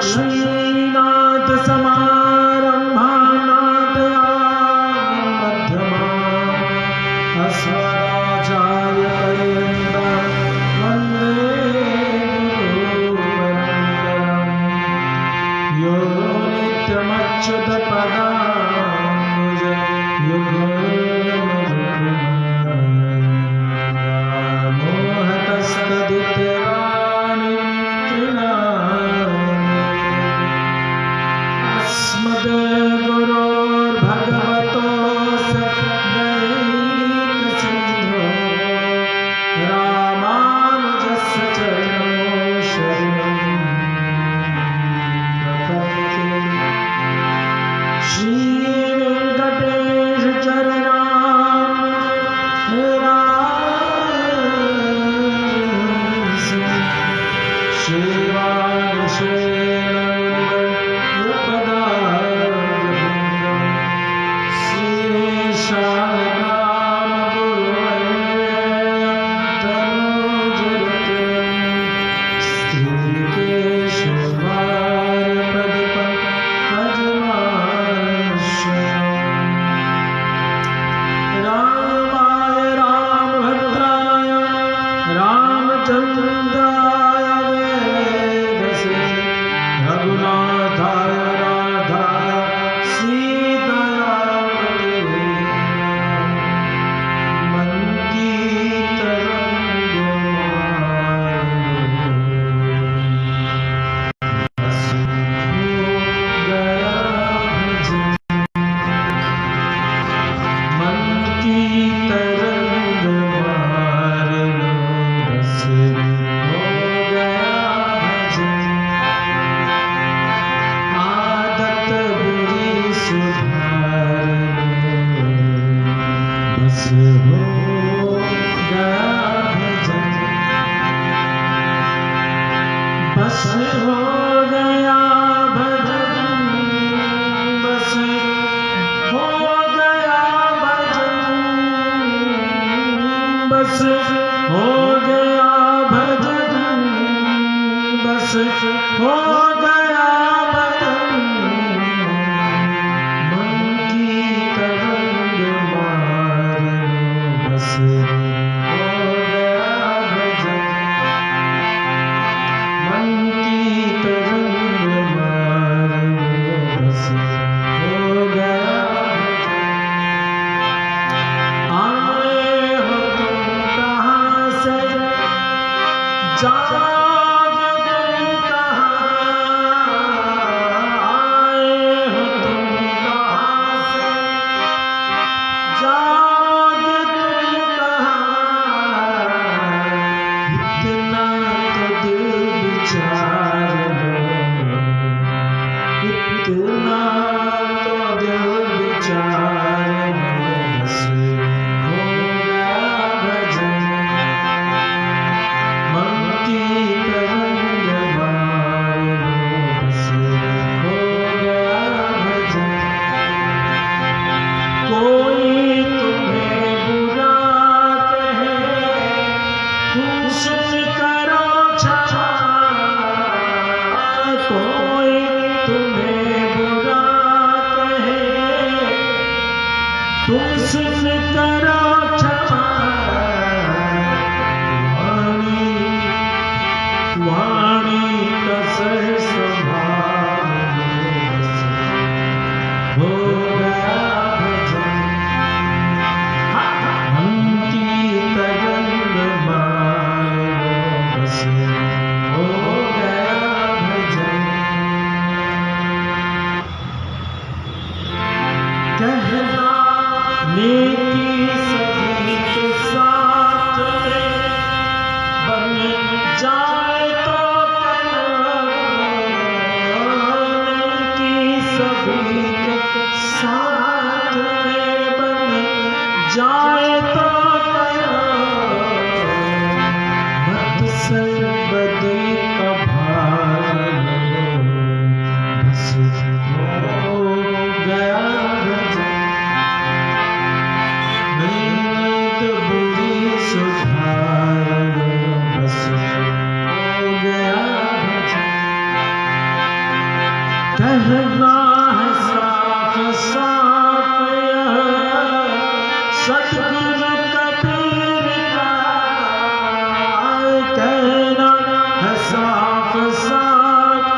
लक्ष्मीनाथ समारंभा नाथयामि मध्यमाम् अस्मदाचार्य पर्यन्तं वन्दे गुरुपरम्पराम्। यो नित्यमच्युतपदाम्बुज मोहतस्तदितराणि तृणानि कहना है साफ साफ सतगुरु कबीर का, कहना है साफ साफ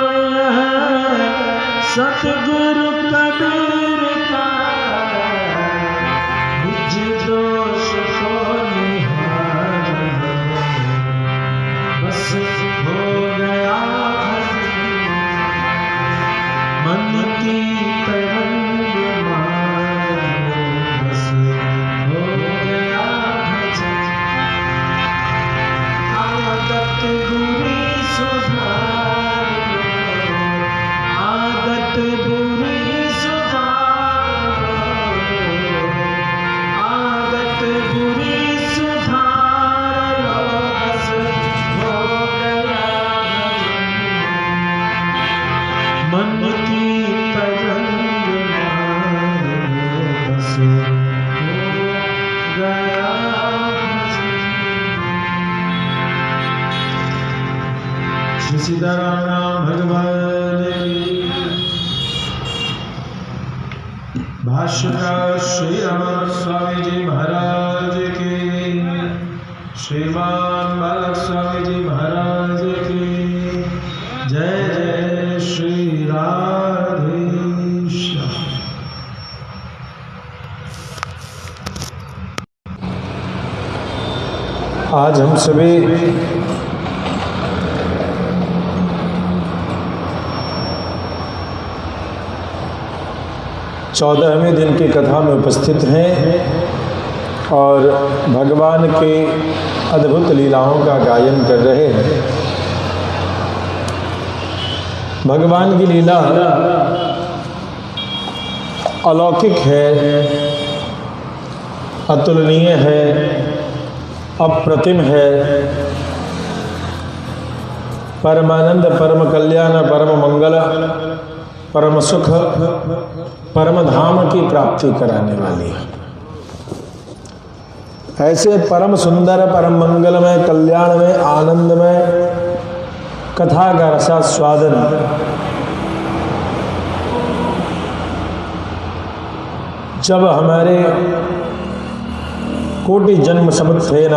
सतगुरु कबीर का, निज दोष को निहार बस हो गया मन की तरंग मार, बस हो गया आदत बुरी सुधार, आदत बुरी सुधार, आदत बुरी सुधार लो, बस हो गया मन की तरंग मार, बस हो गया। श्री सीताराम राम भगवान की। भाष्यकार श्री रमण स्वामी जी महाराज की, श्रीमान बालक स्वामी जी महाराज की जय जय श्री राधे श्याम। आज हम सभी चौदहवें दिन की कथा में उपस्थित हैं और भगवान के अद्भुत लीलाओं का गायन कर रहे हैं। भगवान की लीला अलौकिक है, अतुलनीय है, अप्रतिम है, परमानंद, परम कल्याण, परम मंगल, परम सुख, परम धाम की प्राप्ति कराने वाली है। ऐसे परम सुंदर, परम मंगलमय, कल्याणमय, आनंदमय कथा का रसास्वादन जब हमारे कोटि जन्म समुत्थेन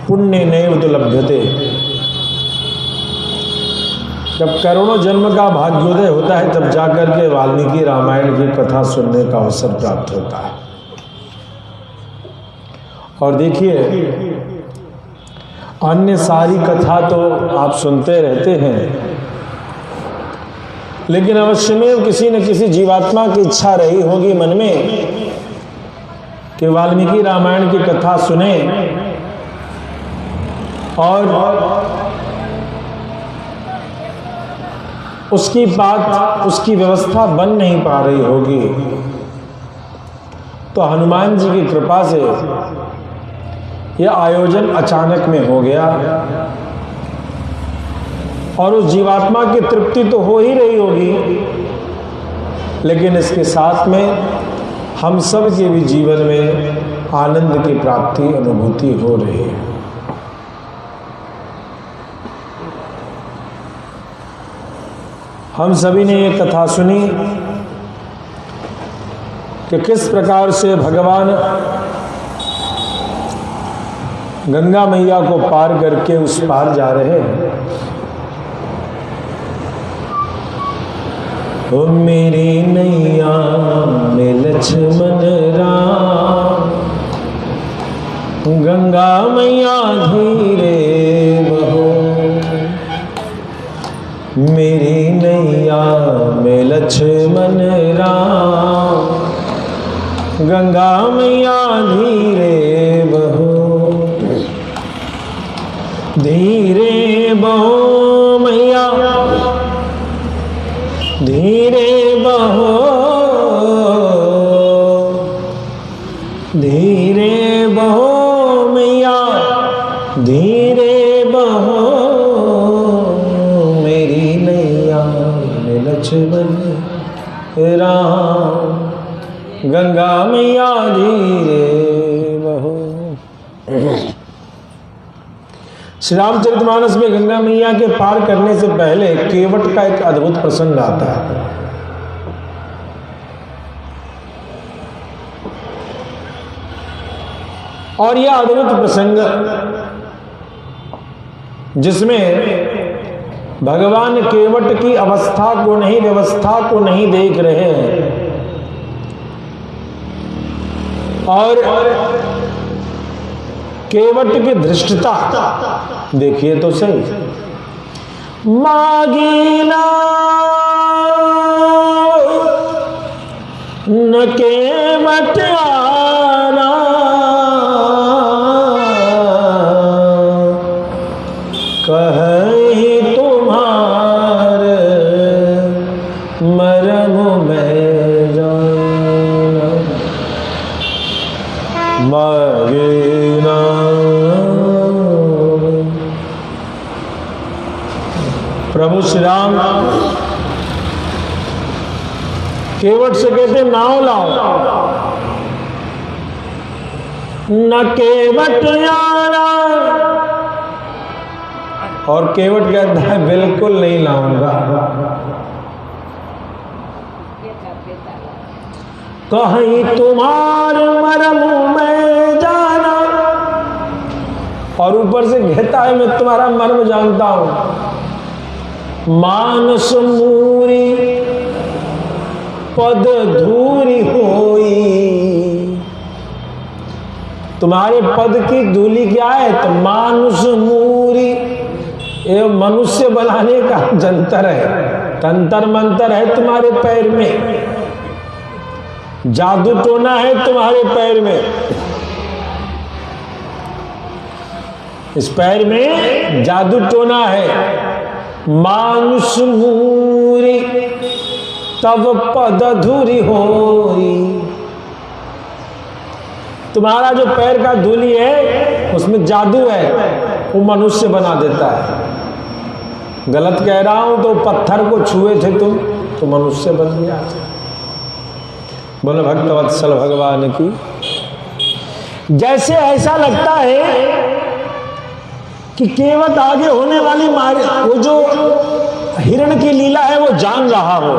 पुण्य नैव तो लभ्यते, जब करोड़ों जन्म का भाग्योदय होता है तब जाकर के वाल्मीकि रामायण की कथा सुनने का अवसर प्राप्त होता है। और देखिए, अन्य सारी कथा तो आप सुनते रहते हैं, लेकिन अवश्य में किसी न किसी जीवात्मा की इच्छा रही होगी मन में कि वाल्मीकि रामायण की कथा सुने, और उसकी बात, उसकी व्यवस्था बन नहीं पा रही होगी। तो हनुमान जी की कृपा से यह आयोजन अचानक में हो गया, और उस जीवात्मा की तृप्ति तो हो ही रही होगी, लेकिन इसके साथ में हम सब के भी जीवन में आनंद की प्राप्ति, अनुभूति हो रही है। हम सभी ने ये कथा सुनी कि किस प्रकार से भगवान गंगा मैया को पार करके उस पार जा रहे हैं। ओ मेरी नैया में लक्ष्मण राम, गंगा मैया धीरे बहो, मेरी नैया में लक्ष्मण राम, गंगा मैया धीरे बहो, धीरे बहो मैया, धीरे बहो, धीरे बहो मैया, धीरे बहो, मेरी नैया में लक्ष्मण राम, गंगा मैया धीरे बहो। श्री रामचरितमानस में गंगा मैया के पार करने से पहले केवट का एक अद्भुत प्रसंग आता है। और यह अद्भुत प्रसंग जिसमें भगवान केवट की अवस्था को नहीं, व्यवस्था को नहीं देख रहे हैं और केवट की धृष्टता देखिए तो सही। मागीना न केवट आना, कहीं तुम्हार मरम में जाना। मागीना प्रभु श्री राम केवट से कहते नाव लाओ, न केवट आना, और केवट कहता है बिल्कुल नहीं लाऊंगा। कहीं तुम्हार मरम में जाना, और ऊपर से कहता है मैं तुम्हारा मर्म जानता हूं। मानस मूरी पद धूरी होई, तुम्हारे पद की धूली क्या है? तो मानुष मूरी, ये मनुष्य बनाने का जंतर है, तंत्र मंत्र है तुम्हारे पैर में, जादू टोना है तुम्हारे पैर में। इस पैर में जादू टोना है। मानुष मूरी तब पद धूरी होई, तुम्हारा जो पैर का धूली है उसमें जादू है, वो मनुष्य बना देता है। गलत कह रहा हूं तो पत्थर को छुए थे तुम तो मनुष्य बन गया। बोलो भक्तवत्सल भगवान की। जैसे ऐसा लगता है कि केवट आगे होने वाली वो जो हिरण की लीला है वो जान रहा हो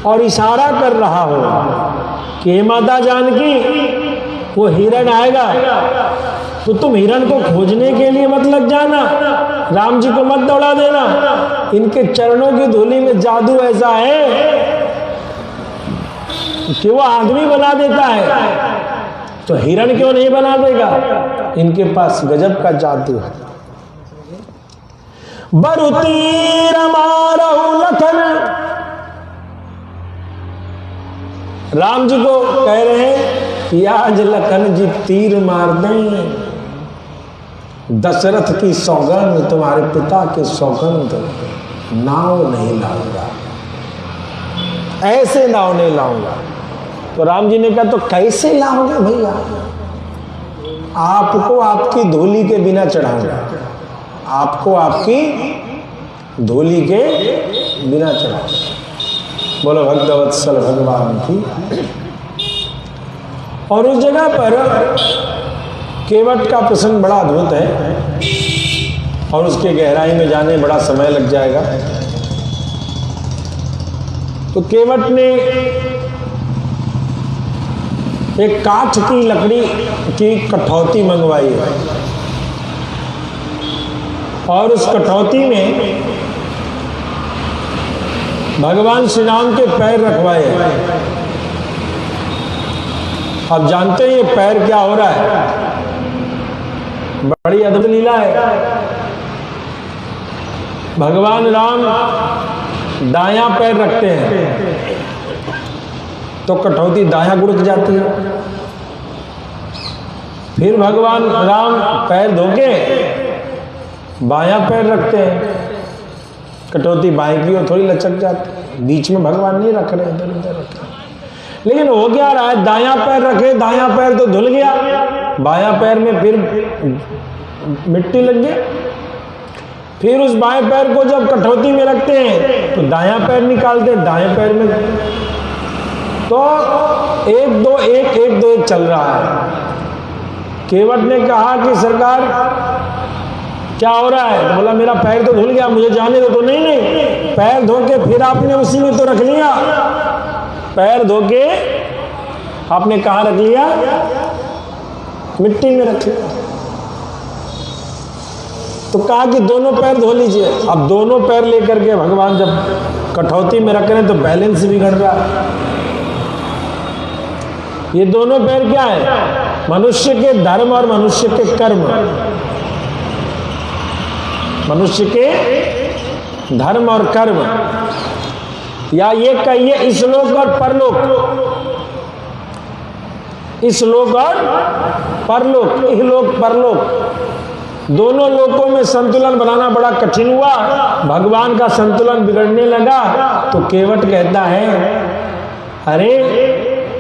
और इशारा कर रहा हो कि माता जानकी वो हिरण आएगा तो तुम हिरण को खोजने के लिए मत लग जाना, राम जी को मत दौड़ा देना। इनके चरणों की धूली में जादू ऐसा है कि वो आदमी बना देता है, तो हिरण क्यों नहीं बना देगा? इनके पास गजब का जादू है। बरुतीर मारहु लखन, राम जी को कह रहे हैं कि आज लखन जी तीर मार दें, दशरथ की सौगंध, तुम्हारे पिता की सौगंध, नाव नहीं लाऊंगा, ऐसे नाव नहीं लाऊंगा। तो राम जी ने कहा तो कैसे लाओगे भैया? आपको आपकी धूली के बिना चढ़ाऊंगा, आपको आपकी धूली के बिना चढ़ाऊंगा। बोलो भक्तवत्सल भगवान की। और उस जगह पर केवट का प्रसंग बड़ा अद्भुत है और उसके गहराई में जाने बड़ा समय लग जाएगा। तो केवट ने एक काठ की लकड़ी की कठौती मंगवाई है और उस कठौती में भगवान श्री राम के पैर रखवाए हैं। आप जानते हैं ये पैर क्या हो रहा है? बड़ी अद्भुत लीला है। भगवान राम दायां पैर रखते हैं तो कठौती दायां गुड़क जाती है। फिर भगवान राम पैर धोके बायां पैर रखते हैं, कटौती बाएं की ओर थोड़ी लचक जाती है। बीच में भगवान नहीं रख रहे, इधर उधर रख रहे। लेकिन हो क्या रहा है? दायां पैर रखे, दायां पैर तो धुल गया, बायां पैर में फिर मिट्टी लग गई। फिर उस बाएं पैर को जब कठौती में रखते हैं तो दायां पैर निकालते हैं, दाएं पैर में, तो 1 2 1 1 2 1 चल रहा है। केवट ने कहा कि सरकार क्या हो रहा है? तो बोला मेरा पैर तो धुल गया, मुझे जाने दो। तो नहीं नहीं, पैर धो के फिर आपने उसी में तो रख लिया। पैर धो के आपने कहाँ रख लिया? मिट्टी में रख लिया। तो कहा कि दोनों पैर धो लीजिए। अब दोनों पैर लेकर के भगवान जब कठौती में रख रहे हैं तो बैलेंस बिगड़ रहा है। ये दोनों पैर क्या है? मनुष्य के धर्म और मनुष्य के कर्म। मनुष्य के धर्म और कर्म, या ये कहिए इसलोक और परलोक। इसलोक और परलोक, इहलोक परलोक, दोनों लोकों में संतुलन बनाना बड़ा कठिन हुआ। भगवान का संतुलन बिगड़ने लगा तो केवट कहता है, अरे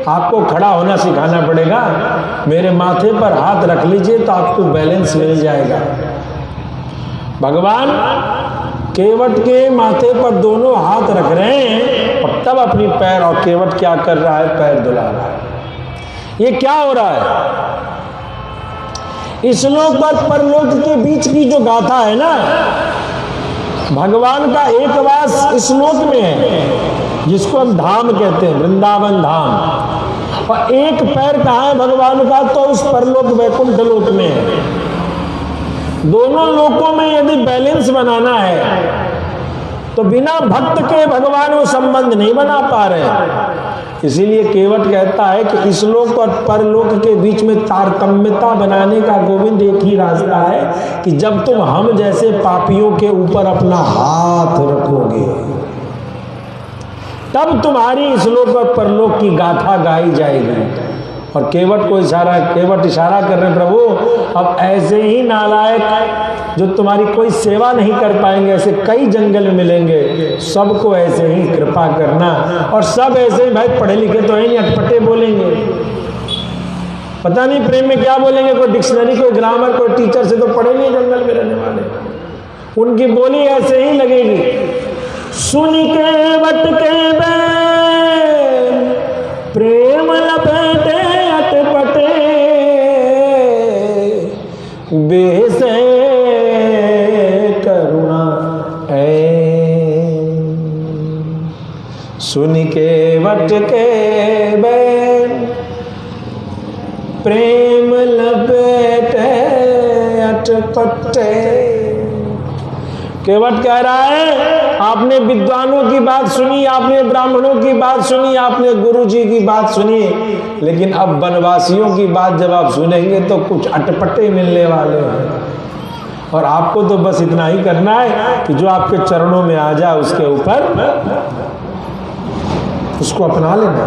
आपको खड़ा होना सिखाना पड़ेगा, मेरे माथे पर हाथ रख लीजिए तो आपको बैलेंस मिल जाएगा। भगवान केवट के माथे पर दोनों हाथ रख रहे हैं और तब अपनी पैर, और केवट क्या कर रहा है? पैर धुला रहा है। ये क्या हो रहा है? इस लोक और परलोक के बीच की जो गाथा है ना, भगवान का एक वास इस लोक में है जिसको हम धाम कहते हैं, वृंदावन धाम, और एक पैर कहाँ है भगवान का? तो उस परलोक वैकुंठ लोक में है। दोनों लोकों में यदि बैलेंस बनाना है तो बिना भक्त के भगवान वो संबंध नहीं बना पा रहे। इसीलिए केवट कहता है कि इस लोक और परलोक के बीच में तारतम्यता बनाने का गोविंद एक ही रास्ता है कि जब तुम हम जैसे पापियों के ऊपर अपना हाथ रखोगे तब तुम्हारी इस लोक और परलोक की गाथा गाई जाएगी। और केवट इशारा कर रहे, प्रभु अब ऐसे ही नालायक जो तुम्हारी कोई सेवा नहीं कर पाएंगे, ऐसे कई जंगल मिलेंगे, सबको ऐसे ही कृपा करना। और सब ऐसे ही, भाई पढ़े लिखे तो है नहीं, अटपटे बोलेंगे, पता नहीं प्रेम में क्या बोलेंगे, कोई डिक्शनरी, कोई ग्रामर, कोई टीचर से तो पढ़े नहीं जंगल में रहने वाले, उनकी बोली ऐसे ही लगेगी। सुन के वट के बैन प्रेम लपेटे अटपटे बेसे करुणा है। सुन के वट के बैन प्रेम लपेटे अटपटे। केवट कह रहा है आपने विद्वानों की बात सुनी, आपने ब्राह्मणों की बात सुनी, आपने गुरु जी की बात सुनी, लेकिन अब वनवासियों की बात जब आप सुनेंगे तो कुछ अटपटे मिलने वाले हैं। और आपको तो बस इतना ही करना है कि जो आपके चरणों में आ जाए उसके ऊपर उसको अपना लेना।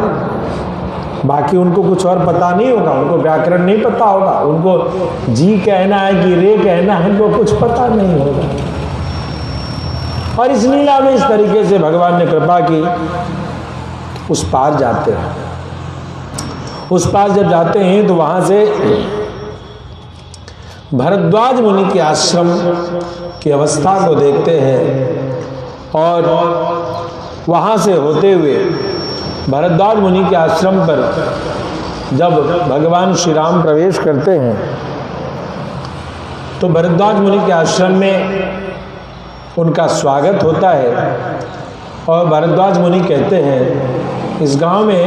बाकी उनको कुछ और पता नहीं होगा, उनको व्याकरण नहीं पता होगा, उनको जी कहना है कि रे कहना है, उनको कुछ पता नहीं होगा। और इस लीला में इस तरीके से भगवान ने कृपा की, उस पार जाते हैं। उस पार जब जाते हैं तो वहां से भरद्वाज मुनि के आश्रम की अवस्था को देखते हैं और वहां से होते हुए भरद्वाज मुनि के आश्रम पर जब भगवान श्री राम प्रवेश करते हैं तो भरद्वाज मुनि के आश्रम में उनका स्वागत होता है। और भरद्वाज मुनि कहते हैं इस गांव में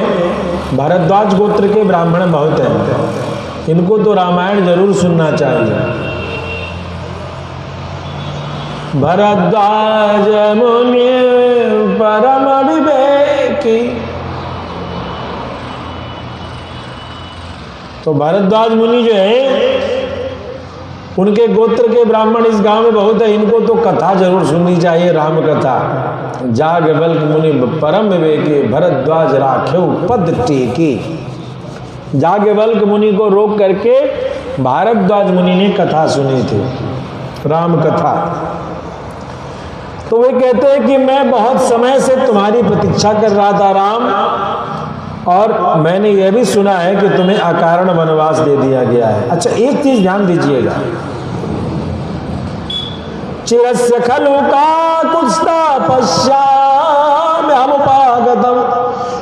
भरद्वाज गोत्र के ब्राह्मण बहुत हैं, इनको तो रामायण जरूर सुनना चाहिए। भरद्वाज मुनि परम विवेकी। तो भरद्वाज मुनि जो है उनके गोत्र के ब्राह्मण इस गांव में बहुत है, इनको तो कथा जरूर सुननी चाहिए, राम कथा। जाग बल्क मुनि परम विवेकी भरद्वाज राखेउ पद टेकी। जाग्ञवल्क्य मुनि को रोक करके भारद्वाज मुनि ने कथा सुनी थी, राम कथा। तो वे कहते हैं कि मैं बहुत समय से तुम्हारी प्रतीक्षा कर रहा था राम, और मैंने यह भी सुना है कि तुम्हें अकारण वनवास दे दिया गया है। अच्छा, एक चीज ध्यान दीजिएगा, चिरस्य खलु काकुत्स्था पश्याम्यहमुपागतम्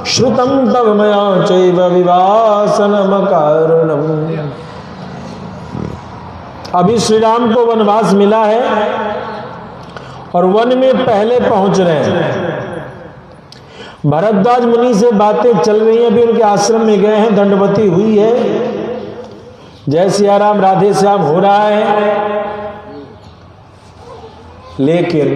श्रुतं तव मया चैव विवासनम कारणम्। अभी श्री राम को वनवास मिला है और वन में पहले पहुंच रहे हैं। भरद्वाज मुनि से बातें चल रही हैं, अभी उनके आश्रम में गए हैं, दंडवती हुई है, जय सिया राम राधे श्याम हो रहा है। लेकिन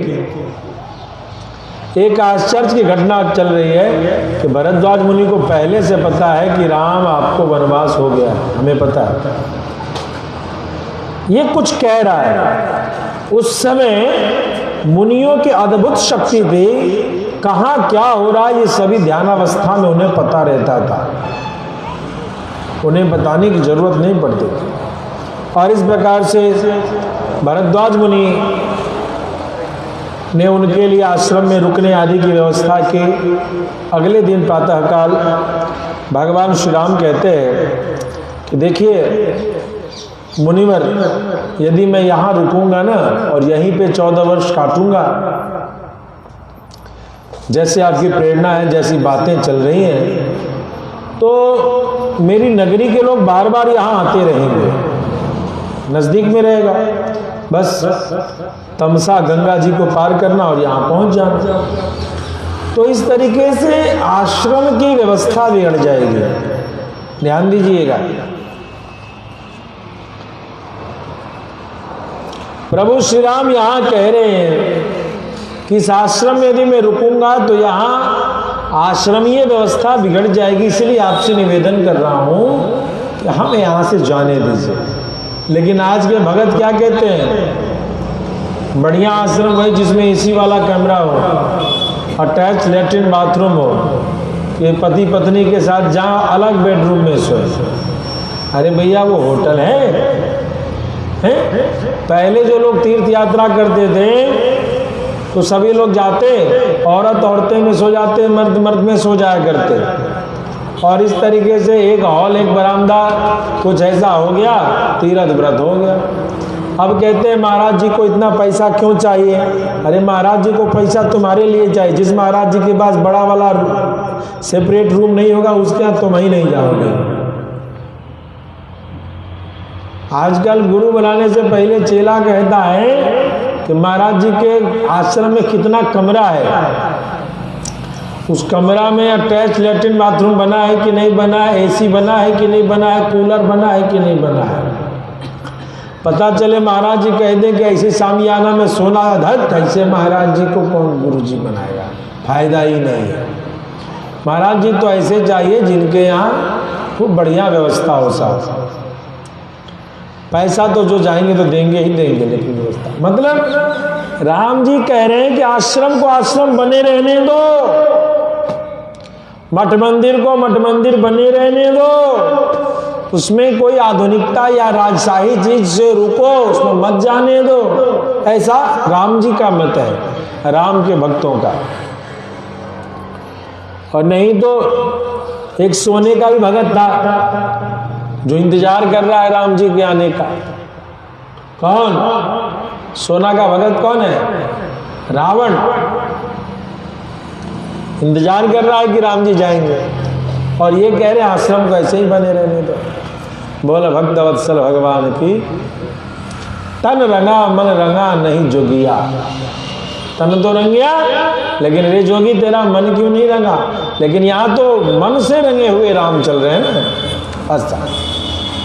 एक आश्चर्य की घटना चल रही है कि भरद्वाज मुनि को पहले से पता है कि राम आपको वनवास हो गया, हमें पता है। ये कुछ कह रहा है। उस समय मुनियों की अद्भुत शक्ति थी, कहाँ क्या हो रहा है ये सभी ध्यानावस्था में उन्हें पता रहता था, उन्हें बताने की जरूरत नहीं पड़ती थी। और इस प्रकार से भरद्वाज मुनि ने उनके लिए आश्रम में रुकने आदि की व्यवस्था की। अगले दिन प्रातःकाल भगवान श्री राम कहते हैं कि देखिए मुनिवर, यदि मैं यहाँ रुकूंगा ना और यहीं पे 14 वर्ष काटूंगा, जैसे आपकी प्रेरणा है, जैसी बातें चल रही हैं, तो मेरी नगरी के लोग बार बार यहाँ आते रहेंगे, नजदीक में रहेगा, बस तमसा गंगा जी को पार करना और यहाँ पहुंच जाना। तो इस तरीके से आश्रम की व्यवस्था बिगड़ जाएगी, ध्यान दीजिएगा। प्रभु श्री राम यहाँ कह रहे हैं कि इस आश्रम में यदि मैं रुकूंगा तो यहाँ आश्रमीय व्यवस्था बिगड़ जाएगी, इसलिए आपसे निवेदन कर रहा हूँ कि हम यहाँ से जाने दीजिए। लेकिन आज के भगत क्या कहते हैं, बढ़िया आश्रम है जिसमें एसी वाला कमरा हो, अटैच लेट्रिन बाथरूम हो, कि पति पत्नी के साथ जहाँ अलग बेडरूम में सोए। अरे भैया वो होटल है? पहले जो लोग तीर्थ यात्रा करते थे तो सभी लोग जाते, औरत औरतें में सो जाते, मर्द मर्द में सो जाया करते, और इस तरीके से एक हॉल एक बरामदा कुछ ऐसा हो गया, तीर्थ व्रत हो गया। अब कहते हैं महाराज जी को इतना पैसा क्यों चाहिए? अरे महाराज जी को पैसा तुम्हारे लिए चाहिए, जिस महाराज जी के पास बड़ा वाला सेपरेट रूम नहीं होगा उसके यहाँ तुम ही नहीं जाओगे। आजकल गुरु बनाने से पहले चेला कहता है कि महाराज जी के आश्रम में कितना कमरा है, उस कमरा में अटैच लेट्रिन बाथरूम बना है कि नहीं बना है, एसी बना है कि नहीं बना है, कूलर बना है कि नहीं बना है। पता चले महाराज जी कह दें कि ऐसे सामियाना में सोना धक, ऐसे महाराज जी को कौन गुरु जी बनाएगा, फायदा ही नहीं है। महाराज जी तो ऐसे चाहिए जिनके यहाँ खूब बढ़िया व्यवस्था हो। साथ पैसा तो जो जाएंगे तो देंगे ही देंगे, लेकिन व्यवस्था, मतलब राम जी कह रहे हैं कि आश्रम को आश्रम बने रहने दो, मठ मंदिर को मठ मंदिर बने रहने दो, उसमें कोई आधुनिकता या राजशाही चीज से रुको, उसमें मत जाने दो। ऐसा राम जी का मत है, राम के भक्तों का। और नहीं तो एक सोने का भी भगत था जो इंतजार कर रहा है राम जी के आने का। कौन? सोना का भगत कौन है? रावण। इंतजार कर रहा है कि राम जी जाएंगे, और ये कह रहे हैं आश्रम को ऐसे ही बने रहने दो। बोला भक्त वत्सल भगवान की, तन रंगा मन रंगा नहीं जोगिया। तन तो रंग गया, लेकिन रे जोगी तेरा मन क्यों नहीं रंगा? लेकिन यहाँ तो मन से रंगे हुए राम चल रहे हैं ना। अच्छा,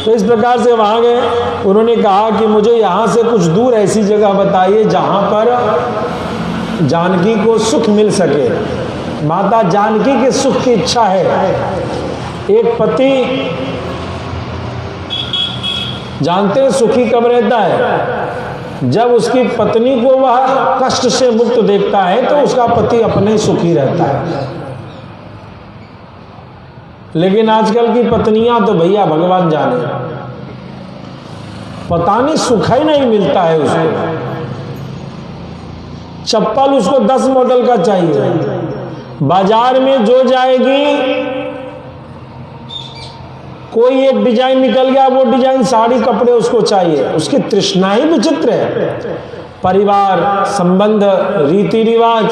तो इस प्रकार से वहाँ गए। उन्होंने कहा कि मुझे यहाँ से कुछ दूर ऐसी जगह बताइए जहाँ पर जानकी को सुख मिल सके। माता जानकी के सुख की इच्छा है। एक पति जानते हैं सुखी कब रहता है? जब उसकी पत्नी को वह कष्ट से मुक्त देखता है तो उसका पति अपने सुखी रहता है। लेकिन आजकल की पत्नियां तो भैया भगवान जाने, पता नहीं सुख ही नहीं मिलता है उसको। चप्पल उसको 10 मॉडल का चाहिए, बाजार में जो जाएगी कोई एक डिजाइन निकल गया, वो डिजाइन साड़ी कपड़े उसको चाहिए। उसकी तृष्णा ही विचित्र है। परिवार संबंध रीति रिवाज,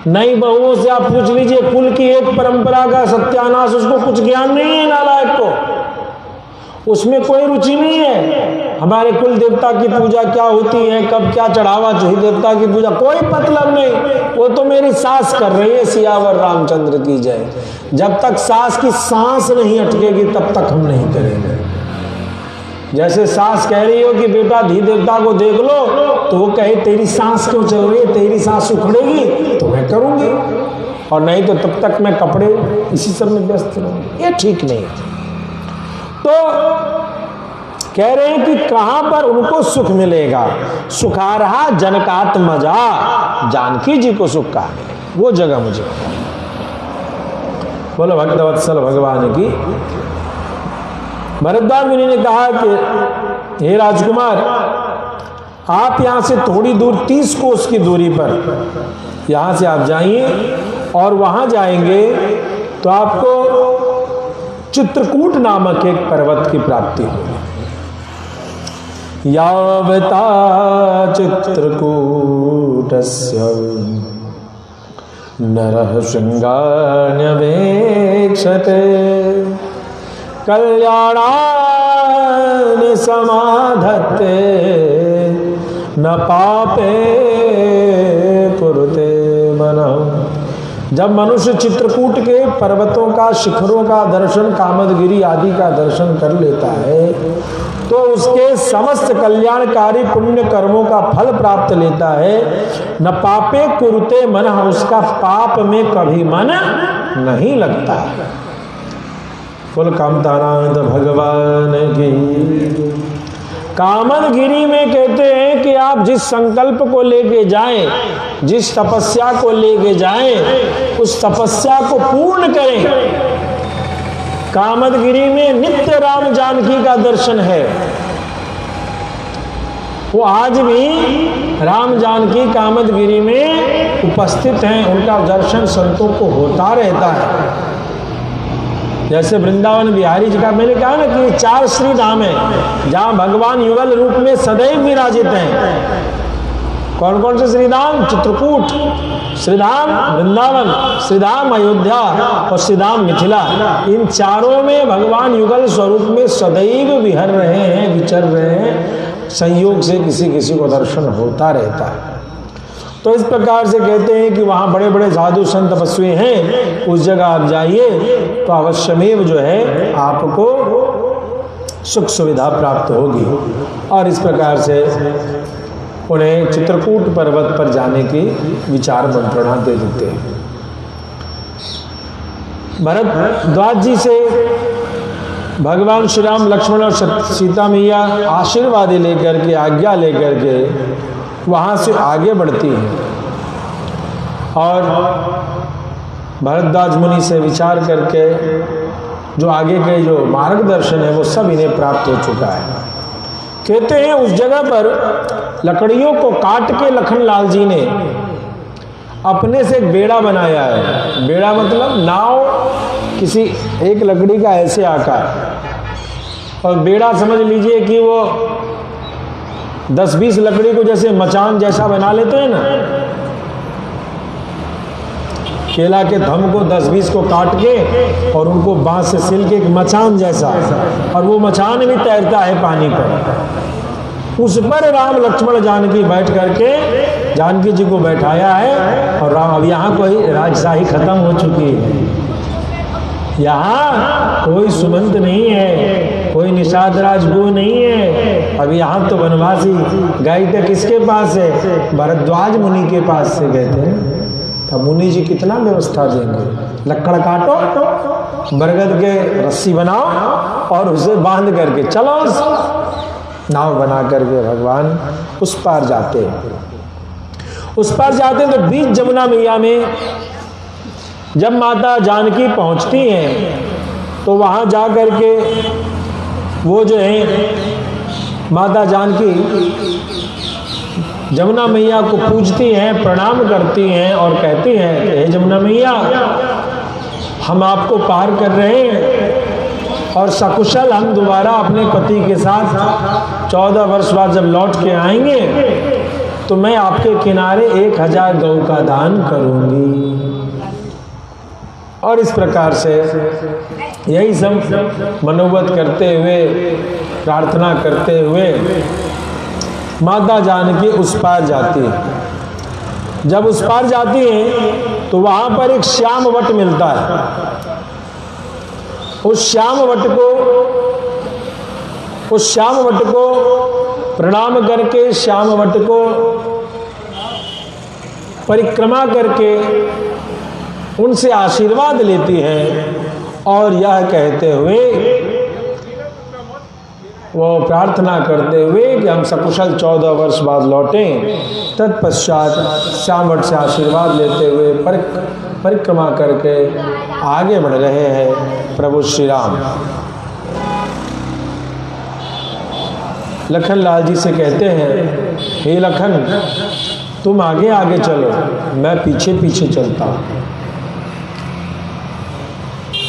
नई बहुओं से आप पूछ लीजिए, कुल की एक परंपरा का सत्यानाश, उसको कुछ ज्ञान नहीं है नालायक को। उसमें कोई रुचि नहीं है। हमारे कुल देवता की पूजा क्या होती है, कब क्या चढ़ावा चाहिए देवता की पूजा, कोई मतलब नहीं। वो तो मेरी सास कर रही है, सियावर रामचंद्र की जय। जब तक सास की सांस नहीं अटकेगी तब तक हम नहीं करेंगे। जैसे सास कह रही हो कि बेटा धी देवता को देख लो, तो वो कहे तेरी सांस क्यों चल रही है, तेरी सांस उखड़ेगी तो मैं करूंगी, और नहीं तो तब तक मैं कपड़े इसी सब में व्यस्त रहूंगी। ये ठीक नहीं है। तो कह रहे हैं कि कहां पर उनको सुख मिलेगा, सुखा रहा जनकात्मजा, जानकी जी को सुख कहा मिले, वो जगह मुझे। बोलो भक्तवत्सल भगवान की। भरद्वाज मुनि ने कहा कि हे राजकुमार, आप यहां से थोड़ी दूर 30 कोस की दूरी पर यहां से आप जाइए, और वहां जाएंगे तो आपको चित्रकूट नामक एक पर्वत की प्राप्ति होगी। यावता चित्रकूटस्य नरः शृंगान्यवेक्षते कल्याणानि समाधत्ते न पापे कुरुते मनः। जब मनुष्य चित्रकूट के पर्वतों का, शिखरों का दर्शन, कामदगिरी आदि का दर्शन कर लेता है, तो उसके समस्त कल्याणकारी पुण्य कर्मों का फल प्राप्त लेता है। न पापे कुरुते मन, उसका पाप में कभी मन नहीं लगता। कुल कामतानंद भगवान की। कामदगिरी में कहते हैं कि आप जिस संकल्प को लेके जाएं, जिस तपस्या को लेके जाएं, उस तपस्या को पूर्ण करें। कामदगिरी में नित्य राम जानकी का दर्शन है। वो आज भी राम जानकी कामदगिरी में उपस्थित हैं, उनका दर्शन संतों को होता रहता है। जैसे वृंदावन बिहारी जी का मैंने कहा ना कि 4 श्री धाम है जहां भगवान युगल रूप में सदैव विराजित हैं। कौन कौन से श्रीधाम? चित्रकूट, श्रीधाम वृंदावन, श्रीधाम अयोध्या और श्रीधाम मिथिला। इन चारों में भगवान युगल स्वरूप में सदैव विहर रहे हैं, विचर रहे हैं। संयोग से किसी किसी को दर्शन होता रहता है। तो इस प्रकार से कहते हैं कि वहाँ बड़े बड़े साधु संत तपस्वी हैं, उस जगह आप जाइए तो अवश्यमेव जो है आपको सुख सुविधा प्राप्त होगी। और इस प्रकार से उन्हें चित्रकूट पर्वत पर जाने की विचार मंत्रणा दे देते हैं। भरद्वाज जी से भगवान श्री राम, लक्ष्मण और सीता मैया आशीर्वाद लेकर के, आज्ञा लेकर के वहाँ से आगे बढ़ती है, और भरद्वाज मुनि से विचार करके जो आगे के जो मार्गदर्शन है वो सब इन्हें प्राप्त हो चुका है। कहते हैं उस जगह पर लकड़ियों को काट के लखनलाल जी ने अपने से एक बेड़ा बनाया है। बेड़ा मतलब नाव, किसी एक लकड़ी का ऐसे आकार, और बेड़ा समझ लीजिए कि वो 10-20 लकड़ी को जैसे मचान जैसा बना लेते हैं ना, केला के थम को 10-20 को काट के और उनको बांस से सिल के एक मचान जैसा, और वो मचान भी तैरता है पानी पर। उस पर राम लक्ष्मण जानकी बैठ करके जानकी जी को बैठाया है। और राम, अब यहाँ कोई राजशाही खत्म हो चुकी है, यहाँ कोई सुमंत नहीं है, कोई निषाद राजगुरु नहीं है। अब यहाँ तो वनवासी गए थे, किसके पास है? भरद्वाज मुनि के पास से गए थे। तब मुनि जी कितना व्यवस्था देंगे, लकड़ काटो, बरगद के रस्सी बनाओ और उसे बांध करके चलो, नाव बना करके भगवान उस पार जाते हैं। उस पार जाते हैं तो बीच जमुना मैया में जब माता जानकी पहुंचती हैं तो वहां जा करके वो जो है माता जानकी जमुना मैया को पूजती हैं, प्रणाम करती हैं और कहती हैं कि हे जमुना मैया, हम आपको पार कर रहे हैं और सकुशल हम दोबारा अपने पति के साथ 14 वर्ष बाद जब लौट के आएंगे तो मैं आपके किनारे 1000 गौ का दान करूंगी। और इस प्रकार से यही सब मनोवत करते हुए, प्रार्थना करते हुए माता जानकी उस पार जाती है। जब उस पार जाती हैं तो वहां पर एक श्याम वट मिलता है। उस श्याम वट को प्रणाम करके, श्याम वट को परिक्रमा करके उनसे आशीर्वाद लेती है और यह कहते हुए, वो प्रार्थना करते हुए कि हम सकुशल 14 वर्ष बाद लौटें। तत्पश्चात श्यामवट से आशीर्वाद लेते हुए परिक्रमा करके आगे बढ़ रहे हैं प्रभु श्री राम। लखन लाल जी से कहते हैं, हे लखन, तुम आगे आगे चलो, मैं पीछे पीछे चलता हूँ।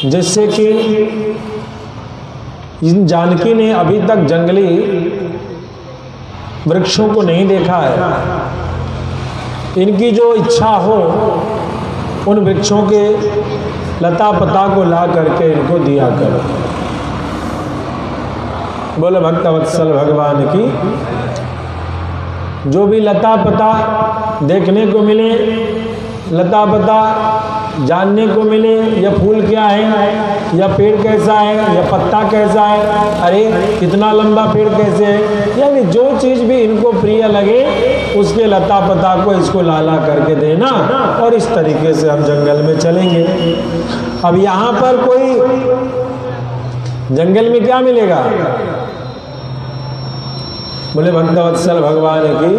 जिससे कि इन जानकी ने अभी तक जंगली वृक्षों को नहीं देखा है। इनकी जो इच्छा हो उन वृक्षों के लता पता को ला करके इनको दिया करो। बोले भक्त वत्सल भगवान की। जो भी लता पता देखने को मिले, लता पता जानने को मिले, या फूल क्या है, या पेड़ कैसा है, या पत्ता कैसा है, अरे कितना लंबा पेड़ कैसे है, यानी जो चीज़ भी इनको प्रिय लगे उसके लता पता को इसको लाला करके देना, और इस तरीके से हम जंगल में चलेंगे। अब यहाँ पर कोई जंगल में क्या मिलेगा? बोले भक्तवत्सल भगवान की।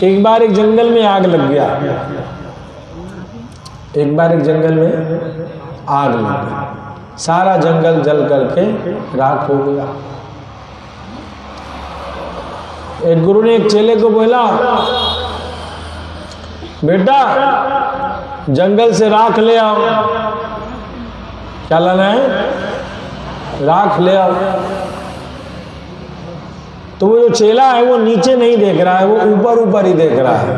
एक बार एक जंगल में आग लग गया। एक बार एक जंगल में आग लग गई, सारा जंगल जल करके राख हो गया। एक गुरु ने एक चेले को बोला, बेटा जंगल से राख ले आओ। क्या लाना है? राख ले आओ। तो वो जो चेला है वो नीचे नहीं देख रहा है, वो ऊपर ऊपर ही देख रहा है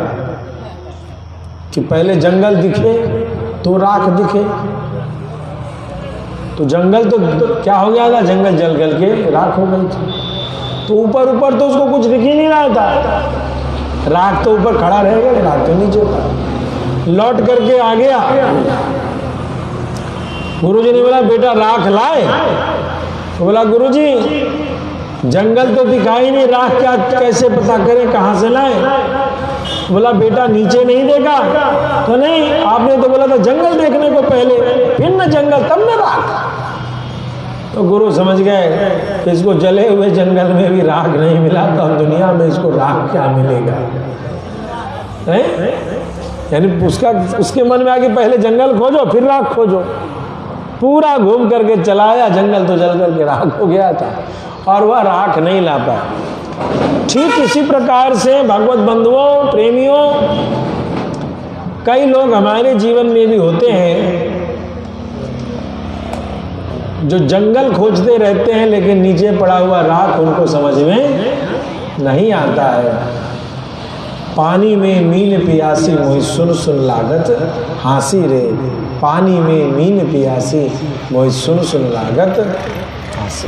कि पहले जंगल दिखे तो राख दिखे। तो जंगल तो क्या हो गया था, जंगल जल गल के राख हो गई थी। तो ऊपर ऊपर तो उसको कुछ दिख ही नहीं रहा था, राख तो ऊपर खड़ा रह गया, राख तो नीचे था। लौट करके आ गया। गुरुजी ने बोला, बेटा राख लाए? तो बोला, गुरुजी जंगल तो दिखाई नहीं, राख क्या कैसे पता करें, कहाँ से लाए? बोला, बेटा नीचे नहीं देखा? तो नहीं, आपने तो बोला था जंगल देखने को पहले, फिर न जंगल तब न राख। तो गुरु समझ गए कि इसको जले हुए जंगल में भी राख नहीं मिला, तो हम दुनिया में इसको राख क्या मिलेगा? यानी उसके मन में आके पहले जंगल खोजो फिर राख खोजो। पूरा घूम करके चलाया, जंगल तो जल करके राख हो गया था और वह राख नहीं ला पाया। ठीक इसी प्रकार से भगवत बंधुओं, प्रेमियों, कई लोग हमारे जीवन में भी होते हैं जो जंगल खोजते रहते हैं, लेकिन नीचे पड़ा हुआ राख उनको समझ में नहीं आता है। पानी में मीन पियासी मोहि सुन सुन लागत हासी रे। पानी में मीन पियासी मोहि सुन सुन लागत हासी।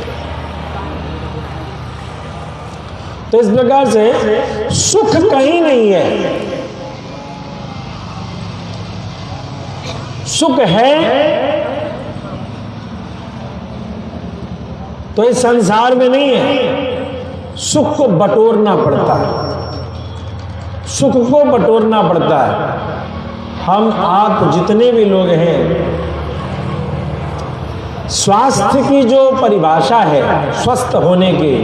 तो इस प्रकार से सुख कहीं नहीं है, सुख है तो इस संसार में नहीं है। सुख को बटोरना पड़ता है, सुख को बटोरना पड़ता है। हम आप जितने भी लोग हैं, स्वास्थ्य की जो परिभाषा है स्वस्थ होने की,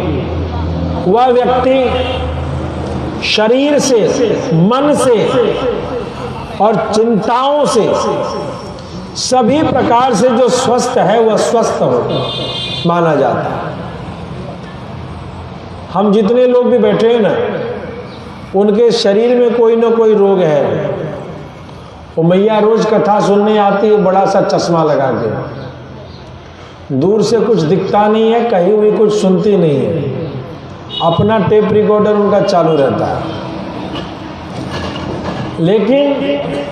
वह व्यक्ति शरीर से, मन से और चिंताओं से, सभी प्रकार से जो स्वस्थ है वह स्वस्थ हो माना जाता है। हम जितने लोग भी बैठे हैं ना, उनके शरीर में कोई ना कोई रोग है। वो मैया रोज कथा सुनने आती है बड़ा सा चश्मा लगा के, दूर से कुछ दिखता नहीं है, कहीं हुई कुछ सुनती नहीं है, अपना टेप रिकॉर्डर उनका चालू रहता है। लेकिन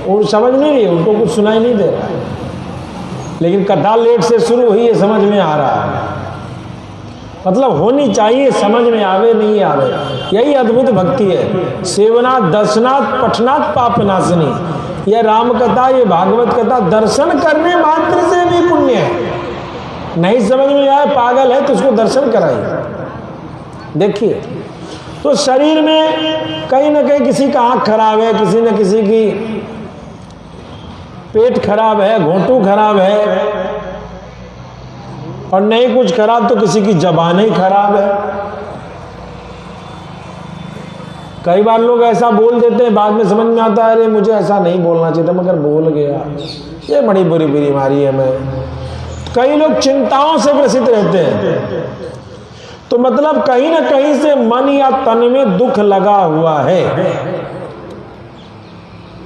वो समझ नहीं रही, उनको कुछ सुनाई नहीं दे रहा है। लेकिन कथा लेट से शुरू हुई है, समझ में आ रहा है। मतलब होनी चाहिए, समझ में आवे नहीं आवे, यही अद्भुत भक्ति है। सेवनाथ दर्शनाथ पठनाथ पाप नाशनी। यह राम कथा, ये भागवत कथा दर्शन करने मात्र से भी पुण्य है। नहीं समझ में आए, पागल है तो उसको दर्शन कराइए। देखिए, तो शरीर में कहीं ना कहीं किसी का आंख खराब है, किसी न किसी की पेट खराब है, घोंटू खराब है, और नहीं कुछ खराब तो किसी की जबान ही खराब है। कई बार लोग ऐसा बोल देते हैं, बाद में समझ में आता है अरे मुझे ऐसा नहीं बोलना चाहिए था, मगर बोल गया। ये बड़ी बुरी बीमारी है। मैं कई लोग चिंताओं से ग्रसित रहते हैं, तो मतलब कहीं ना कहीं से मन या तन में दुख लगा हुआ है।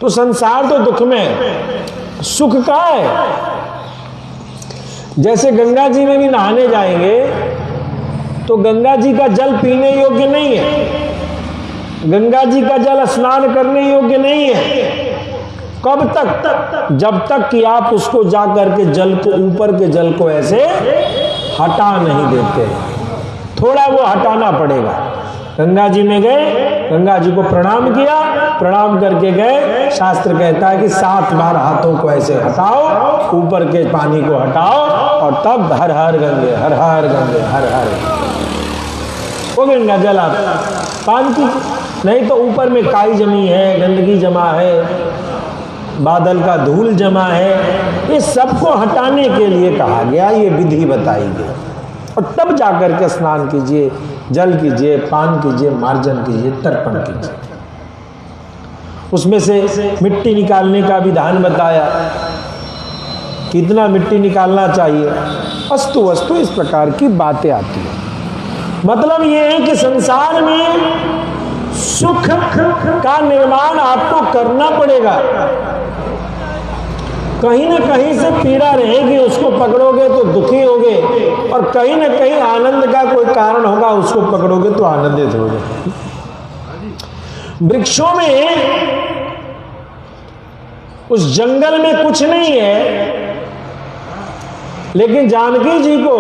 तो संसार तो दुख में, सुख का है। जैसे गंगा जी में भी नहाने जाएंगे तो गंगा जी का जल पीने योग्य नहीं है, गंगा जी का जल स्नान करने योग्य नहीं है। कब तक? जब तक कि आप उसको जा करके जल को, ऊपर के जल को ऐसे हटा नहीं देते। थोड़ा वो हटाना पड़ेगा। गंगा जी में गए, गंगा जी को प्रणाम किया, प्रणाम करके गए, शास्त्र कहता है कि 7 बार हाथों को ऐसे हटाओ, ऊपर के पानी को हटाओ, और तब हर हर गंगे, हर हर गंगे, हर हर, वो गंगा जल आप पान की। नहीं तो ऊपर में काई जमी है, गंदगी जमा है, बादल का धूल जमा है, ये सबको हटाने के लिए कहा गया, ये विधि बताई गई। और तब जाकर के स्नान कीजिए, जल कीजिए, पान कीजिए, मार्जन कीजिए, तर्पण कीजिए। उसमें से मिट्टी निकालने का विधान बताया, कितना मिट्टी निकालना चाहिए। अस्तु वस्तु इस प्रकार की बातें आती है। मतलब ये है कि संसार में सुख का निर्माण आपको करना पड़ेगा। कहीं ना कहीं से पीड़ा रहेगी, उसको पकड़ोगे तो दुखी होगे, और कहीं ना कहीं आनंद का कोई कारण होगा, उसको पकड़ोगे तो आनंदित होगे। वृक्षों में, उस जंगल में कुछ नहीं है, लेकिन जानकी जी को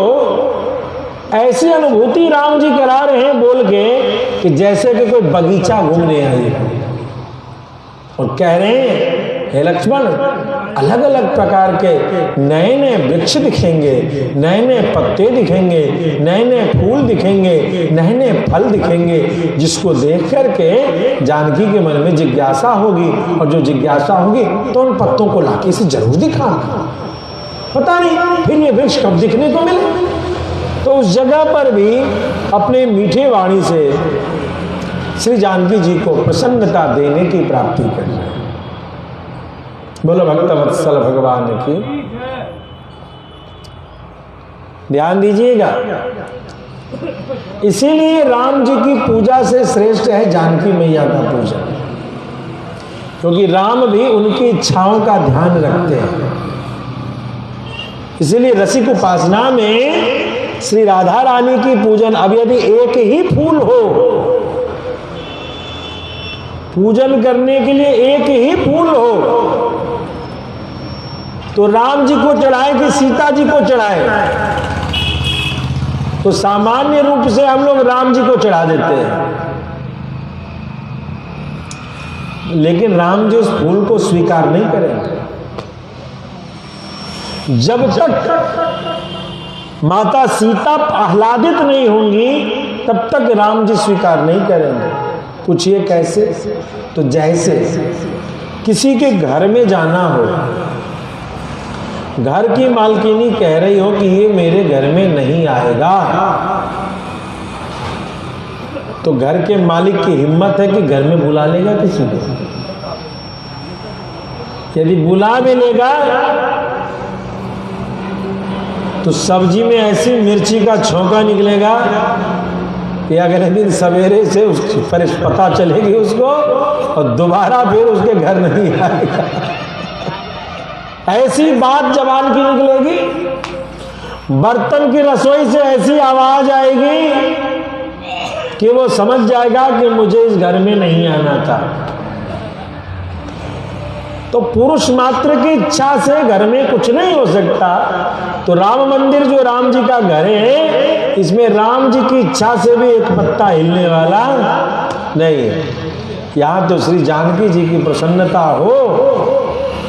ऐसी अनुभूति राम जी करा रहे हैं बोल के कि जैसे कि कोई बगीचा घूमने आए, और कह रहे हैं हे लक्ष्मण, अलग अलग प्रकार के नए नए वृक्ष दिखेंगे, नए नए पत्ते दिखेंगे, नए नए फूल दिखेंगे, नए नए फल दिखेंगे, जिसको देख करके जानकी के मन में जिज्ञासा होगी, और जो जिज्ञासा होगी तो उन पत्तों को लाके से जरूर दिखाना। पता नहीं फिर ये वृक्ष कब दिखने को मिले। तो उस जगह पर भी अपने मीठे वाणी से श्री जानकी जी को प्रसन्नता देने की प्राप्ति कर रहे हैं। बोलो भक्त वत्सल भगवान की। ध्यान दीजिएगा, इसीलिए राम जी की पूजा से श्रेष्ठ है जानकी मैया का पूजा, क्योंकि राम भी उनकी इच्छाओं का ध्यान रखते हैं। इसीलिए रसिक उपासना में श्री राधा रानी की पूजन, अब यदि एक ही फूल हो, पूजन करने के लिए एक ही फूल हो, तो राम जी को चढ़ाए कि सीता जी को चढ़ाए? तो सामान्य रूप से हम लोग राम जी को चढ़ा देते हैं, लेकिन राम जी उस फूल को स्वीकार नहीं करेंगे। जब तक माता सीता आह्लादित नहीं होंगी तब तक राम जी स्वीकार नहीं करेंगे। पूछिए कैसे? तो जैसे किसी के घर में जाना हो, घर की मालकिनी कह रही हो कि ये मेरे घर में नहीं आएगा, तो घर के मालिक की हिम्मत है कि घर में बुला लेगा किसी को? यदि बुला भी लेगा तो सब्जी में ऐसी मिर्ची का छौंका निकलेगा कि अगले दिन सवेरे से उसकी पता चलेगी उसको, और दोबारा फिर उसके घर नहीं आएगा। ऐसी बात जबान की निकलेगी, बर्तन की रसोई से ऐसी आवाज आएगी कि वो समझ जाएगा कि मुझे इस घर में नहीं आना था। तो पुरुष मात्र की इच्छा से घर में कुछ नहीं हो सकता। तो राम मंदिर जो राम जी का घर है, इसमें राम जी की इच्छा से भी एक पत्ता हिलने वाला नहीं है। यहाँ तो श्री जानकी जी की प्रसन्नता हो,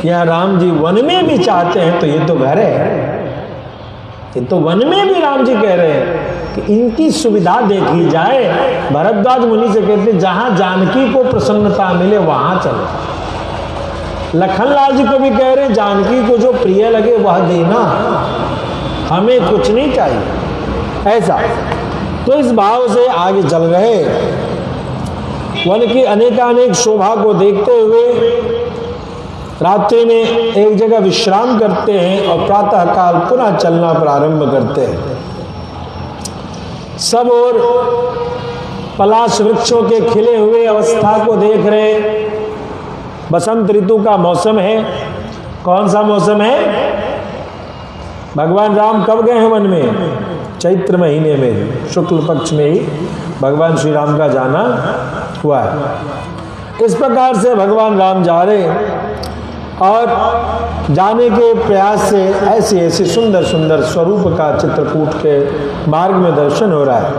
यहाँ राम जी वन में भी चाहते हैं, तो ये तो घर है। ये तो वन में भी राम जी कह रहे हैं कि इनकी सुविधा देखी जाए। भरद्वाज मुनि से कहते जहां जानकी को प्रसन्नता मिले वहां चले। लखनलाल जी को भी कह रहे जानकी को जो प्रिय लगे वह देना, हमें कुछ नहीं चाहिए ऐसा। तो इस भाव से आगे चल रहे, वन की अनेकानेक शोभा को देखते हुए रात्रि में एक जगह विश्राम करते हैं और प्रातः काल पुनः चलना प्रारंभ करते हैं। सब और पलाश वृक्षों के खिले हुए अवस्था को देख रहे। बसंत ऋतु का मौसम है। कौन सा मौसम है? भगवान राम कब गए हैं वन में? चैत्र महीने में, शुक्ल पक्ष में ही भगवान श्री राम का जाना हुआ है। इस प्रकार से भगवान राम जा रहे और जाने के प्रयास से ऐसे ऐसे सुंदर सुंदर स्वरूप का चित्रकूट के मार्ग में दर्शन हो रहा है।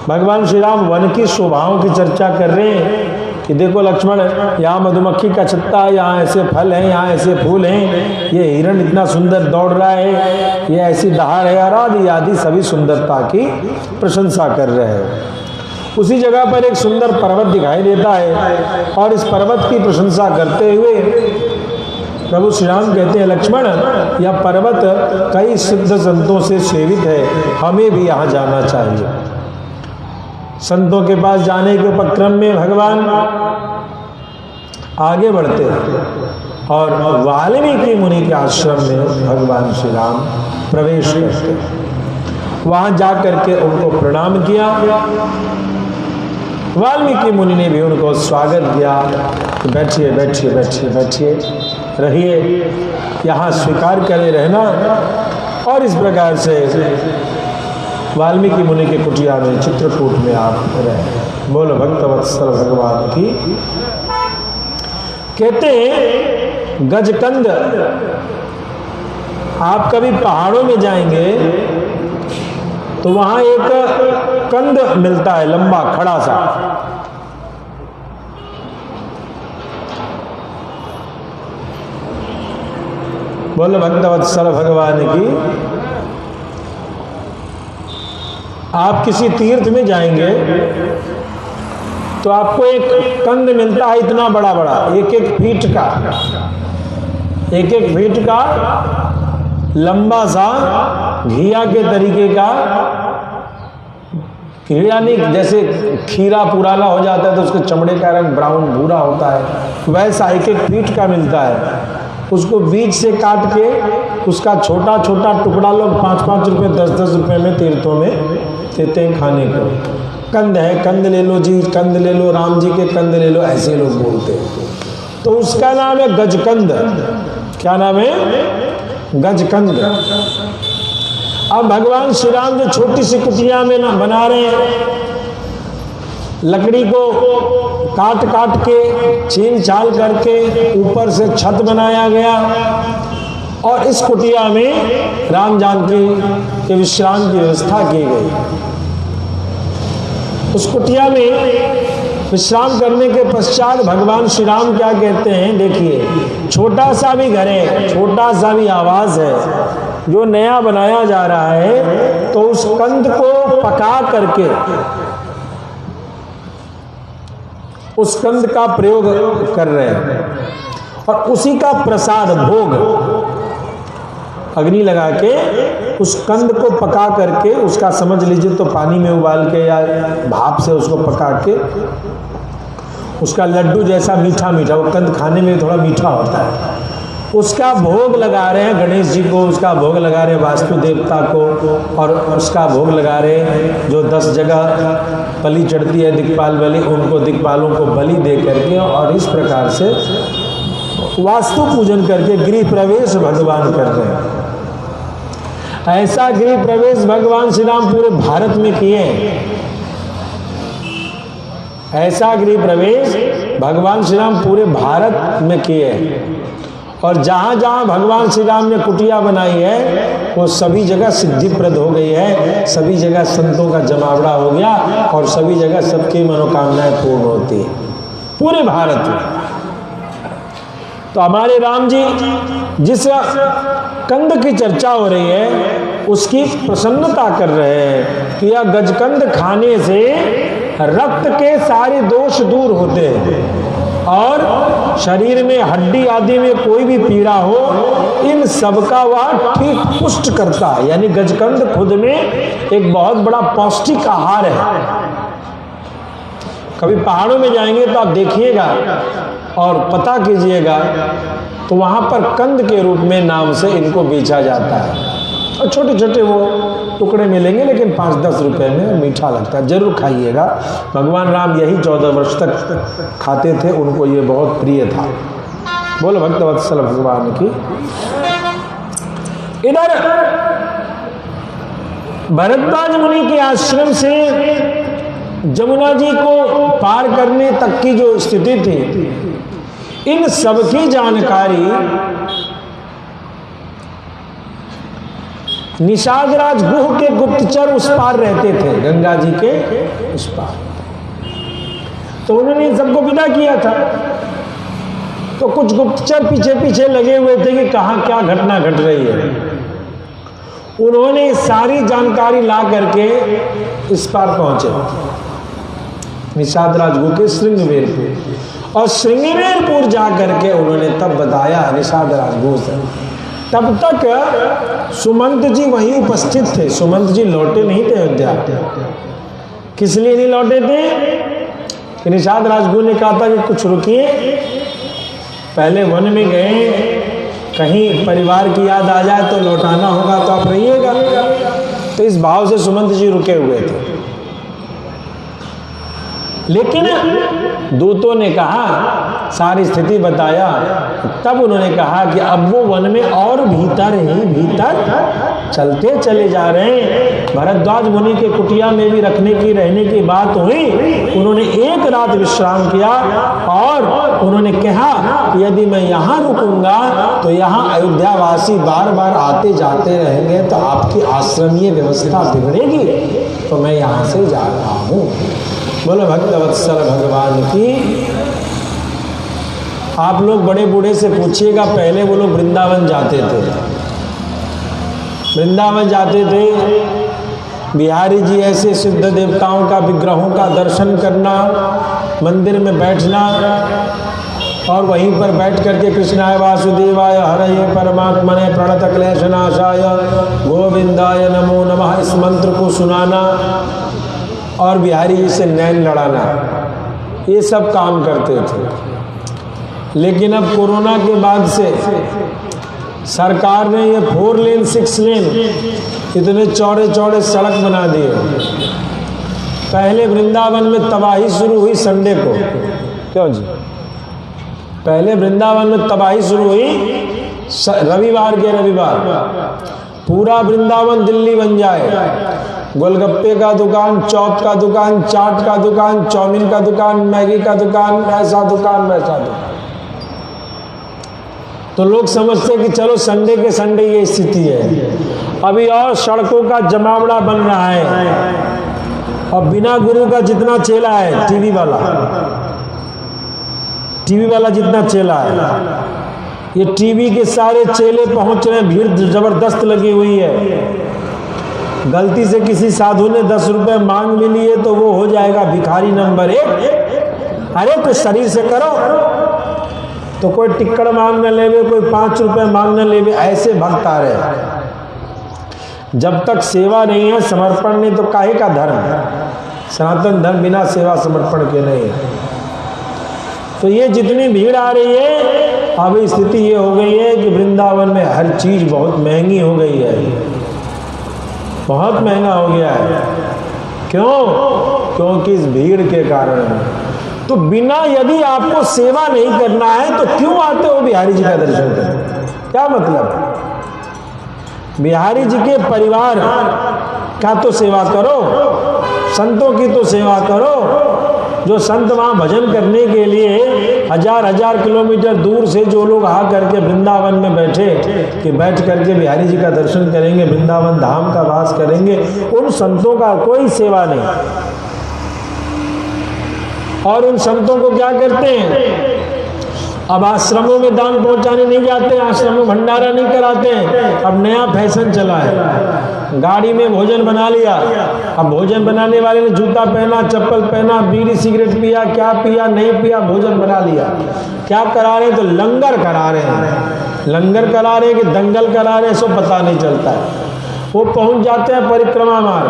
भगवान श्री राम वन की शोभाओं की चर्चा कर रहे हैं कि देखो लक्ष्मण, यहाँ मधुमक्खी का छत्ता है, यहाँ ऐसे फल हैं, यहाँ ऐसे फूल हैं, ये हिरण इतना सुंदर दौड़ रहा है, ये ऐसी दहाड़ है, और आदि आदि सभी सुंदरता की प्रशंसा कर रहे हैं। उसी जगह पर एक सुंदर पर्वत दिखाई देता है और इस पर्वत की प्रशंसा करते हुए प्रभु श्री राम कहते हैं लक्ष्मण, यह पर्वत कई सिद्ध संतों से सेवित है, हमें भी यहाँ जाना चाहिए। संतों के पास जाने के उपक्रम में भगवान आगे बढ़ते हैं और वाल्मीकि मुनि के आश्रम में भगवान श्री राम प्रवेश करते हैं। वहां जाकर के उनको प्रणाम किया। वाल्मीकि मुनि ने भी उनको स्वागत किया। बैठिए बैठिए बैठिए बैठिए, रहिए, यहाँ स्वीकार करे रहना। और इस प्रकार से वाल्मीकि मुनि के कुटिया में, चित्रकूट में आप रहे। बोलो भक्तवत्सल भगवान की। कहते हैं गजकंद, आप कभी पहाड़ों में जाएंगे तो वहां एक कंद मिलता है, लंबा खड़ा सा। बोलो भक्तवत्सल भगवान की। आप किसी तीर्थ में जाएंगे तो आपको एक कंद मिलता है, इतना बड़ा बड़ा, एक एक फीट का, एक एक फीट का लंबा सा घिया के तरीके का। घिया नहीं, जैसे खीरा पुराना हो जाता है तो उसके चमड़े का रंग ब्राउन भूरा होता है, वैसा एक एक फीट का मिलता है। उसको बीच से काट के उसका छोटा छोटा टुकड़ा लोग 5-5 रुपए 10-10 रुपए में तीर्थों में देते हैं खाने को। कंद है, कंद ले लो जी, कंद ले लो, राम जी के कंद ले लो, ऐसे लोग बोलते हैं। तो उसका नाम है गजकंद। क्या नाम है? गजकंद। अब भगवान श्री राम जो छोटी सी कुटिया में ना बना रहे हैं, लकड़ी को काट काट के छीन छाल करके ऊपर से छत बनाया गया और इस कुटिया में राम जानकी के विश्राम की व्यवस्था की गई। उस कुटिया में विश्राम करने के पश्चात भगवान श्री राम क्या कहते हैं, देखिए छोटा सा भी घर है, छोटा सा भी आवास है जो नया बनाया जा रहा है, तो उस कंद को पका करके उस कंद का प्रयोग कर रहे हैं और उसी का प्रसाद भोग अग्नि लगा के उस कंद को पका करके, उसका समझ लीजिए तो पानी में उबाल के या भाप से उसको पका के उसका लड्डू जैसा मीठा मीठा, वो कंद खाने में थोड़ा मीठा होता है, उसका भोग लगा रहे हैं गणेश जी को, उसका भोग लगा रहे हैं वास्तु देवता को, और उसका भोग लगा रहे हैं जो 10 जगह बलि चढ़ती है दिक्पाल बलि, उनको दिक्पालों को बलि दे करके, और इस प्रकार से वास्तु पूजन करके गृह प्रवेश भगवान कर रहे हैं। ऐसा गृह प्रवेश भगवान श्री राम पूरे भारत में किए। ऐसा गृह प्रवेश भगवान श्री राम पूरे भारत में किए हैं, और जहाँ जहाँ भगवान श्री राम ने कुटिया बनाई है वो सभी जगह सिद्धिप्रद हो गई है, सभी जगह संतों का जमावड़ा हो गया और सभी जगह सबकी मनोकामनाएं पूर्ण होती है पूरे भारत में। तो हमारे राम जी जिस कंद की चर्चा हो रही है उसकी प्रसन्नता कर रहे हैं कि यह गजकंद खाने से रक्त के सारे दोष दूर होते हैं और शरीर में हड्डी आदि में कोई भी पीड़ा हो इन सबका वह ठीक पुष्ट करता है। यानी गजकंद खुद में एक बहुत बड़ा पौष्टिक आहार है। कभी पहाड़ों में जाएंगे तो आप देखिएगा और पता कीजिएगा तो वहाँ पर कंद के रूप में नाम से इनको बेचा जाता है और छोटे छोटे वो टुकड़े मिलेंगे लेकिन 5-10 रुपए में, मीठा लगता है, जरूर खाइएगा। भगवान राम यही 14 वर्ष तक खाते थे, उनको ये बहुत प्रिय था। बोलो भक्तवत्सल भगवान की। इधर भरद्वाज मुनि के आश्रम से जमुना जी को पार करने तक की जो स्थिति थी इन सबकी जानकारी निषादराज गुह के गुप्तचर उस पार रहते थे, गंगा जी के उस पार। तो उन्होंने इन सबको विदा किया था। तो कुछ गुप्तचर पीछे पीछे लगे हुए थे कि कहाँ क्या घटना घट रही है। उन्होंने सारी जानकारी ला करके इस पार पहुंचे निषादराज गुह के श्रृंगवेरपुर, और श्रृंगवेरपुर जा करके उन्होंने तब बताया निषादराज गुह से। तब तक सुमंत जी वहीं उपस्थित थे। सुमंत जी लौटे नहीं थे अयोध्या। किस लिए नहीं लौटे थे कि निषाद राजगुरु ने कहा था कि कुछ रुकिए, पहले वन में गए, कहीं परिवार की याद आ जाए तो लौटाना होगा तो आप रहिएगा। तो इस भाव से सुमंत जी रुके हुए थे। लेकिन दूतों ने कहा, सारी स्थिति बताया, तब उन्होंने कहा कि अब वो वन में और भीतर ही भीतर चलते चले जा रहे हैं। भरद्वाज मुनि के कुटिया में भी रखने की रहने की बात हुई। उन्होंने एक रात विश्राम किया और उन्होंने कहा कि यदि मैं यहाँ रुकूंगा तो यहाँ अयोध्यावासी बार बार आते जाते रहेंगे तो आपकी आश्रमीय व्यवस्था बिगड़ेगी, तो मैं यहाँ से जा रहा हूँ। बोलो भक्तवत्सल भगवान की। आप लोग बड़े बूढ़े से पूछिएगा, पहले वो लोग वृंदावन जाते थे। वृंदावन जाते थे, बिहारी जी ऐसे सिद्ध देवताओं का विग्रहों का दर्शन करना, मंदिर में बैठना और वहीं पर बैठ करके कृष्णाय वासुदेवाय हरये परमात्मने प्रणत क्लेशनाशाय गोविंदाय नमो नमः इस मंत्र को सुनाना और बिहारी जी से नैन लड़ाना, ये सब काम करते थे। लेकिन अब कोरोना के बाद से सरकार ने ये 4 लेन 6 लेन इतने चौड़े चौड़े सड़क बना दिए। पहले वृंदावन में तबाही शुरू हुई संडे को, क्यों जी? पहले वृंदावन में तबाही शुरू हुई रविवार के रविवार। पूरा वृंदावन दिल्ली बन जाए, गोलगप्पे का दुकान, चौक का दुकान, चाट का दुकान, चाउमीन का दुकान, मैगी का दुकान, ऐसा दुकान वैसा दुकान। तो लोग समझते कि चलो संडे के संडे ये स्थिति है। अभी और सड़कों का जमावड़ा बन रहा है और बिना गुरु का जितना चेला है, टीवी वाला जितना चेला है, ये टीवी के सारे चेले पहुंच रहे हैं, भीड़ जबरदस्त लगी हुई है। गलती से किसी साधु ने 10 रुपए मांग भी लिए तो वो हो जाएगा भिखारी नंबर 1। अरे कुछ शरीर से करो। तो कोई टिक्कड़ मांग न लेवे, कोई 5 रुपए मांग न लेवे, ऐसे भक्त आ रहे। जब तक सेवा नहीं है, समर्पण नहीं, तो काहे का धर्म? सनातन धर्म बिना सेवा समर्पण के नहीं है। तो ये जितनी भीड़ आ रही है, अब स्थिति ये हो गई है कि वृंदावन में हर चीज बहुत महंगी हो गई है, बहुत महंगा हो गया है। क्यों? क्योंकि इस भीड़ के कारण। तो बिना, यदि आपको सेवा नहीं करना है तो क्यों आते हो बिहारी जी का दर्शन करने? क्या मतलब है? बिहारी जी के परिवार का तो सेवा करो, संतों की तो सेवा करो। जो संत वहाँ भजन करने के लिए हजार हजार किलोमीटर दूर से जो लोग आ करके वृंदावन में बैठे कि बैठ करके बिहारी जी का दर्शन करेंगे, वृंदावन धाम का वास करेंगे, उन संतों का कोई सेवा नहीं। और उन संतों को क्या करते हैं, अब आश्रमों में दान पहुंचाने नहीं जाते, आश्रमों में भंडारा नहीं कराते हैं। अब नया फैशन चला है, गाड़ी में भोजन बना लिया। अब भोजन बनाने वाले ने जूता पहना, चप्पल पहना, बीड़ी सिगरेट पिया, क्या पिया नहीं पिया, भोजन बना लिया। क्या करा रहे हैं, तो लंगर करा रहे हैं। लंगर करा रहे हैं कि दंगल करा रहे हैं, सो पता नहीं चलता है। वो पहुंच जाते हैं परिक्रमा मार्ग,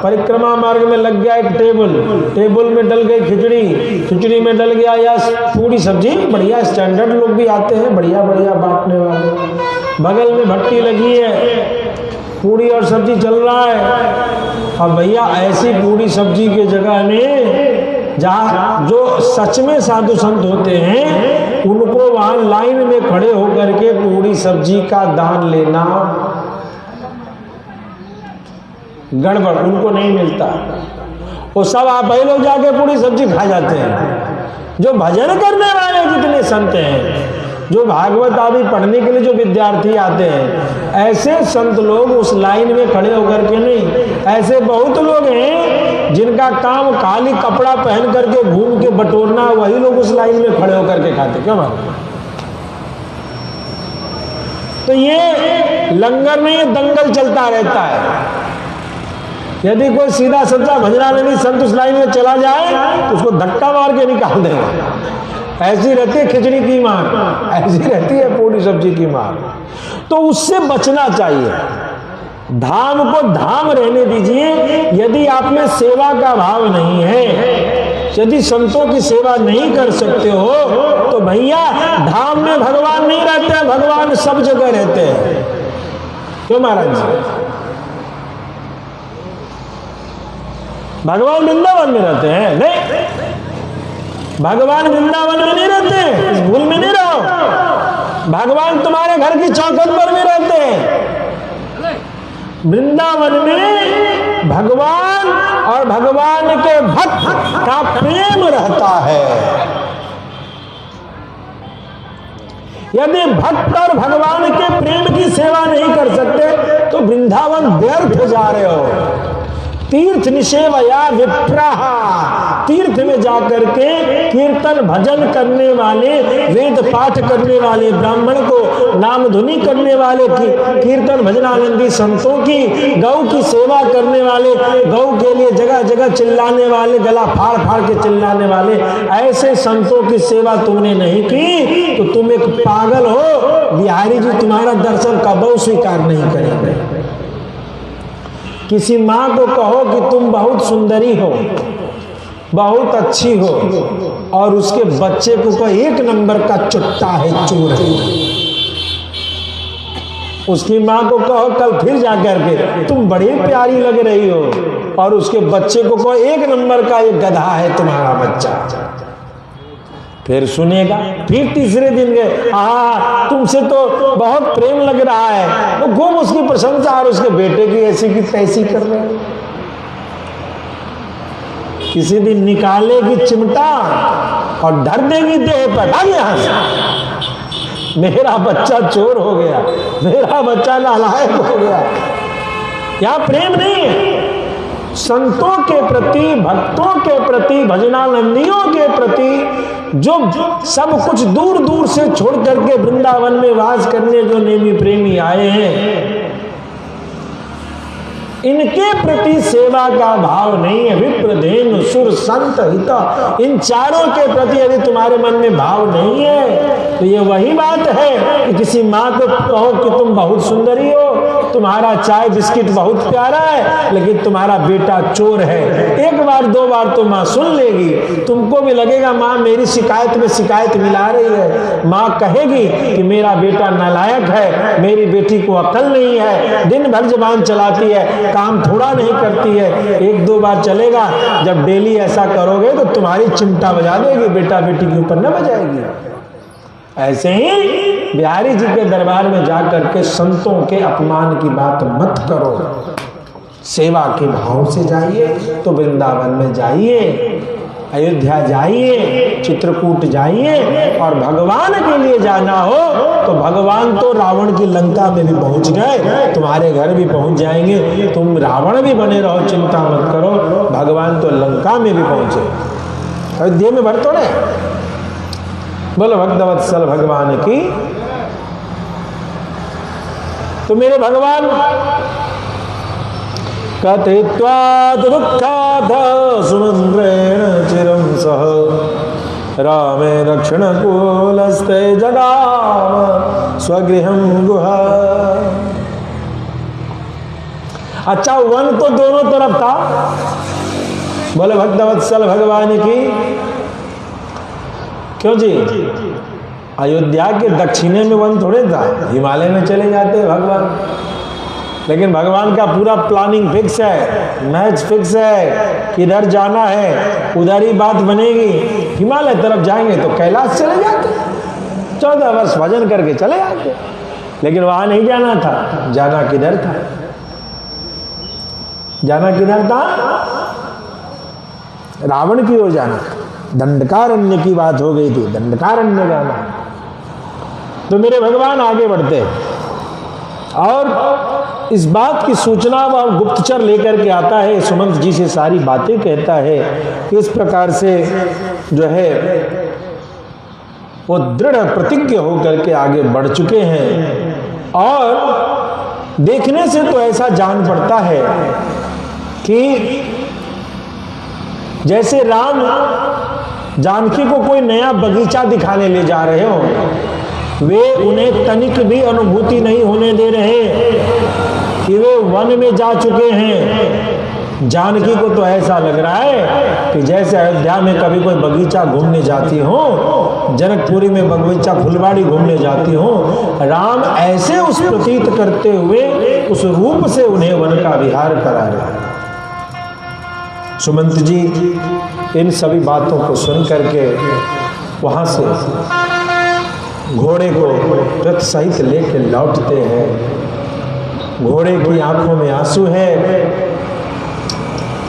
परिक्रमा मार्ग में लग गया एक टेबल, टेबल में डल गई खिचड़ी, खिचड़ी में डल गया या पूरी सब्जी, बढ़िया स्टैंडर्ड लोग भी आते हैं, बढ़िया बढ़िया बांटने वाले। बगल में भट्टी लगी है, पूरी और सब्जी चल रहा है। अब भैया ऐसी पूरी सब्जी के जगह में जहाँ जो सच में साधु संत होते हैं, उनको वहाँ लाइन में खड़े होकर के पूरी सब्जी का दान लेना गड़बड़, उनको नहीं मिलता। वो सब आप ही लोग जाके पूरी सब्जी खा जाते हैं। जो भजन करने वाले जितने संत हैं, जो भागवत आदि पढ़ने के लिए जो विद्यार्थी आते हैं, ऐसे संत लोग उस लाइन में खड़े होकर के नहीं। ऐसे बहुत लोग हैं जिनका काम खाली कपड़ा पहन करके घूम के बटोरना, वही लोग उस लाइन में खड़े होकर के खाते। क्यों बात? तो ये लंगर नहीं, दंगल चलता रहता है। यदि कोई सीधा सच्चा भजनानंदी संत उस लाइन में चला जाए तो उसको धक्का मार के निकाल देंगे। ऐसी रहती है खिचड़ी की मार, ऐसी रहती है पूरी सब्जी की मार। तो उससे बचना चाहिए। धाम को धाम रहने दीजिए। यदि आप में सेवा का भाव नहीं है, यदि संतों की सेवा नहीं कर सकते हो, तो भैया धाम में भगवान नहीं रहते, भगवान सब जगह रहते हैं। क्यों महाराज जी? भगवान वृंदावन में रहते हैं? नहीं, भगवान वृंदावन में नहीं रहते, इस भूल में नहीं रहो। भगवान तुम्हारे घर की चौखट पर भी रहते हैं। वृंदावन में भगवान और भगवान के भक्त का प्रेम रहता है। यदि भक्त और भगवान के प्रेम की सेवा नहीं कर सकते तो वृंदावन व्यर्थ जा रहे हो। तीर्थ निषेवया विप्राः, तीर्थ में जाकर के कीर्तन भजन करने वाले, वेद पाठ करने वाले, ब्राह्मण को नाम धुनी करने वाले, कीर्तन भजनानंदी संतों की, गौ की सेवा करने वाले, गौ के लिए जगह जगह चिल्लाने वाले, गला फाड़ फाड़ के चिल्लाने वाले, ऐसे संतों की सेवा तुमने नहीं की तो तुम एक पागल हो। बिहारी जी तुम्हारा दर्शन कबहू स्वीकार नहीं करेंगे। किसी माँ को कहो कि तुम बहुत सुंदरी हो, बहुत अच्छी हो, और उसके बच्चे को कहो एक नंबर का चुट्टा है, चोर है। उसकी माँ को कहो कल फिर जाकर के तुम बड़ी प्यारी लग रही हो, और उसके बच्चे को कहो एक नंबर का ये गधा है तुम्हारा बच्चा। फिर सुनेगा। फिर तीसरे दिन गए, तुमसे तो बहुत प्रेम लग रहा है, वो खूब उसकी प्रशंसा और उसके बेटे की ऐसी की तैसी कर रहे हैं। किसी दिन निकालेगी चिमटा और धर देगी देह पर, भाग यहां से, मेरा बच्चा चोर हो गया, मेरा बच्चा नालायक हो गया। यहां प्रेम नहीं है। संतों के प्रति, भक्तों के प्रति, भजनानंदियों के प्रति जो सब कुछ दूर दूर से छोड़ करके वृंदावन में वास करने जो नेमी प्रेमी आए हैं, इनके प्रति सेवा का भाव नहीं है। विप्र, धेनु, सुर, संत, हित, इन चारों के प्रति यदि तुम्हारे मन में भाव नहीं है तो ये वही बात है कि किसी माँ को कहो कि तुम बहुत सुंदरी हो, तुम्हारा चाय बिस्किट बहुत प्यारा है, लेकिन तुम्हारा बेटा चोर है। एक बार दो बार तो माँ सुन लेगी, तुमको भी लगेगा माँ मेरी शिकायत में शिकायत मिला रही है। माँ कहेगी कि मेरा बेटा नालायक है, मेरी बेटी को अक्ल नहीं है, दिन भर जबान चलाती है, काम थोड़ा नहीं करती है। एक दो बार चलेगा, जब डेली ऐसा करोगे तो तुम्हारी चिमटा बजा देगी, बेटा बेटी के ऊपर न बजाएगी। ऐसे ही बिहारी जी के दरबार में जाकर के संतों के अपमान की बात मत करो। सेवा के भाव से जाइए तो वृंदावन में जाइए। अयोध्या जाइए, चित्रकूट जाइए, और भगवान के लिए जाना हो तो भगवान तो रावण की लंका में भी पहुंच गए, तुम्हारे घर भी पहुंच जाएंगे। तुम रावण भी बने रहो, चिंता मत करो, भगवान तो लंका में भी पहुंचे। अयोध्या में भर तोड़े। बोलो भक्तवत्सल भगवान की। तो मेरे भगवान कथित्वात् दुःखात् सुमंत्रेण चिरं सह रामे रक्षणकुलस्ते जगाम स्वगृहं गुहा। अच्छा, वन तो दोनों तरफ था। बोले भक्तवत्सल भगवान की। क्यों जी? अयोध्या के दक्षिणे में वन थोड़े था, हिमालय में चले जाते भगवान। लेकिन भगवान का पूरा प्लानिंग फिक्स है, मैच फिक्स है, किधर जाना है उधर ही बात बनेगी। हिमालय तरफ जाएंगे तो कैलाश चले जाते, 14 वर्ष भजन करके चले आते। लेकिन वहां नहीं जाना था। जाना किधर था? जाना किधर था? रावण की ओर जाना था। दंडकारण्य की बात हो गई थी, दंडकारण्य जाना। तो मेरे भगवान आगे बढ़ते और इस बात की सूचना वह गुप्तचर लेकर के आता है, सुमंत जी से सारी बातें कहता है कि इस प्रकार से जो है वो दृढ़ प्रतिज्ञ होकर के आगे बढ़ चुके हैं। और देखने से तो ऐसा जान पड़ता है कि जैसे राम जानकी को कोई नया बगीचा दिखाने ले जा रहे हो। वे उन्हें तनिक भी अनुभूति नहीं होने दे रहे कि वे वन में जा चुके हैं। जानकी को तो ऐसा लग रहा है कि जैसे अयोध्या में कभी कोई बगीचा घूमने जाती हो, जनकपुरी में बगीचा फुलवाड़ी घूमने जाती हो, राम ऐसे उस प्रतीत करते हुए उस रूप से उन्हें वन का विहार करा रहे हैं। सुमंत जी इन सभी बातों को सुन करके वहां से घोड़े को रथ सहित लेके लौटते हैं। घोड़े की आंखों में आंसू है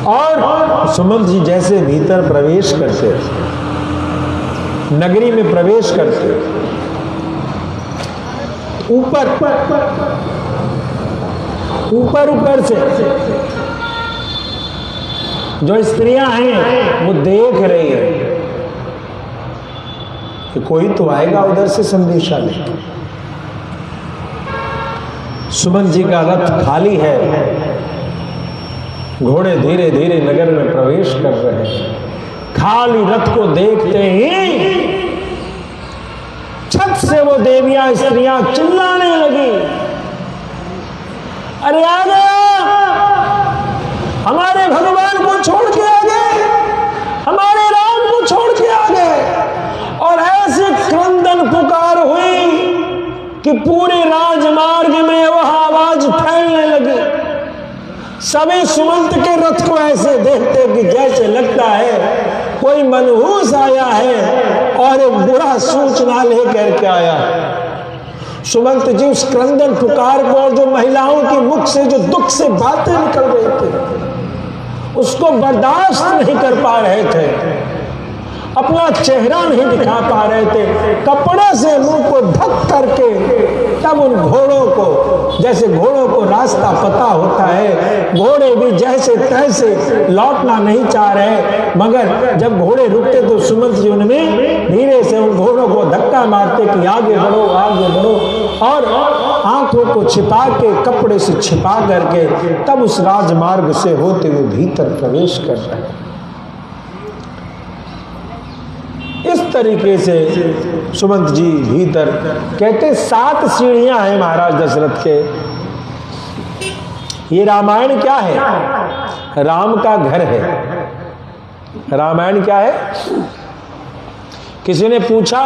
और सुमंत जी जैसे भीतर प्रवेश करते, नगरी में प्रवेश करते, ऊपर ऊपर से जो स्त्रियां हैं वो देख रही है कि कोई तो आएगा उधर से संदेशा लेकर। सुमंत जी का रथ खाली है, घोड़े धीरे धीरे नगर में प्रवेश कर रहे हैं। खाली रथ को देखते ही छत से वो देवियां स्त्रियां चिल्लाने लगी, अरे आ गया, हमारे भगवान को छोड़ के आ गए, हमारे राम को छोड़ के आ गए। और ऐसे क्रंदन पुकार हुई कि पूरे राजमार्ग में वह आवाज फैलने लगी। सभी सुमंत के रथ को ऐसे देखते कि जैसे लगता है कोई मनहूस आया है और एक बुरा सूचना लेकर के आया है। सुमंत जी उस क्रंदन पुकार को और जो महिलाओं के मुख से जो दुख से बातें निकल रही थी उसको बर्दाश्त नहीं कर पा रहे थे, अपना चेहरा नहीं दिखा पा रहे थे। कपड़े से मुंह को ढक करके तब उन घोड़ों को, जैसे घोड़ों को रास्ता पता होता है, घोड़े भी जैसे तैसे लौटना नहीं चाह रहे, मगर जब घोड़े रुकते तो सुमंत जी उनमें धीरे से उन घोड़ों को धक्का मारते कि आगे बढ़ो आगे बढ़ो, और आंखों को छिपा के कपड़े से छिपा करके तब उस राजमार्ग से होते हुए भीतर प्रवेश कर रहे हैं। इस तरीके से सुमंत जी भीतर, कहते 7 सीढ़ियां हैं महाराज दशरथ के। ये रामायण क्या है? राम का घर है। रामायण क्या है? किसी ने पूछा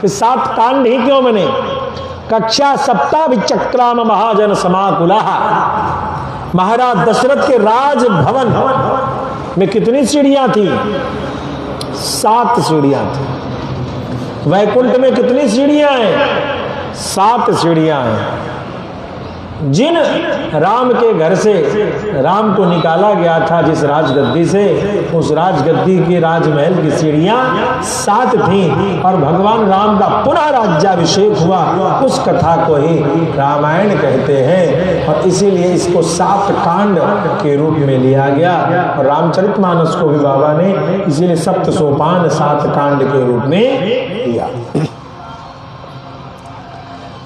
कि 7 कांड ही क्यों बने? कक्षा सप्ता विचक्राम महाजन समाकुला। महाराज दशरथ के राजभवन में कितनी सीढ़ियां थी? 7 सीढ़ियां थी। वैकुंठ में कितनी सीढ़ियां हैं? 7 सीढ़ियां हैं। जिन राम के घर से राम को निकाला गया था जिस राजगद्दी से, उस राजगद्दी के राजमहल की सीढ़ियां 7 थीं और भगवान राम का पुनः राज्याभिषेक हुआ, उस कथा को ही रामायण कहते हैं और इसीलिए इसको 7 कांड के रूप में लिया गया। और रामचरितमानस को भी बाबा ने इसीलिए 7 सोपान 7 कांड के रूप में लिया।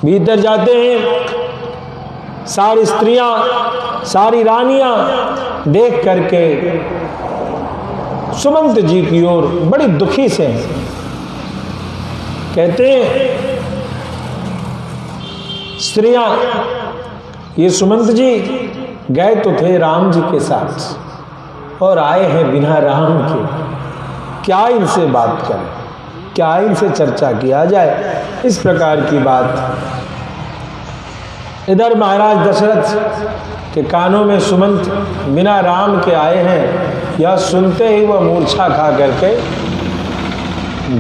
भीतर जाते हैं, सारी स्त्रियां, सारी रानियां देख करके सुमंत जी की ओर बड़ी दुखी से हैं। कहते हैं स्त्रियां, ये सुमंत जी गए तो थे राम जी के साथ और आए हैं बिना राम के, क्या इनसे बात करें, क्या इनसे चर्चा किया जाए। इस प्रकार की बात इधर महाराज दशरथ के कानों में सुमंत बिना राम के आए हैं, यह सुनते ही वह मूर्छा खा करके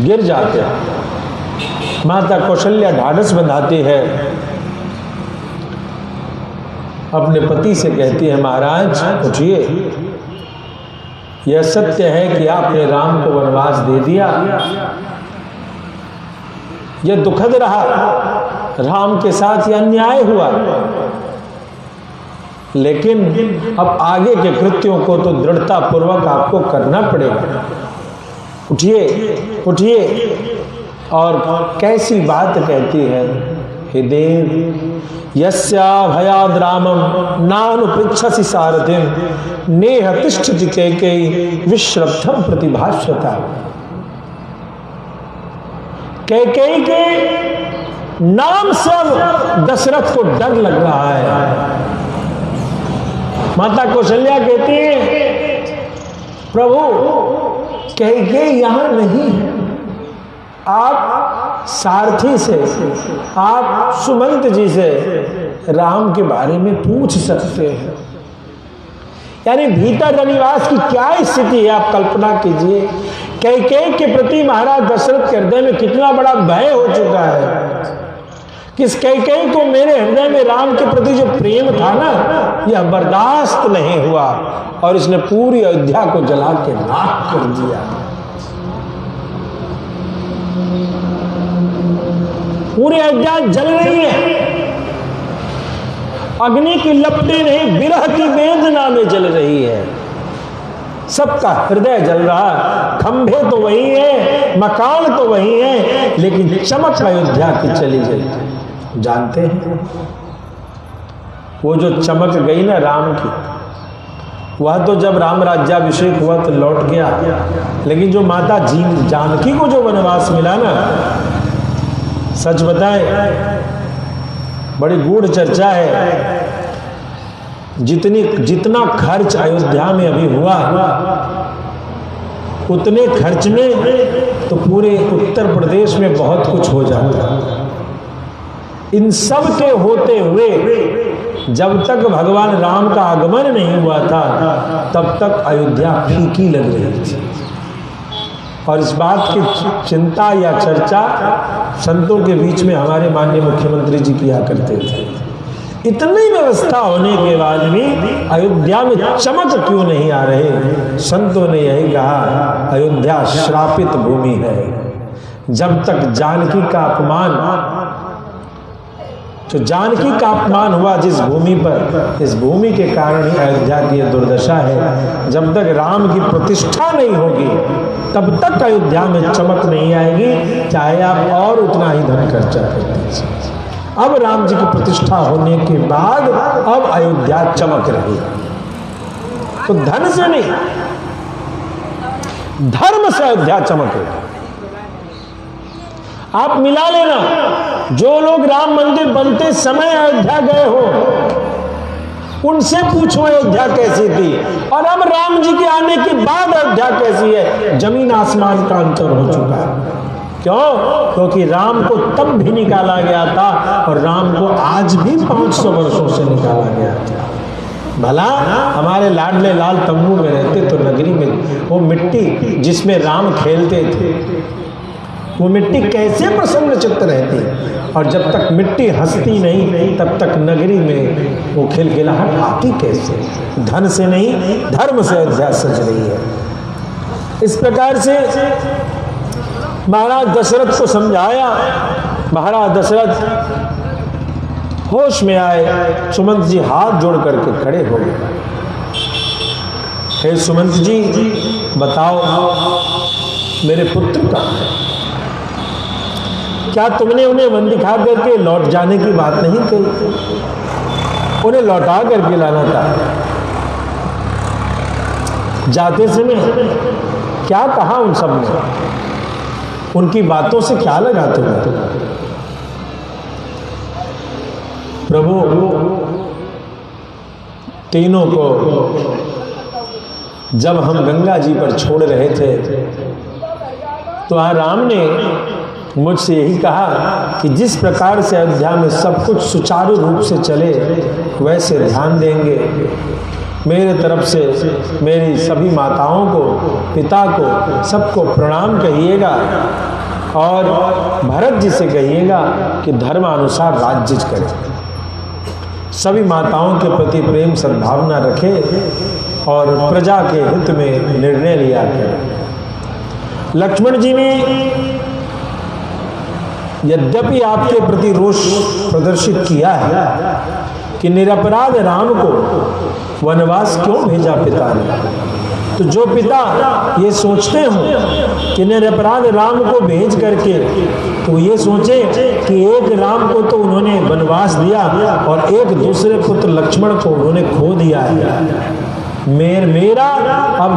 गिर जाते हैं। माता कौशल्या ढाढ़स बंधाती है, अपने पति से कहती है महाराज उठिए, यह सत्य है कि आपने राम को वनवास दे दिया, यह दुखद रहा, राम के साथ यह अन्याय हुआ, लेकिन अब आगे के कृत्यों को तो दृढ़ता पूर्वक आपको करना पड़ेगा। उठिए उठिए। और कैसी बात कहती है, हे देव यस्या भयाद रामम नानुपृच्छसि सारथिम नेह तिष्ठति कैकेयी विश्रब्धम प्रतिभाष्यता। कैकेयी के नाम से अब दशरथ को डर लग रहा है। माता कौशल्या कहती है प्रभु कैकेयी यहां नहीं है, आप सारथी से, आप सुमंत जी से राम के बारे में पूछ सकते हैं। यानी भीतर रनिवास की क्या स्थिति है, आप कल्पना कीजिए। कैकेयी के प्रति महाराज दशरथ के हृदय में कितना बड़ा भय हो चुका है कि इस कैकेयी को मेरे हृदय में राम के प्रति जो प्रेम था ना, यह बर्दाश्त नहीं हुआ और इसने पूरी अयोध्या को जला के राख कर दिया। पूरी अयोध्या जल रही है, अग्नि की लपटें नहीं, विरह की वेदना में जल रही है, सबका हृदय जल रहा। खंभे तो वही है, मकान तो वही है, लेकिन चमक अयोध्या की चली गई। जानते हैं वो जो चमक गई ना राम की, वह तो जब राम राज्याभिषेक हुआ तो लौट गया, लेकिन जो माता जानकी को जो वनवास मिला ना, सच बताएं बड़ी गूढ़ चर्चा है। जितना खर्च अयोध्या में अभी हुआ, उतने खर्च में तो पूरे उत्तर प्रदेश में बहुत कुछ हो जाता। इन सब के होते हुए जब तक भगवान राम का आगमन नहीं हुआ था, तब तक अयोध्या फीकी लग रही थी। और इस बात की चिंता या चर्चा संतों के बीच में हमारे माननीय मुख्यमंत्री जी किया करते थे। इतनी व्यवस्था होने के बाद भी अयोध्या में चमक क्यों नहीं आ रहे? संतों ने यही कहा, अयोध्या श्रापित भूमि है। जब तक जानकी का अपमान, जो जानकी का अपमान हुआ जिस भूमि पर, इस भूमि के कारण ही अयोध्या की यह दुर्दशा है। जब तक राम की प्रतिष्ठा नहीं होगी, तब तक अयोध्या में चमक नहीं आएगी, चाहे आप और उतना ही धन खर्चा कर दीजिए। अब राम जी की प्रतिष्ठा होने के बाद अब अयोध्या चमक रही है। तो धन से नहीं, धर्म से अयोध्या चमक रही। आप मिला लेना, जो लोग राम मंदिर बनते समय अयोध्या गए हो, उनसे पूछो अयोध्या कैसी थी और अब राम जी के आने के बाद अयोध्या कैसी है। जमीन आसमान का अंतर हो चुका है। क्यों? क्योंकि राम को तब भी निकाला गया था और राम को आज भी 500 वर्षों से निकाला गया था। भला हमारे लाडले लाल तंबू में रहते तो नगरी में वो मिट्टी जिसमें राम खेलते थे, वो मिट्टी कैसे प्रसन्न चित्त रहती, और जब तक मिट्टी हंसती नहीं तब तक नगरी में वो खिलखिलाहट आती कैसे? धन से नहीं, धर्म से अयोध्या सज रही है। इस प्रकार से महाराज दशरथ को समझाया। महाराज दशरथ होश में आए। सुमंत जी हाथ जोड़ करके खड़े हो गए। हे सुमंत जी, बताओ मेरे पुत्र कहाँ है? क्या तुमने उन्हें वन दिखा करके लौट जाने की बात नहीं कही? उन्हें लौटा करके लाना था। जाते समय क्या कहा उन सब ने? उनकी बातों से क्या लगा तुम्हें? प्रभु, तीनों को जब हम गंगा जी पर छोड़ रहे थे तो राम ने मुझसे यही कहा कि जिस प्रकार से अयोध्या में सब कुछ सुचारू रूप से चले वैसे ध्यान देंगे। मेरे तरफ से मेरी सभी माताओं को, पिता को, सबको प्रणाम कहिएगा और भरत जी से कहिएगा कि धर्मानुसार राज्य करें, सभी माताओं के प्रति प्रेम सद्भावना रखे और प्रजा के हित में निर्णय लिया करें। लक्ष्मण जी ने यद्यपि आपके प्रति रोष प्रदर्शित किया है कि निरपराध राम को वनवास क्यों भेजा पिता ने, तो जो पिता ये सोचते हो कि निरपराध राम को भेज करके तो ये सोचे कि एक राम को तो उन्होंने वनवास दिया और एक दूसरे पुत्र लक्ष्मण को उन्होंने खो दिया है। मेरा अब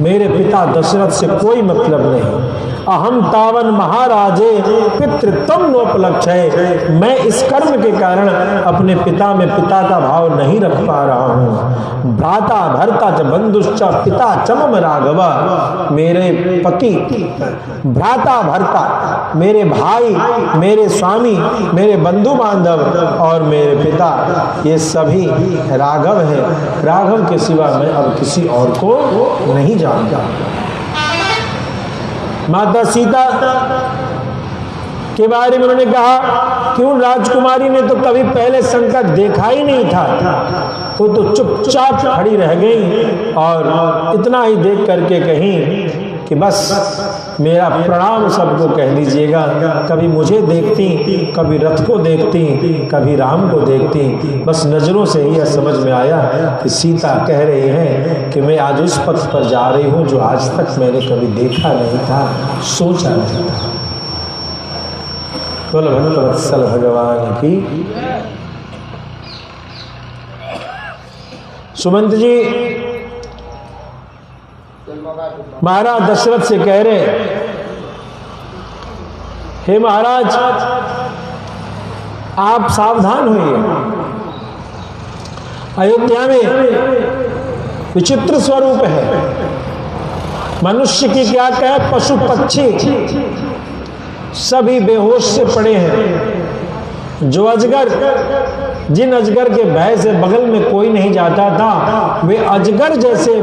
मेरे पिता दशरथ से कोई मतलब नहीं। अहम तावन महाराजे पितृत्वम नोपलक्ष्य, मैं इस कर्म के कारण अपने पिता में पिता का भाव नहीं रख पा रहा हूँ। भ्राता भर्ता च बंधुश्च पिता चमम राघव, मेरे पति, भ्राता भर्ता, मेरे भाई, मेरे स्वामी, मेरे बंधु बांधव और मेरे पिता, ये सभी राघव हैं। राघव के सिवा मैं अब किसी और को नहीं जानता। माता सीता के बारे में उन्होंने कहा कि उन राजकुमारी ने तो कभी पहले संकट देखा ही नहीं था, वो तो चुपचाप खड़ी रह गई और इतना ही देख करके कहीं कि बस मेरा प्रणाम सबको कह दीजिएगा। कभी मुझे देखती, कभी रथ को देखती, कभी राम को देखती। बस नजरों से ही यह समझ में आया कि सीता कह रही हैं कि मैं आज उस पथ पर जा रही हूँ जो आज तक मैंने कभी देखा नहीं था, सोचा नहीं था। बोलो भक्त वत्सल भगवान की। सुमंत जी महाराज दशरथ से कह रहे, हे महाराज आप सावधान होइए। अयोध्या में विचित्र स्वरूप है। मनुष्य की क्या कहे, पशु पक्षी सभी बेहोश से पड़े हैं। जो अजगर, जिन अजगर के भय से बगल में कोई नहीं जाता था, वे अजगर जैसे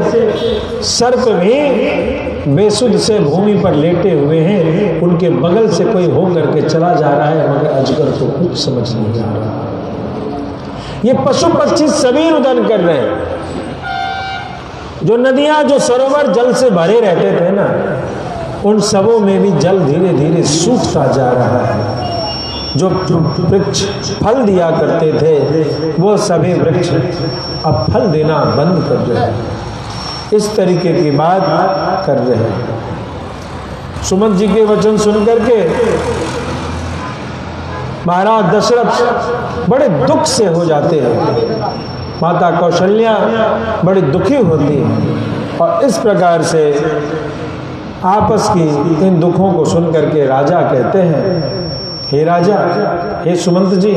सर्प भी बेसुध से भूमि पर लेटे हुए हैं। उनके बगल से कोई हो करके चला जा रहा है, मगर अजगर को कुछ समझ नहीं आ रहा। ये पशु पक्षी सभी रुदन कर रहे हैं। जो नदियां, जो सरोवर जल से भरे रहते थे ना, उन सबों में भी जल धीरे धीरे सूखता जा रहा है। जो वृक्ष फल दिया करते थे वो सभी वृक्ष अब फल देना बंद कर रहे हैं। इस तरीके की बात कर रहे हैं। सुमंत जी के वचन सुन करके महाराज दशरथ बड़े दुख से हो जाते हैं। माता कौशल्या बड़ी दुखी होती है और इस प्रकार से आपस की इन दुखों को सुन करके राजा कहते हैं, हे राजा, हे सुमंत जी,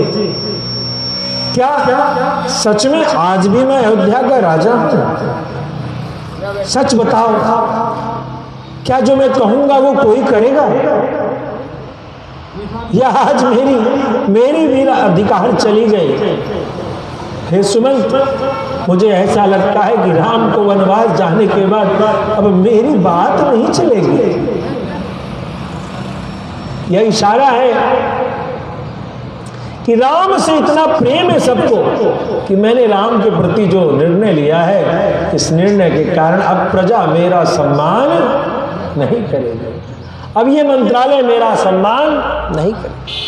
क्या सच में आज भी मैं अयोध्या का राजा हूं? सच बताओ, क्या जो मैं कहूंगा वो कोई करेगा, या आज मेरी भी अधिकार चली गई? हे सुमंत, मुझे ऐसा लगता है कि राम को वनवास जाने के बाद अब मेरी बात नहीं चलेगी। यह इशारा है कि राम से इतना प्रेम है सबको कि मैंने राम के प्रति जो निर्णय लिया है, इस निर्णय के कारण अब प्रजा मेरा सम्मान नहीं करेगी, अब ये मंत्रालय मेरा सम्मान नहीं करेगी।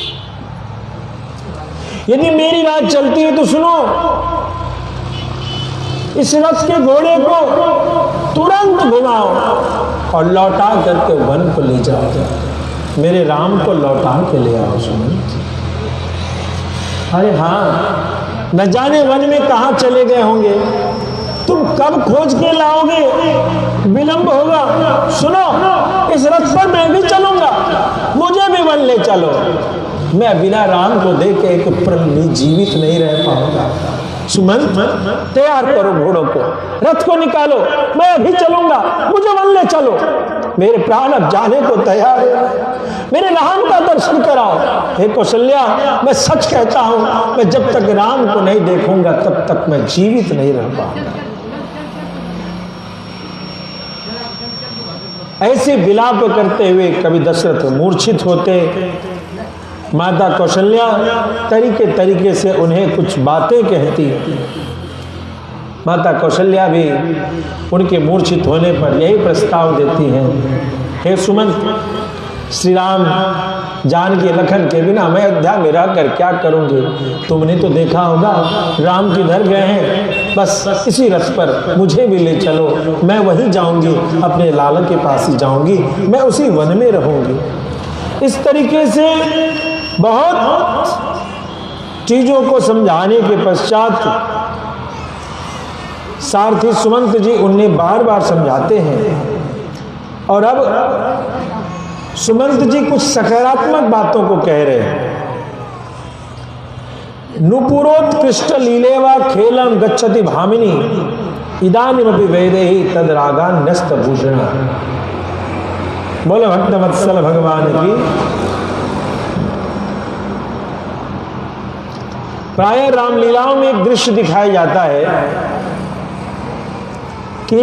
यदि मेरी बात चलती है तो सुनो, इस रथ के घोड़े को तुरंत घुमाओ और लौटा करके वन को ले जाओ, मेरे राम को लौटा के ले आओ। सुमंत, अरे हाँ, न जाने वन में कहां चले गए होंगे, तुम कब खोज के लाओगे, विलंब होगा। सुनो, इस रथ पर मैं भी चलूंगा, मुझे भी वन ले चलो, मैं बिना राम को देख एक पल भी जीवित नहीं रह पाऊंगा। सुमंत, तैयार करो घोड़ों को, रथ को निकालो, मैं अभी चलूंगा, मुझे वन ले चलो, मेरे प्राण अब जाने को तैयार है, मेरे राम का दर्शन कराओ। हे कौशल्या, मैं सच कहता हूं, मैं जब तक राम को नहीं देखूंगा तब तक मैं जीवित नहीं रह पाऊंगा। ऐसे विलाप करते हुए कभी दशरथ मूर्छित होते, माता कौशल्या तरीके तरीके से उन्हें कुछ बातें कहती। माता कौशल्या भी उनके मूर्छित होने पर यही प्रस्ताव देती हैं, हे सुमंत, श्री राम जानकी लखन के बिना मैं अयोध्या में रहकर क्या करूंगी? तुमने तो देखा होगा, राम किधर गए हैं, बस इसी रथ पर मुझे भी ले चलो, मैं वहीं जाऊंगी, अपने लाला के पास ही जाऊंगी, मैं उसी वन में रहूंगी। इस तरीके से बहुत चीजों को समझाने के पश्चात सारथी सुमंत जी उन्हें बार बार समझाते हैं और अब सुमंत जी कुछ सकारात्मक बातों को कह रहे हैं। नुपुरोत्कृष्ट लीलेवा खेलम गच्छति भामिनी इदानीमपि वैदेही तद रागान न्यस्त भूषण। बोलो भक्तवत्सल भगवान की। प्राय रामलीलाओं में एक दृश्य दिखाया जाता है कि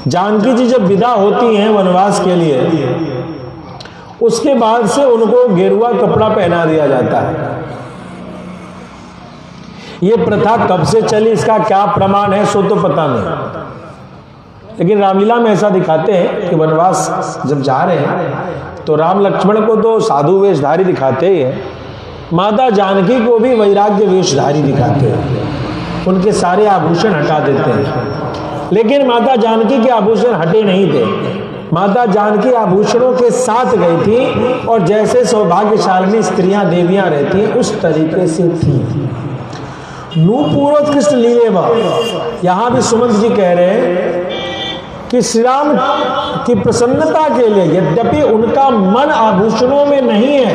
जानकी जी जब विदा होती हैं वनवास के लिए, उसके बाद से उनको गेरुआ कपड़ा पहना दिया जाता है। ये प्रथा कब से चली, इसका क्या प्रमाण है सो तो पता नहीं, लेकिन रामलीला में ऐसा दिखाते हैं कि वनवास जब जा रहे हैं तो राम लक्ष्मण को तो साधु वेशधारी दिखाते ही है, माता जानकी को भी वैराग्य वेशधारी दिखाते हैं, उनके सारे आभूषण हटा देते हैं। लेकिन माता जानकी के आभूषण हटे नहीं थे, माता जानकी आभूषणों के साथ गई थी और जैसे सौभाग्यशालिनी स्त्रियां देवियां रहती हैं उस तरीके से थी। नूपुरोत्कृष्ट लीलेवा, यहां भी सुमंत जी कह रहे हैं कि श्री राम की प्रसन्नता के लिए यद्यपि उनका मन आभूषणों में नहीं है,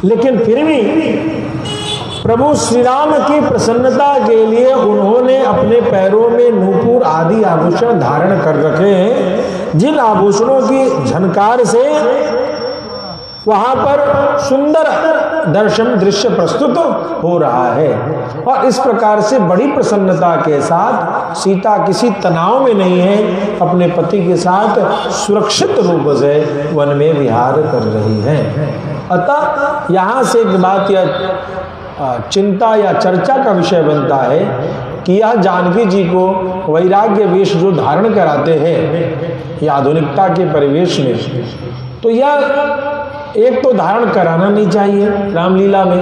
लेकिन फिर भी प्रभु श्री राम की प्रसन्नता के लिए उन्होंने अपने पैरों में नूपुर आदि आभूषण धारण कर रखे हैं, जिन आभूषणों की झनकार से वहां पर सुंदर दर्शन दृश्य प्रस्तुत हो रहा है। और इस प्रकार से बड़ी प्रसन्नता के साथ सीता किसी तनाव में नहीं है, अपने पति के साथ सुरक्षित रूप से वन में विहार कर रही हैं। अतः यहाँ से एक बात या चिंता या चर्चा का विषय बनता है कि यह जानकी जी को वैराग्य वेश जो धारण कराते हैं या आधुनिकता के परिवेश में, तो यह एक तो धारण कराना नहीं चाहिए रामलीला में,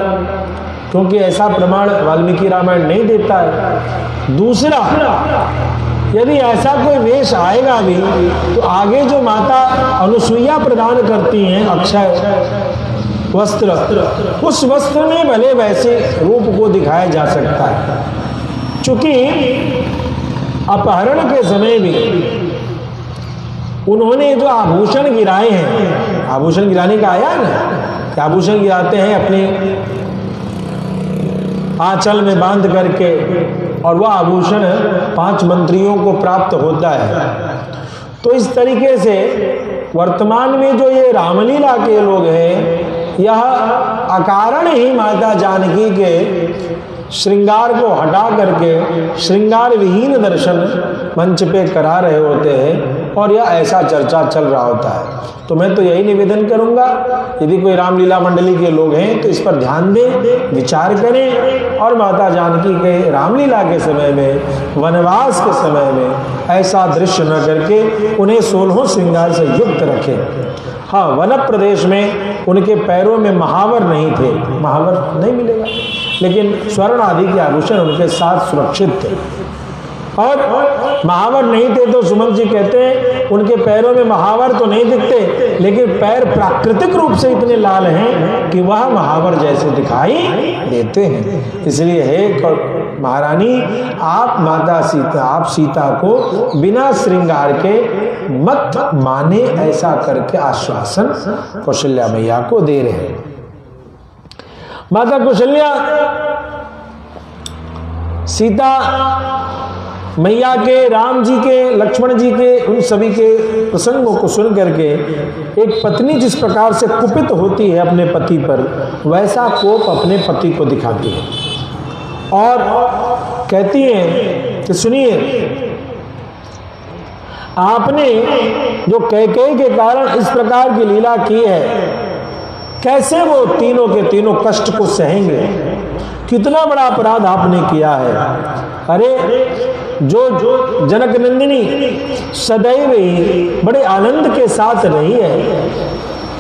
क्योंकि ऐसा प्रमाण वाल्मीकि रामायण नहीं देता है। दूसरा, यदि ऐसा कोई वेश आएगा भी तो आगे जो माता अनुसुईया प्रदान करती हैं अक्षय वस्त्र, उस वस्त्र में भले वैसे रूप को दिखाया जा सकता है, क्योंकि अपहरण के समय भी उन्होंने जो आभूषण गिराए हैं, आभूषण गिराने का आया ना कि आभूषण गिराते हैं अपने आंचल में बांध करके, और वह आभूषण 5 मंत्रियों को प्राप्त होता है। तो इस तरीके से वर्तमान में जो ये रामलीला के लोग हैं, यह अकारण ही माता जानकी के श्रृंगार को हटा करके श्रृंगार विहीन दर्शन मंच पे करा रहे होते हैं। और यह ऐसा चर्चा चल रहा होता है। तो मैं तो यही निवेदन करूंगा, यदि कोई रामलीला मंडली के लोग हैं तो इस पर ध्यान दें, विचार करें और माता जानकी के रामलीला के समय में, वनवास के समय में ऐसा दृश्य न करके उन्हें 16 श्रृंगार से युक्त रखें। हाँ, वन प्रदेश में उनके पैरों में महावर नहीं थे, महावर नहीं मिलेगा, लेकिन स्वर्ण आदि के आभूषण उनके साथ सुरक्षित थे। और महावर नहीं थे तो सुमन जी कहते हैं उनके पैरों में महावर तो नहीं दिखते, लेकिन पैर प्राकृतिक रूप से इतने लाल हैं कि वह महावर जैसे दिखाई देते हैं। इसलिए हे महारानी, आप माता सीता, आप सीता को बिना श्रृंगार के मत माने, ऐसा करके आश्वासन कौशल्या मैया को दे रहे हैं। माता कौशल्या सीता मैया के, राम जी के, लक्ष्मण जी के, उन सभी के प्रसंगों को सुन करके एक पत्नी जिस प्रकार से कुपित होती है अपने पति पर, वैसा कोप अपने पति को दिखाती है और कहती है कि सुनिए, आपने जो कैकेयी के कारण इस प्रकार की लीला की है, कैसे वो तीनों के तीनों कष्ट को सहेंगे? कितना बड़ा अपराध आपने किया है। अरे जो जनक नंदिनी सदैव ही बड़े आनंद के साथ रही है,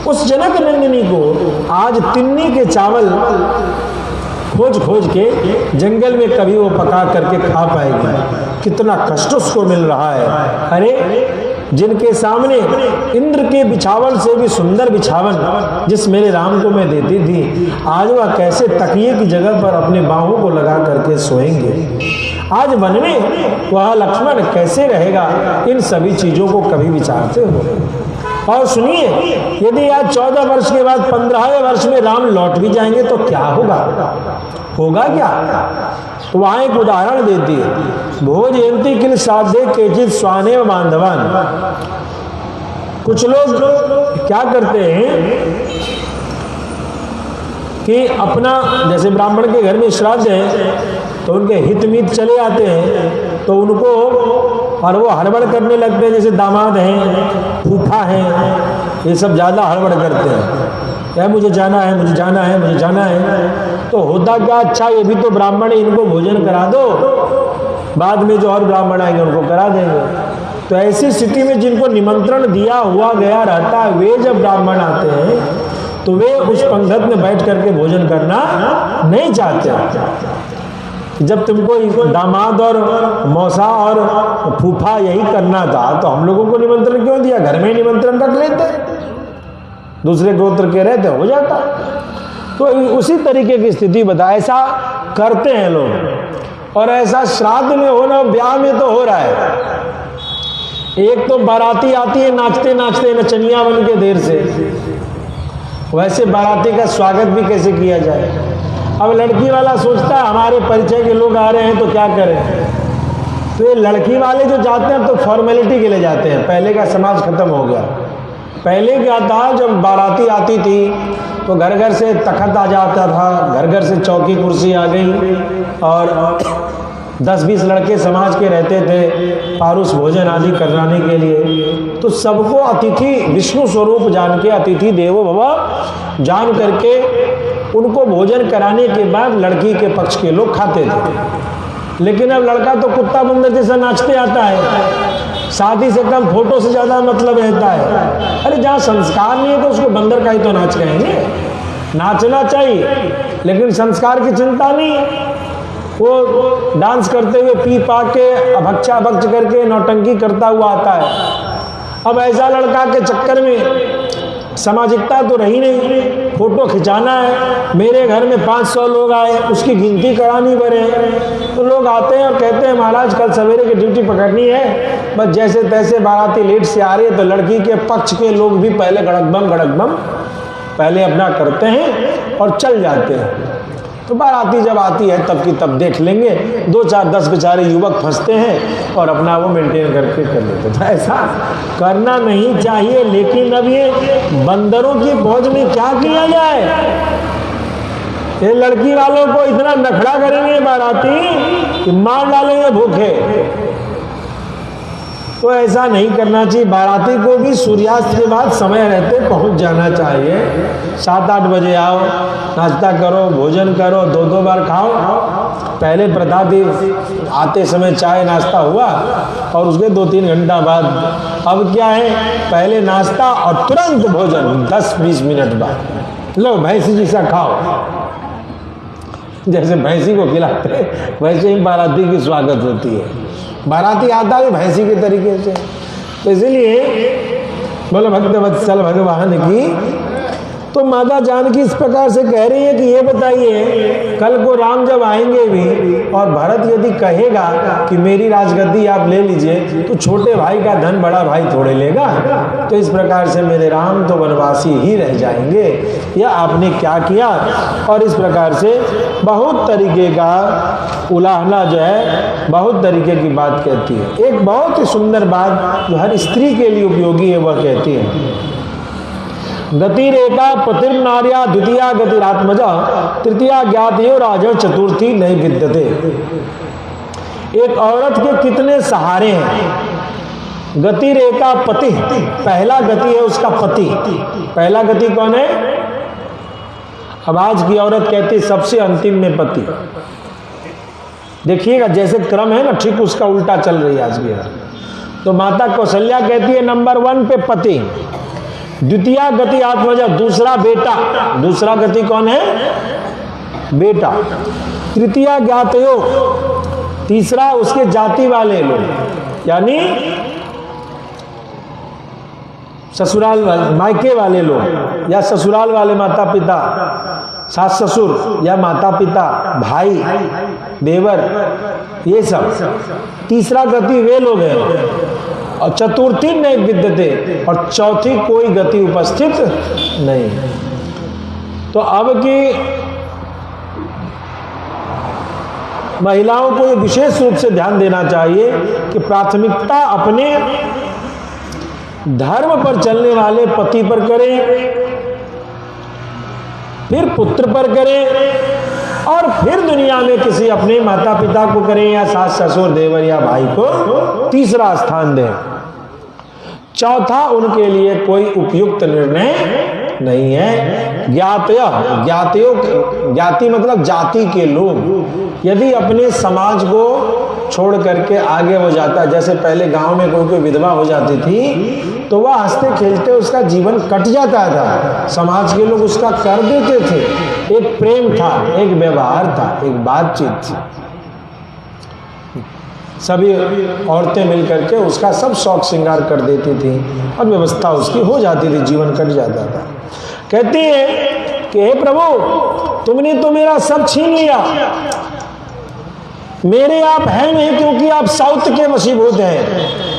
उस जनक नंदिनी को आज तिन्नी के चावल खोज खोज के जंगल में कभी वो पका करके खा पाएगी? कितना कष्ट उसको मिल रहा है। अरे जिनके सामने इंद्र के बिछावन से भी सुंदर बिछावन जिस मेरे राम को मैं देती थी, आज वह कैसे तकिए की जगह पर अपने बाहों को लगा करके सोएंगे? आज वन में वह लक्ष्मण कैसे रहेगा? इन सभी चीजों को कभी विचारते हो? और सुनिए, यदि आज 14 वर्ष के बाद 15वें वर्ष में राम लौट भी जाएंगे तो क्या होगा? होगा क्या? तो वहां एक उदाहरण देती है, भोजयंती किल साधे केचित स्वानेव बांधवान। कुछ लोग क्या करते हैं कि अपना, जैसे ब्राह्मण के घर में श्राद्ध है तो उनके हित मीत चले आते हैं, तो उनको और वो हड़बड़ करने लगते हैं, जैसे दामाद हैं, फूफा हैं, ये सब ज़्यादा हड़बड़ करते हैं, यार मुझे जाना है, मुझे जाना है, मुझे जाना है। तो होता क्या, अच्छा ये भी तो ब्राह्मण है, इनको भोजन करा दो, बाद में जो और ब्राह्मण आएंगे उनको करा देंगे। तो ऐसी स्थिति में जिनको निमंत्रण दिया हुआ गया रहता है, वे जब ब्राह्मण आते हैं तो वे उस पंगत में बैठ करके भोजन करना नहीं चाहते। जब तुमको दामाद और मौसा और फूफा यही करना था तो हम लोगों को निमंत्रण क्यों दिया? घर में निमंत्रण रख लेते, दूसरे गोत्र के रहते, हो जाता। तो उसी तरीके की स्थिति बता, ऐसा करते हैं लोग। और ऐसा श्राद्ध में होना, ब्याह में तो हो रहा है। एक तो बाराती आती है नाचते नाचते नचनिया बन के देर से, वैसे बाराती का स्वागत भी कैसे किया जाए? अब लड़की वाला सोचता है हमारे परिचय के लोग आ रहे हैं तो क्या करें, तो ये लड़की वाले जो जाते हैं तो फॉर्मेलिटी के लिए जाते हैं। पहले का समाज खत्म हो गया। पहले क्या था, जब बाराती आती थी तो घर घर से तखत आ जाता था, घर घर से चौकी कुर्सी आ गई और 10-20 लड़के समाज के रहते थे पारुष भोजन आदि कराने के लिए। तो सबको अतिथि विष्णु स्वरूप जान के, अतिथि देवो भव जान करके उनको भोजन कराने के बाद लड़की के पक्ष के लोग खाते थे। लेकिन अब लड़का तो कुत्ता बंदर जैसा नाचते आता है, शादी से कम फोटो से ज्यादा मतलब रहता है। अरे जहाँ संस्कार नहीं है तो उसको बंदर का ही तो नाच कहेंगे। नाचना चाहिए लेकिन संस्कार की चिंता नहीं है। वो डांस करते हुए पी पा के अभक्षा भक्ष करके नौटंकी करता हुआ आता है। अब ऐसा लड़का के चक्कर में सामाजिकता तो रही नहीं, फोटो खिंचाना है। मेरे घर में 500 लोग आए, उसकी गिनती करानी पड़े, तो लोग आते हैं और कहते हैं महाराज कल सवेरे की ड्यूटी पकड़नी है। बस जैसे तैसे बाराती लेट से आ रही है तो लड़की के पक्ष के लोग भी पहले गड़कबम पहले अपना करते हैं और चल जाते हैं। तो बाराती जब आती है तब की तब देख लेंगे, 2-4-10 बेचारे युवक फंसते हैं और अपना वो मेंटेन करके कर लेते। तो ऐसा करना नहीं चाहिए। लेकिन अब ये बंदरों की फौज में क्या किया जाए? ये लड़की वालों को इतना नखड़ा करेंगे बाराती कि मार डालेंगे भूखे। तो ऐसा नहीं करना चाहिए। बाराती को भी सूर्यास्त के बाद समय रहते पहुंच जाना चाहिए। 7-8 बजे आओ, नाश्ता करो, भोजन करो, 2-2 बार खाओ। पहले प्रथा थी आते समय चाय नाश्ता हुआ और उसके 2-3 घंटा बाद। अब क्या है, पहले नाश्ता और तुरंत भोजन 10-20 मिनट बाद। लो भैंसी जैसा खाओ, जैसे भैंसी को खिलाते वैसे ही बाराती की स्वागत होती है। बाराती आता भी भैंसी के तरीके से। तो इसलिए बोलो भक्त वत्सल भगवान की। तो माता जानकी इस प्रकार से कह रही है कि ये बताइए, कल को राम जब आएंगे भी और भरत यदि कहेगा कि मेरी राजगद्दी आप ले लीजिए, तो छोटे भाई का धन बड़ा भाई थोड़े लेगा। तो इस प्रकार से मेरे राम तो वनवासी ही रह जाएंगे, या आपने क्या किया। और इस प्रकार से बहुत तरीके का उलाहना जो है, बहुत तरीके की बात कहती है। एक बहुत ही सुंदर बात जो हर स्त्री के लिए उपयोगी है वह कहती है, गतिरेका पतिर्नार्या द्वितीया गतिरात्मजा तृतीया ज्ञातयो राजा चतुर्थी नहीं विद्यते। एक औरत के कितने सहारे हैं। गतिरेका पति, पहला गति है उसका पति। पहला गति कौन है? अब आज की औरत कहती सबसे अंतिम में पति। देखिएगा जैसे क्रम है ना, ठीक उसका उल्टा चल रही है आज की। तो माता कौशल्या कहती है नंबर 1 पे पति, द्वितीया गति आत्मजा, दूसरा बेटा। दूसरा गति कौन है? बेटा। तृतीया ज्ञातयो, तीसरा उसके जाति वाले लोग, यानी ससुराल मायके वाले लोग या ससुराल वाले माता पिता, सास ससुर या माता पिता, भाई देवर, ये सब। तीसरा गति वे लोग हैं। और चतुर्थी नहीं विद्यते, और चौथी कोई गति उपस्थित नहीं। तो अब की महिलाओं को ये विशेष रूप से ध्यान देना चाहिए कि प्राथमिकता अपने धर्म पर चलने वाले पति पर करें, फिर पुत्र पर करें, और फिर दुनिया में किसी अपने माता पिता को करें, या सास ससुर देवर या भाई को तीसरा स्थान दें। चौथा उनके लिए कोई उपयुक्त निर्णय नहीं है। ज्ञाति मतलब जाति के लोग यदि अपने समाज को छोड़ करके आगे हो जाता, जैसे पहले गांव में कोई विधवा हो जाती थी तो वह हंसते खेलते उसका जीवन कट जाता था, समाज के लोग उसका कर देते थे। एक प्रेम था, एक व्यवहार था, एक बातचीत थी, सभी औरतें मिलकर के उसका सब शौक श्रृंगार कर देती थी और व्यवस्था उसकी हो जाती थी, जीवन कट जाता था। कहती है कि हे प्रभु, तुमने तो मेरा सब छीन लिया, मेरे आप हैं नहीं क्योंकि आप साउथ के वशीभूत हैं।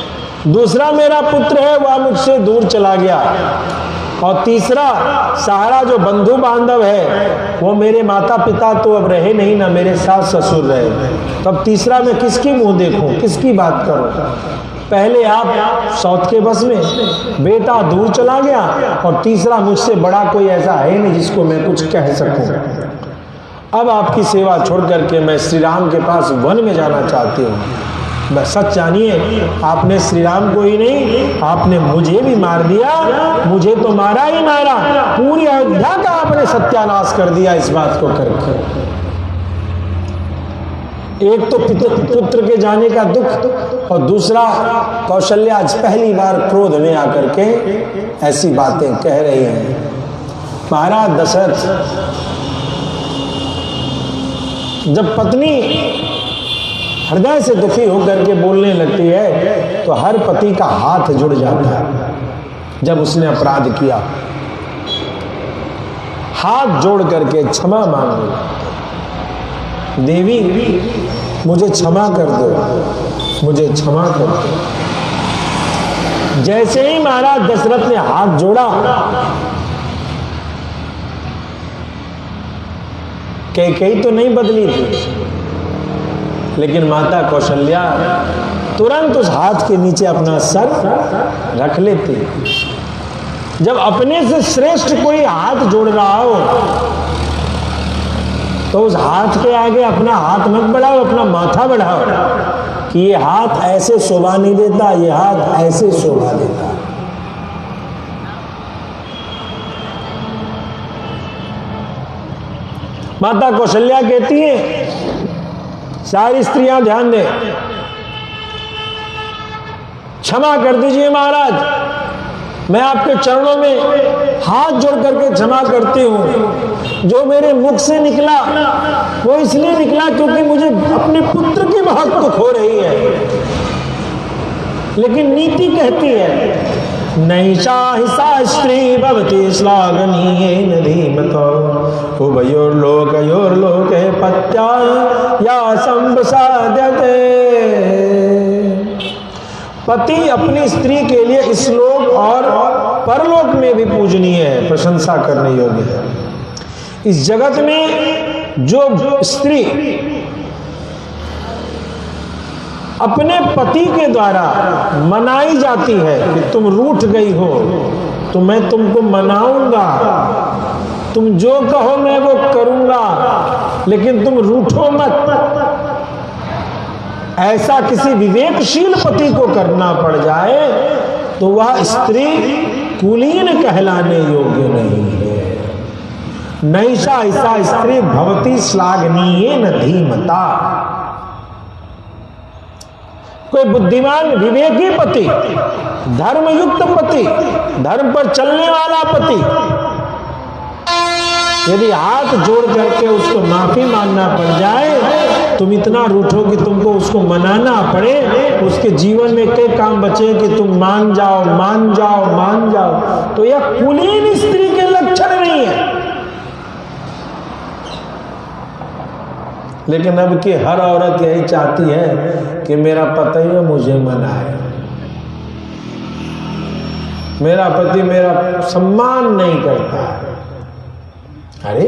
दूसरा मेरा पुत्र है वह मुझसे दूर चला गया, और तीसरा सहारा जो बंधु बांधव है वो मेरे माता पिता तो अब रहे नहीं ना, मेरे सास ससुर रहे। तो अब तीसरा मैं किसकी मुंह देखूं, किसकी बात करूं। पहले आप साउथ के बस में, बेटा दूर चला गया, और तीसरा मुझसे बड़ा कोई ऐसा है नहीं जिसको मैं कुछ कह सकूं। अब आपकी सेवा छोड़ करके मैं श्री राम के पास वन में जाना चाहती हूँ। बस सच जानिए, आपने श्री राम को ही नहीं, आपने मुझे भी मार दिया। मुझे तो मारा ही मारा, पूरी अयोध्या का आपने सत्यानाश कर दिया इस बात को करके। एक तो पुत्र के जाने का दुख, और दूसरा कौशल्या आज पहली बार क्रोध में आकर के ऐसी बातें कह रही हैं। महाराज दशरथ, जब पत्नी हृदय से दुखी होकर के बोलने लगती है तो हर पति का हाथ जुड़ जाता है। जब उसने अपराध किया, हाथ जोड़ करके क्षमा मांगने लगता, देवी मुझे क्षमा कर दो, मुझे क्षमा कर दो। जैसे ही महाराज दशरथ ने हाथ जोड़ा, कैकेयी तो नहीं बदली थी, लेकिन माता कौशल्या तुरंत उस हाथ के नीचे अपना सर रख लेती। जब अपने से श्रेष्ठ कोई हाथ जोड़ रहा हो तो उस हाथ के आगे अपना हाथ मत बढ़ाओ, अपना माथा बढ़ाओ कि ये हाथ ऐसे शोभा नहीं देता, ये हाथ ऐसे शोभा देता। माता कौशल्या कहती है, सारी स्त्रियां ध्यान दें, क्षमा कर दीजिए महाराज, मैं आपके चरणों में हाथ जोड़ करके क्षमा करती हूं। जो मेरे मुख से निकला वो इसलिए निकला क्योंकि मुझे अपने पुत्र की बहुत दुख हो रही है। लेकिन नीति कहती है, नैषा हिसा स्त्री भवति श्लाघनीयेन धीमतो उभयोर्लोकयोर्लोके पत्या या संप्रसाद्यते। पति अपनी स्त्री के लिए इस लोक और परलोक में भी पूजनीय है, प्रशंसा करने योग्य है। इस जगत में जो स्त्री अपने पति के द्वारा मनाई जाती है कि तुम रूठ गई हो तो मैं तुमको मनाऊंगा, तुम जो कहो मैं वो करूंगा, लेकिन तुम रूठो मत, ऐसा किसी विवेकशील पति को करना पड़ जाए तो वह स्त्री कुलीन कहलाने योग्य नहीं है। नैषा ऐसा स्त्री भवति श्लाघनीयेन धीमता। कोई बुद्धिमान विवेकी पति, धर्मयुक्त पति, धर्म पर चलने वाला पति यदि हाथ जोड़ करके उसको माफी मांगना पड़ जाए, तुम इतना रूठो कि तुमको उसको मनाना पड़े, उसके जीवन में कई काम बचे कि तुम मान जाओ मान जाओ मान जाओ, तो यह कुलीन स्त्री के लक्षण नहीं है। लेकिन अब की हर औरत यही चाहती है कि मेरा पति मुझे मनाए, मेरा पति मेरा सम्मान नहीं करता है। अरे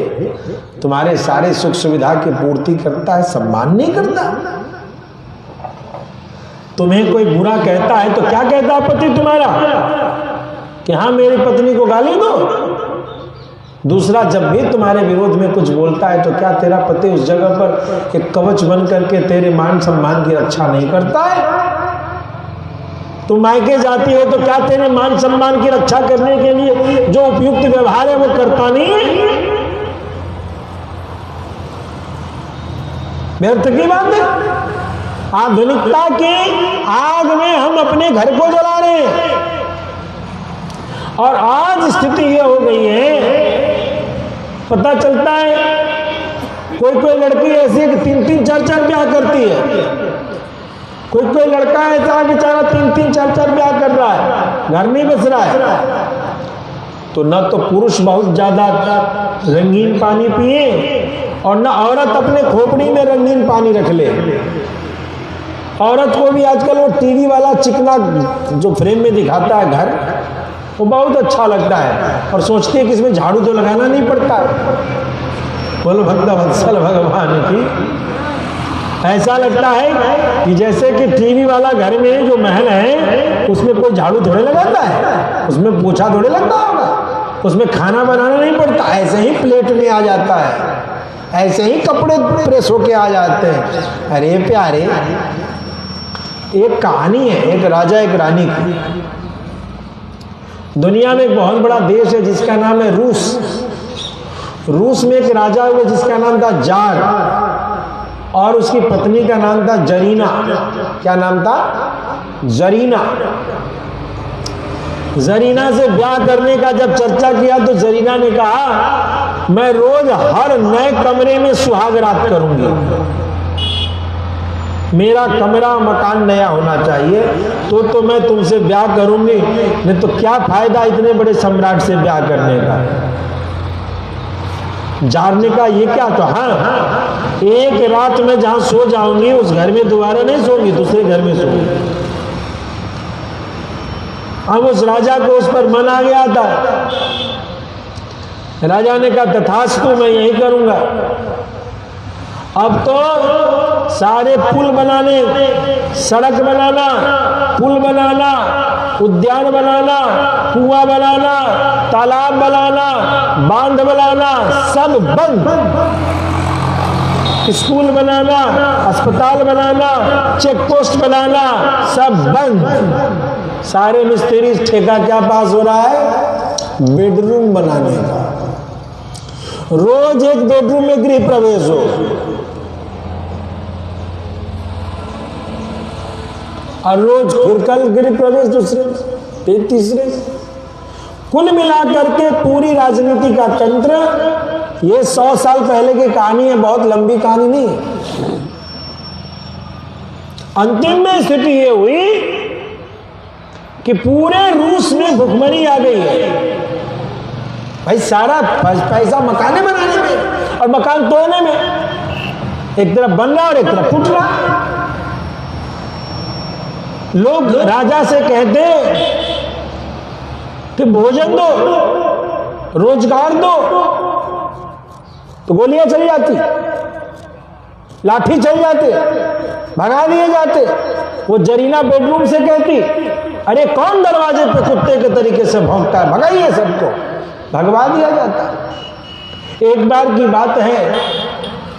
तुम्हारे सारे सुख सुविधा की पूर्ति करता है, सम्मान नहीं करता। तुम्हें कोई बुरा कहता है तो क्या कहता है पति तुम्हारा कि हाँ मेरी पत्नी को गाली दो। दूसरा जब भी तुम्हारे विरोध में कुछ बोलता है तो क्या तेरा पति उस जगह पर एक कवच बन करके तेरे मान सम्मान की रक्षा नहीं करता है? तुम मायके जाती हो तो क्या तेरे मान सम्मान की रक्षा करने के लिए जो उपयुक्त व्यवहार है वो करता नहीं है? व्यर्थ की बात है। आधुनिकता की आग में हम अपने घर को जला रहे हैं और आज स्थिति यह हो गई है, पता चलता है कोई कोई लड़की ऐसी है कि 3-3 4-4 ब्याह करती है, कोई कोई लड़का ऐसा बेचारा 3-3 4-4 ब्याह कर रहा है, घर नहीं बस रहा है। तो न तो पुरुष बहुत ज्यादा रंगीन पानी पिए और न औरत अपने खोपड़ी में रंगीन पानी रख ले। औरत को भी आजकल वो टीवी वाला चिकना जो फ्रेम में दिखाता है घर, वो बहुत अच्छा लगता है और सोचती है कि इसमें झाड़ू तो लगाना नहीं पड़ता है। बोलो भक्त वत्सल भगवान की। ऐसा लगता है कि जैसे कि टीवी वाला घर में जो महल है उसमें कोई झाड़ू थोड़े लगाता है, उसमें पोछा थोड़े लगता होगा, उसमें खाना बनाना नहीं पड़ता, ऐसे ही प्लेट में आ जाता है, ऐसे ही कपड़े प्रेस होके आ जाते हैं। अरे प्यारे, एक कहानी है एक राजा एक रानी की। दुनिया में एक बहुत बड़ा देश है जिसका नाम है रूस। रूस में एक राजा हुआ जिसका नाम था जार और उसकी पत्नी का नाम था जरीना। क्या नाम था? जरीना। जरीना से ब्याह करने का जब चर्चा किया तो जरीना ने कहा मैं रोज हर नए कमरे में सुहाग रात करूंगी, मेरा कमरा मकान नया होना चाहिए तो मैं तुमसे ब्याह करूंगी, नहीं तो क्या फायदा इतने बड़े सम्राट से ब्याह करने का। जानने का ये क्या? तो हाँ, एक रात में जहां सो जाऊंगी उस घर में दोबारा नहीं सोऊंगी, दूसरे घर में सोऊंगी। अब उस राजा को उस पर मन आ गया था। राजा ने कहा तथास्तु, मैं यही करूंगा। अब तो सारे पुल बनाने, सड़क बनाना, पुल बनाना, उद्यान बनाना, कुआं बनाना, तालाब बनाना, बांध बनाना सब बंद। स्कूल बनाना, अस्पताल बनाना, चेक पोस्ट बनाना, सब बंद। सारे मिस्त्री ठेका क्या पास हो रहा है? बेडरूम बनाने का। रोज एक बेडरूम में गृह प्रवेश हो, और रोज फिर कल गृह प्रवेश दूसरे, फिर तीसरे। कुल मिलाकर के पूरी राजनीति का तंत्र, ये 100 साल पहले की कहानी है, बहुत लंबी कहानी नहीं। अंतिम में स्थिति ये हुई कि पूरे रूस में भुखमरी आ गई है। भाई सारा पैसा मकाने बनाने में और मकान तोड़ने में, एक तरफ बन रहा और एक तरफ फूट रहा। लोग राजा से कहते कि भोजन दो, रोजगार दो, तो गोलियां चल जाती, लाठी चल जाते, भगा दिए जाते। वो जरीना बेडरूम से कहती, अरे कौन दरवाजे पे कुत्ते के तरीके से भौंकता है, भगाइए सबको, भगवा दिया जाता। एक बार की बात है,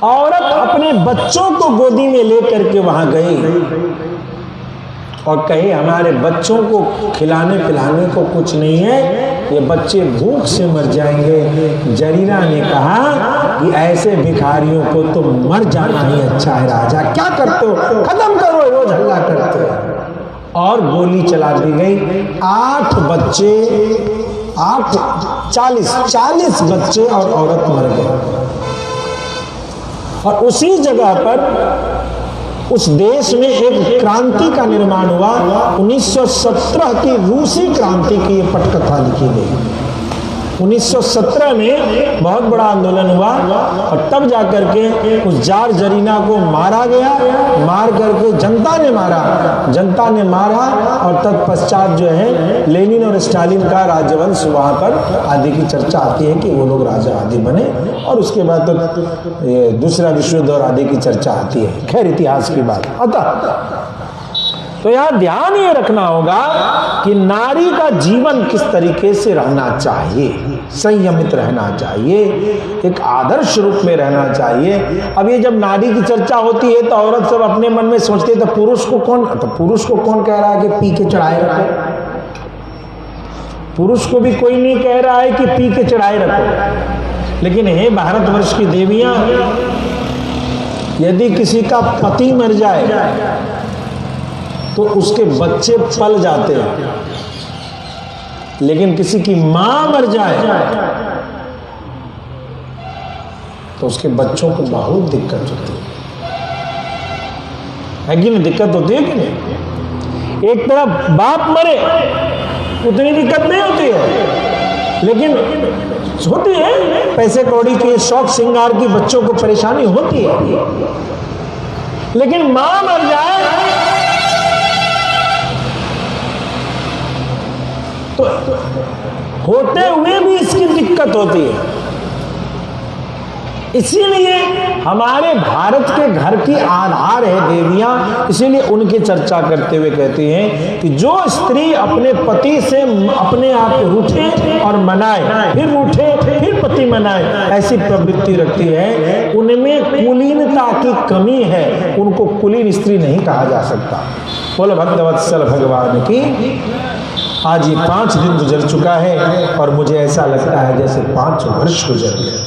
औरत अपने बच्चों को गोदी में लेकर के वहां गई और कहीं हमारे बच्चों को खिलाने पिलाने को कुछ नहीं है, ये बच्चे भूख से मर जाएंगे। जरीना ने कहा कि ऐसे भिखारियों को तो मर जाना ही अच्छा है राजा, क्या करते हो, खत्म करो, रोज हल्ला करते हो। और गोली चला दी गई। 8 बच्चे, 40 बच्चे और औरत मर गए। और उसी जगह पर उस देश में एक क्रांति का निर्माण हुआ। 1917 की रूसी क्रांति की ये पटकथा लिखी गई। 1917 में बहुत बड़ा आंदोलन हुआ और तब जाकर के उस जार जरीना को मारा गया। मार करके जनता ने मारा और तत्पश्चात जो है लेनिन और स्टालिन का राजवंश वहां पर आदि की चर्चा आती है कि वो लोग राजा आदि बने। और उसके बाद तो ये दूसरा विश्व युद्ध और आदि की चर्चा आती है। खैर इतिहास की बात। अतः तो यहां ध्यान ये रखना होगा कि नारी का जीवन किस तरीके से रहना चाहिए, संयमित रहना चाहिए, एक आदर्श रूप में रहना चाहिए। अब ये जब नारी की चर्चा होती है तो औरत सब अपने मन में सोचते हैं तो पुरुष को कौन कह रहा है कि पी के चढ़ाए रखो। पुरुष को भी कोई नहीं कह रहा है कि पी के चढ़ाए रखो। लेकिन हे भारतवर्ष की देवियां, यदि किसी का पति मर जाए तो उसके बच्चे पल जाते हैं, लेकिन किसी की मां मर जाए तो उसके बच्चों को बहुत दिक्कत होती है कि नहीं? दिक्कत होती है कि नहीं? एक तरफ बाप मरे उतनी दिक्कत नहीं होती है, लेकिन होती है पैसे कौड़ी की, शौक श्रृंगार की, बच्चों को परेशानी होती है। लेकिन मां मर जाए तो होते हुए भी इसकी दिक्कत होती है। इसीलिए हमारे भारत के घर की आधार है देवियां। इसीलिए उनकी चर्चा करते हुए कहती हैं कि जो स्त्री अपने पति से अपने आप रूठे और मनाए, फिर रूठे फिर पति मनाए, ऐसी प्रवृत्ति रखती है, उनमें कुलीनता की कमी है। उनको कुलीन स्त्री नहीं कहा जा सकता। बोलो भक्तवत्सल भगवान की। आज ये 5 दिन गुजर चुका है और मुझे ऐसा लगता है जैसे 5 वर्ष गुजर गए।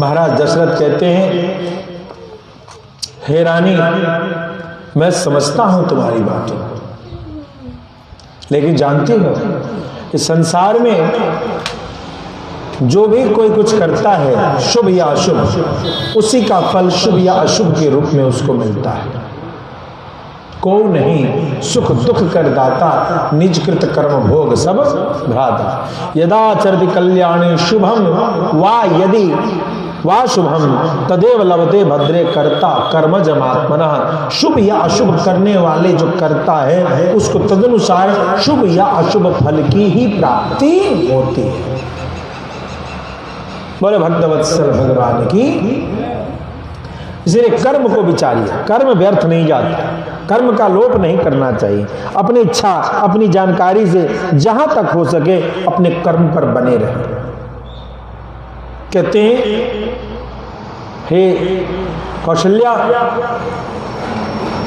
महाराज दशरथ कहते हैं, हे रानी, मैं समझता हूं तुम्हारी बातों, लेकिन जानती हो कि संसार में जो भी कोई कुछ करता है, शुभ या अशुभ, उसी का फल शुभ या अशुभ के रूप में उसको मिलता है। को नहीं सुख दुख कर दाता, निज कृत कर्म भोग सब भ्राता। यदा चरति कल्याणे शुभम वा यदि वा शुभम तदेव लभते भद्रे कर्ता कर्मजमात्मनः। शुभ या अशुभ करने वाले जो करता है उसको तदनुसार शुभ या अशुभ फल की ही प्राप्ति होती है। बोले भक्तवत्सल भगवान की। इसलिए कर्म को विचारिए, कर्म व्यर्थ नहीं जाता, कर्म का लोप नहीं करना चाहिए। अपनी इच्छा, अपनी जानकारी से जहां तक हो सके अपने कर्म पर बने रहे। कहते हैं हे कौशल्या,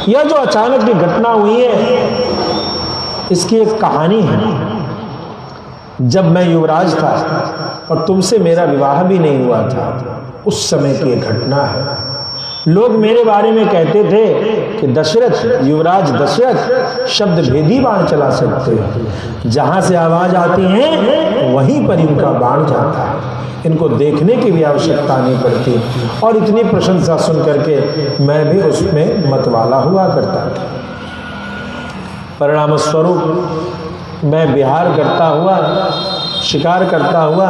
यह जो अचानक की घटना हुई है इसकी एक कहानी है। जब मैं युवराज था और तुमसे मेरा विवाह भी नहीं हुआ था, उस समय की एक घटना है। लोग मेरे बारे में कहते थे कि दशरथ, युवराज दशरथ शब्द भेदी बाण चला सकते हैं, जहां से आवाज आती है वहीं पर इनका बाण जाता है, इनको देखने की भी आवश्यकता नहीं पड़ती। और इतनी प्रशंसा सुन करके मैं भी उसमें मतवाला हुआ करता था। परिणाम स्वरूप मैं विहार करता हुआ, शिकार करता हुआ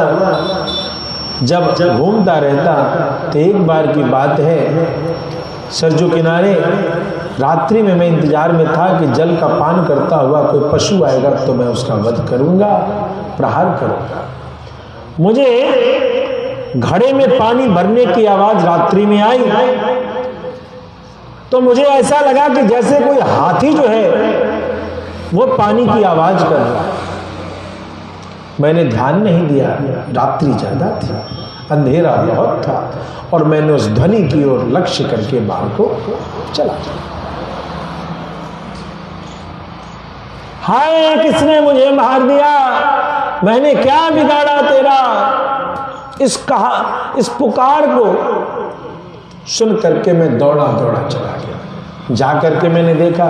जब घूमता रहता तो एक बार की बात है, सरजू किनारे रात्रि में मैं इंतजार में था कि जल का पान करता हुआ कोई पशु आएगा तो मैं उसका वध करूंगा, प्रहार करूंगा। मुझे घड़े में पानी भरने की आवाज रात्रि में आई तो मुझे ऐसा लगा कि जैसे कोई हाथी जो है वो पानी की आवाज कर रहा है। मैंने ध्यान नहीं दिया, रात्रि ज्यादा थी, अंधेरा बहुत था, और मैंने उस ध्वनि की ओर लक्ष्य करके बाण को चला। हाय, किसने मुझे मार दिया? मैंने क्या बिगाड़ा तेरा? इस पुकार को सुन करके मैं दौड़ा दौड़ा चला गया। जा करके मैंने देखा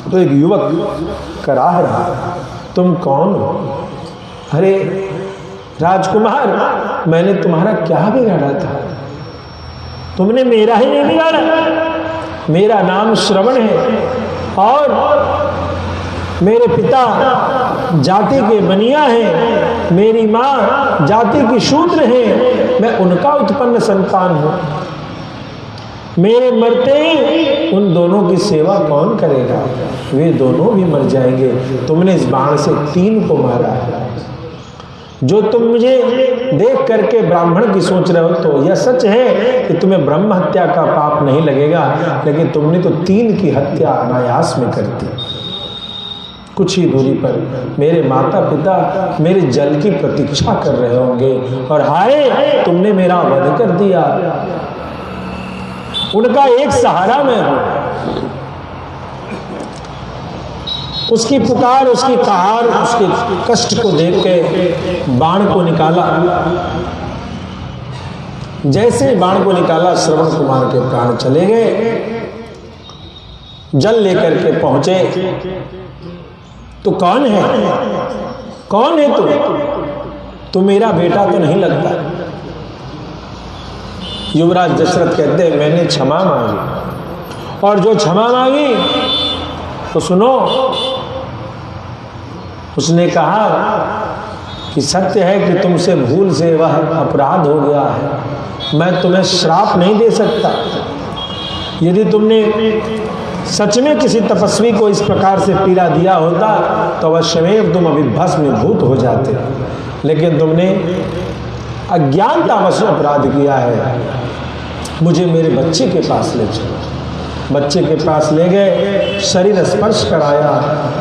तो एक युवक कराह रहा, तुम कौन हो? अरे राजकुमार, मैंने तुम्हारा क्या बिगाड़ा था? तुमने मेरा ही नहीं बिगाड़ा। मेरा नाम श्रवण है और मेरे पिता जाति के बनिया हैं, मेरी माँ जाति की शूद्र है, मैं उनका उत्पन्न संतान हूँ। मेरे मरते ही उन दोनों की सेवा कौन करेगा? वे दोनों भी मर जाएंगे। तुमने इस बाण से 3 को मारा है। जो तुम मुझे देख करके ब्राह्मण की सोच रहे हो तो यह सच है कि तुम्हें ब्रह्म हत्या का पाप नहीं लगेगा, लेकिन तुमने तो 3 की हत्या अनायास में कर दी। कुछ ही दूरी पर मेरे माता पिता मेरे जल की प्रतीक्षा कर रहे होंगे और हाय, तुमने मेरा वध कर दिया। उनका एक सहारा मैं हूं। उसकी पुकार, उसकी कहार, उसके कष्ट को देख के बाण को निकाला। जैसे बाण को निकाला, श्रवण कुमार के प्राण चले गए। जल लेकर के पहुंचे तो कौन है? कौन है तू? तो मेरा बेटा तो नहीं लगता। युवराज दशरथ कहते हैं, मैंने क्षमा मांगी, और जो क्षमा मांगी तो सुनो, उसने कहा कि सत्य है कि तुमसे भूल से वह अपराध हो गया है, मैं तुम्हें श्राप नहीं दे सकता। यदि तुमने सच में किसी तपस्वी को इस प्रकार से पीड़ा दिया होता तो अवश्यमेव तुम अभी भस्मीभूत हो जाते, लेकिन तुमने अज्ञानतावश अपराध किया है। मुझे मेरे बच्चे के पास ले चलो। बच्चे के पास ले गए, शरीर स्पर्श कराया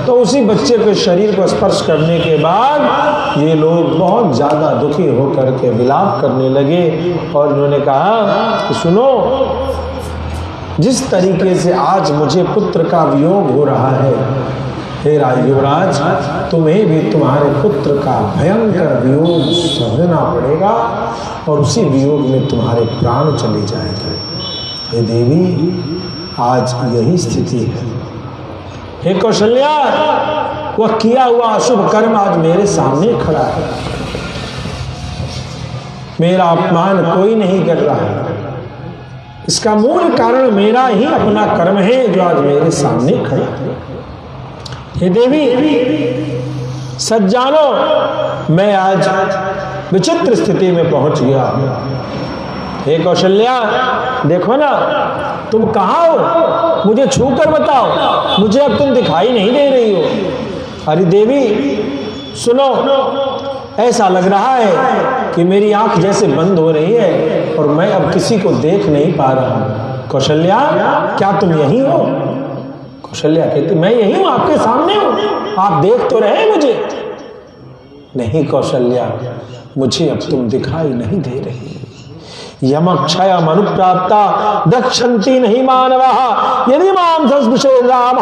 तो उसी बच्चे के शरीर को स्पर्श करने के बाद ये लोग बहुत ज़्यादा दुखी होकर के विलाप करने लगे और उन्होंने कहा कि सुनो, जिस तरीके से आज मुझे पुत्र का वियोग हो रहा है, हे युवराज, तुम्हें भी तुम्हारे पुत्र का भयंकर वियोग सहना पड़ेगा और उसी वियोग में तुम्हारे प्राण चले जाएंगे। हे देवी, आज यही स्थिति है। हे कौशल्या, वह किया हुआ अशुभ कर्म आज मेरे सामने खड़ा है। मेरा अपमान कोई नहीं कर रहा है। इसका मूल कारण मेरा ही अपना कर्म है जो आज मेरे सामने खड़ा है। हे देवी, सच जानो, मैं आज विचित्र स्थिति में पहुंच गया हूं। हे कौशल्या, देखो ना, तुम कहाँ हो? मुझे छू कर बताओ, मुझे अब तुम दिखाई नहीं दे रही हो। अरे देवी सुनो, ऐसा लग रहा है कि मेरी आंख जैसे बंद हो रही है और मैं अब किसी को देख नहीं पा रहा हूं। कौशल्या, क्या तुम यही हो? कौशल्या कहती, मैं यही हूं, आपके सामने हूं, आप देख तो रहे मुझे। नहीं कौशल्या, मुझे अब तुम दिखाई नहीं दे रही। यमक्षय मनुप्राप्ता दक्षन्ति नहीं मानवा यदि माम संस्पृशे राम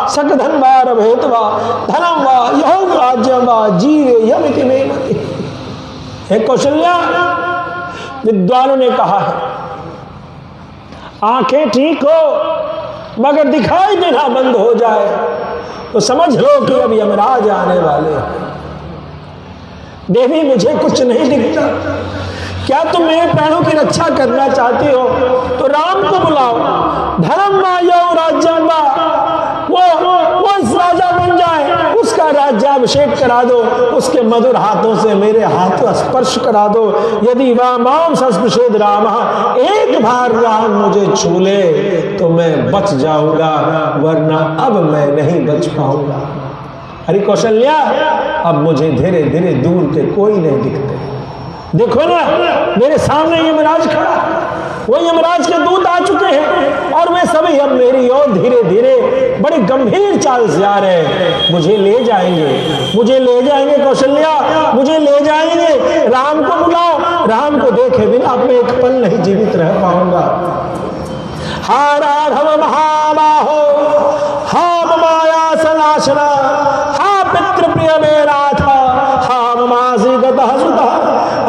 सकधन्वार भेदवा धनम वा यौ राज्यम वा जीवे यमिति मे मति। हे कौशल्या, विद्वानों ने कहा है आंखें ठीक हो मगर दिखाई देना बंद हो जाए तो समझ लो कि अब यमराज आने वाले हैं। देवी मुझे कुछ नहीं दिखता, क्या तुम मेरे प्राणों की रक्षा करना चाहती हो तो राम को बुलाओ, धर्म वा यौ राज्यम वा, वो इस राजा बन जाए, उसका राज्याभिषेक करा दो, उसके मधुर हाथों से मेरे हाथों स्पर्श करा दो। यदि वह माम संस्पृशेद राम, एक बार राम मुझे छू ले तो मैं बच जाऊंगा, वरना अब मैं नहीं बच पाऊंगा। अरे कौशल्या, अब मुझे धीरे धीरे दूर के कोई नहीं दिखते। देखो ना मेरे सामने यमराज खड़ा, वो यमराज के दूत आ चुके हैं और वे सभी अब मेरी ओर धीरे धीरे बड़ी गंभीर चाल से आ रहे हैं। मुझे ले जाएंगे, मुझे ले जाएंगे कौशल्या, मुझे ले जाएंगे। राम को बुलाओ, राम को देखे बिना मैं एक पल नहीं जीवित रह पाऊंगा। हा राघव महाबाहो, हा माया सनाशना, हा पितृ प्रिय मेरा था, हा ममासी गतः सुतः।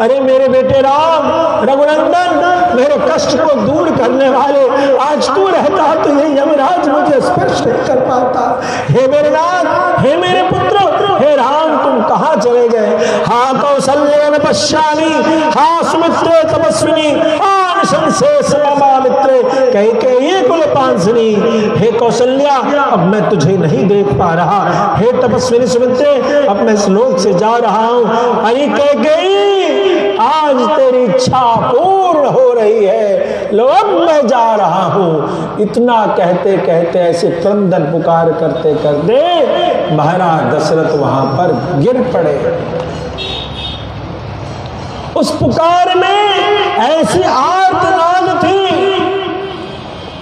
अरे मेरे बेटे राम, रघुनंदन, मेरे कष्ट को दूर करने वाले, आज तू रहता तो ये यमराज मुझे स्पर्श नहीं कर पाता। हे मेरे नाथ, हे मेरे पुत्र, हे राम, तुम कहाँ चले गए? हा कौसल्येन पश्यामि, हा सुमित्रे तपस्विनी, हा निशंसे ममा मित्रे कैकेयी कुलपांसिनी। हे कौशल्या, अब मैं तुझे नहीं देख पा रहा। हे तपस्विनी सुमित्रे, अब मैं इस लोक से जा रहा हूँ। अरे कैकेयी, आज तेरी इच्छा पूर्ण हो रही है, लो अब मैं जा रहा हूं। इतना कहते कहते ऐसे क्रंदन पुकार करते करते महाराज दशरथ वहां पर गिर पड़े। उस पुकार में ऐसी आर्तनाद थी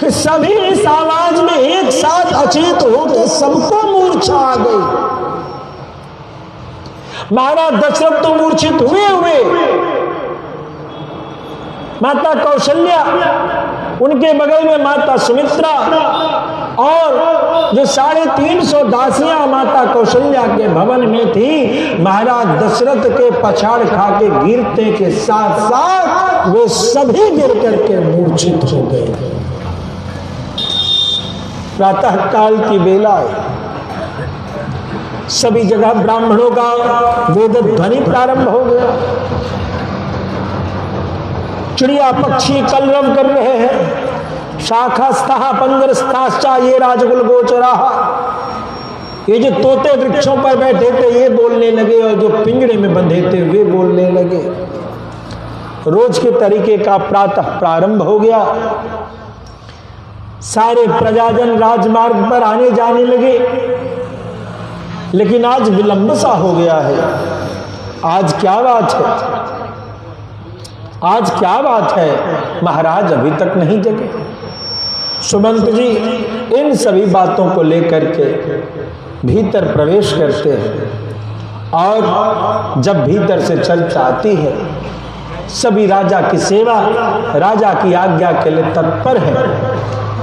कि सभी इस आवाज में एक साथ अचेत होकर सबको मूर्छा आ गई। महाराज दशरथ तो मूर्छित हुए, माता कौशल्या, उनके बगल में माता सुमित्रा और जो 350 दासियां माता कौशल्या के भवन में थी, महाराज दशरथ के पछाड़ खा के गिरते के साथ साथ वे सभी गिर करके मूर्छित हो गए। प्रातः काल की बेला है, सभी जगह ब्राह्मणों का वेद ध्वनि प्रारंभ हो गया। चिड़िया पक्षी कलरव कर रहे हैं। शाखास्था पंजरस्थाश्चा ये राजकुल गोचरा, ये जो तोते वृक्षों पर बैठे थे ये बोलने लगे और जो पिंजड़े में बंधे थे वे बोलने लगे। रोज के तरीके का प्रातः प्रारंभ हो गया। सारे प्रजाजन राजमार्ग पर आने जाने लगे, लेकिन आज विलंब सा हो गया है। आज क्या बात है? आज क्या बात है? महाराज अभी तक नहीं जगे। सुमंत जी इन सभी बातों को लेकर के भीतर प्रवेश करते हैं और जब भीतर से चर्चा आती है, सभी राजा की सेवा, राजा की आज्ञा के लिए तत्पर है।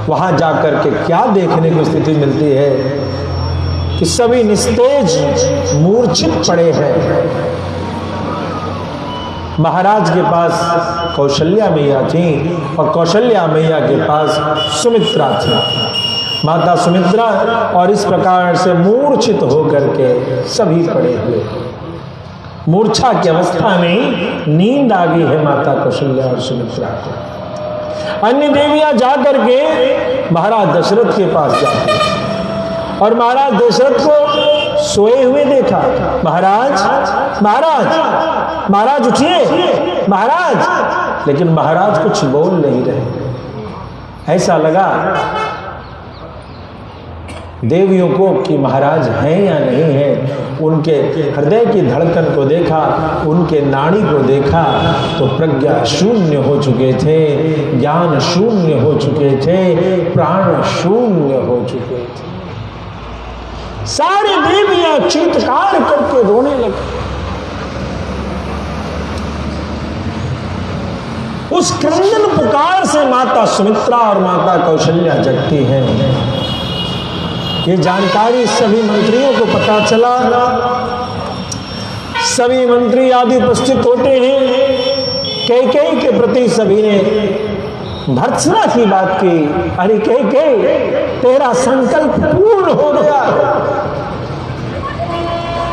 वहां जाकर के क्या देखने की स्थिति मिलती है कि सभी निस्तेज मूर्छित पड़े हैं। महाराज के पास कौशल्या मैया थी और कौशल्या मैया के पास सुमित्रा थी, माता सुमित्रा, और इस प्रकार से मूर्छित होकर के सभी पड़े हुए। मूर्छा की अवस्था में नींद आ गई है माता कौशल्या और सुमित्रा को। अन्य देवियां जाकर के महाराज दशरथ के पास जाती हैं और महाराज दशरथ को सोए हुए देखा। महाराज, महाराज, महाराज उठिए, महाराज। लेकिन महाराज कुछ बोल नहीं रहे। ऐसा लगा देवियों को कि महाराज हैं या नहीं हैं। उनके हृदय की धड़कन को देखा, उनके नाड़ी को देखा तो प्रज्ञा शून्य हो चुके थे, ज्ञान शून्य हो चुके थे, प्राण शून्य हो चुके थे। सारी देवियां चीत्कार करके रोने लगी। उस क्रंदन पुकार से माता सुमित्रा और माता कौशल्या जगती हैं। ये जानकारी सभी मंत्रियों को पता चला। सभी मंत्री आदि उपस्थित होते हैं। कैकेयी के प्रति सभी ने भर्त्सना की बात की। अरे कैकेयी, तेरा संकल्प पूर्ण हो गया,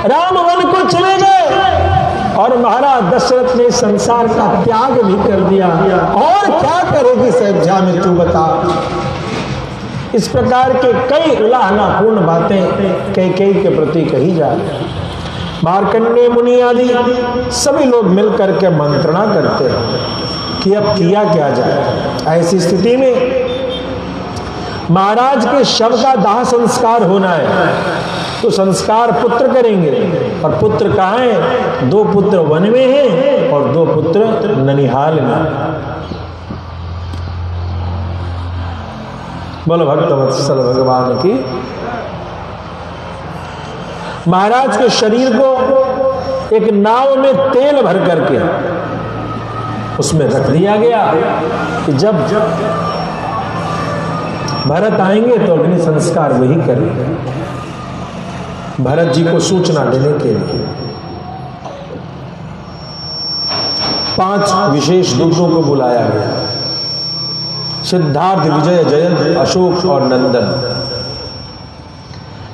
राम वन को चले गए और महाराज दशरथ ने संसार का त्याग भी कर दिया। और क्या करेगी अयोध्या में, तू बता। इस प्रकार के कई उलाहनापूर्ण बातें कैकेयी के प्रति कही जा रही। मार्कंडेय मुनि आदि सभी लोग मिलकर के मंत्रणा करते हैं कि अब किया क्या जाए। ऐसी स्थिति में महाराज के शव का दाह संस्कार होना है, तो संस्कार पुत्र करेंगे। और पुत्र कहाँ हैं? 2 पुत्र वन में हैं और 2 पुत्र ननिहाल में। बोलो भक्तवत्सल भगवान की। महाराज के शरीर को एक नाव में तेल भर करके उसमें रख दिया गया कि जब भरत आएंगे तो अग्नि संस्कार वही करेंगे, भरत जी को सूचना देने के लिए। 5 विशेष दूतों को बुलाया गया, सिद्धार्थ, विजय, जयंत, अशोक और नंदन।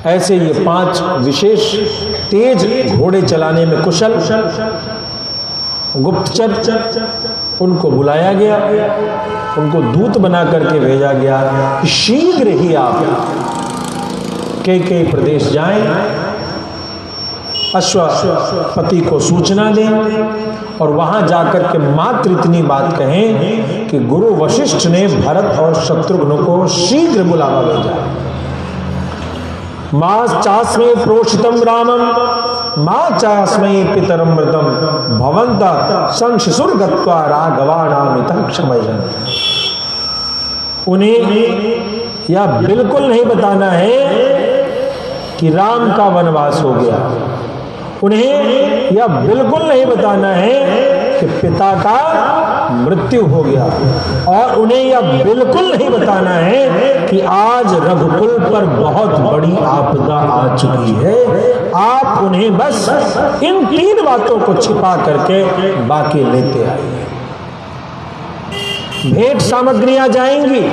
ऐसे ये 5 विशेष तेज घोड़े चलाने में कुशल गुप्तचर, उनको बुलाया गया, उनको दूत बना करके भेजा गया कि शीघ्र ही आप कैकेयी प्रदेश जाएं, अश्वपति को सूचना दें और वहां जाकर के मात्र इतनी बात कहें कि गुरु वशिष्ठ ने भरत और शत्रुघ्न को शीघ्र बुलावा भेजा। मां चास्मै प्रोषितम रामम, मां चास्मै पितरम मृतम, भवंता संशिशुर गत्वा राघवानामितं क्षमयन्। उन्हें यह बिल्कुल नहीं बताना है कि राम का वनवास हो गया। उन्हें यह बिल्कुल नहीं बताना है कि पिता का मृत्यु हो गया। और उन्हें यह बिल्कुल नहीं बताना है कि आज रघुकुल पर बहुत बड़ी आपदा आ चुकी है। आप उन्हें बस इन 3 बातों को छिपा करके बाकी लेते आइए। भेंट सामग्रियां जाएंगी,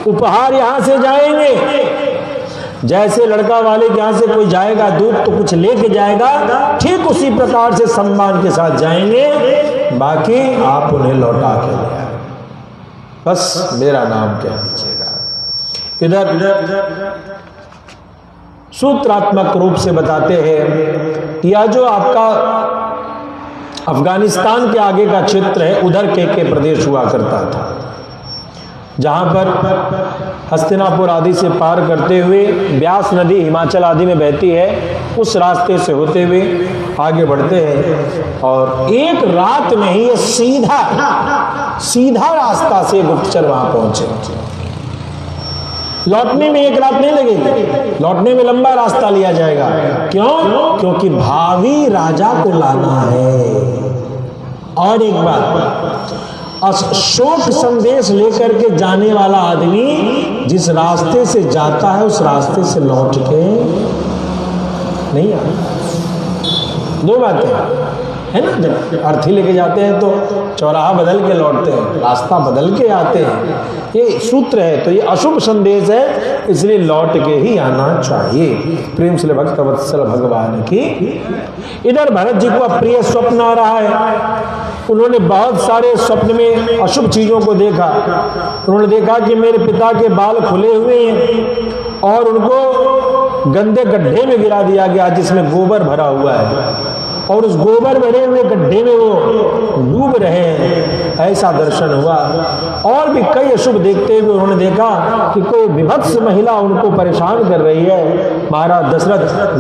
उपहार यहां से जाएंगे। जैसे लड़का वाले के यहां से कोई जाएगा दूध तो कुछ लेके जाएगा, ठीक उसी प्रकार से सम्मान के साथ जाएंगे, बाकी आप उन्हें लौटा के ले आए, बस मेरा नाम कह दीजिएगा। इधर सूत्रात्मक रूप से बताते हैं, यह जो आपका अफगानिस्तान के आगे का क्षेत्र है, उधर के प्रदेश हुआ करता था, जहां पर हस्तिनापुर आदि से पार करते हुए ब्यास नदी हिमाचल आदि में बहती है, उस रास्ते से होते हुए आगे बढ़ते हैं। और एक रात में ही ये सीधा रास्ता से गुप्तचर वहां पहुंचे। लौटने में 1 रात नहीं लगेगी, लौटने में लंबा रास्ता लिया जाएगा। क्यों? क्योंकि भावी राजा को लाना है। और एक बात, अशोक संदेश लेकर के जाने वाला आदमी जिस रास्ते से जाता है उस रास्ते से लौट के नहीं आता। 2 बातें है ना, जब अर्थी लेके जाते हैं तो चौराहा बदल के लौटते हैं, रास्ता बदल के आते हैं, ये सूत्र है। तो ये अशुभ संदेश है, इसलिए लौट के ही आना चाहिए। प्रेम से भक्तवत्सल भगवान की। इधर भरत जी को अप्रिय स्वप्न आ रहा है। उन्होंने बहुत सारे स्वप्न में अशुभ चीजों को देखा। उन्होंने देखा कि मेरे पिता के बाल खुले हुए हैं और उनको गंदे गड्ढे में गिरा दिया गया जिसमें गोबर भरा हुआ है, और उस गोबर भरे हुए गड्ढे में वो डूब रहे हैं, ऐसा दर्शन हुआ। और भी कई अशुभ देखते हुए उन्होंने देखा कि कोई विभत्स महिला उनको परेशान कर रही है। महाराज दशरथ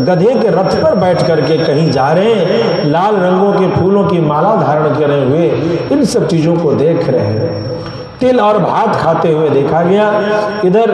गधे के रथ पर बैठ करके कहीं जा रहे हैं, लाल रंगों के फूलों की माला धारण करे हुए, इन सब चीजों को देख रहे हैं। तिल और भात खाते हुए देखा गया। इधर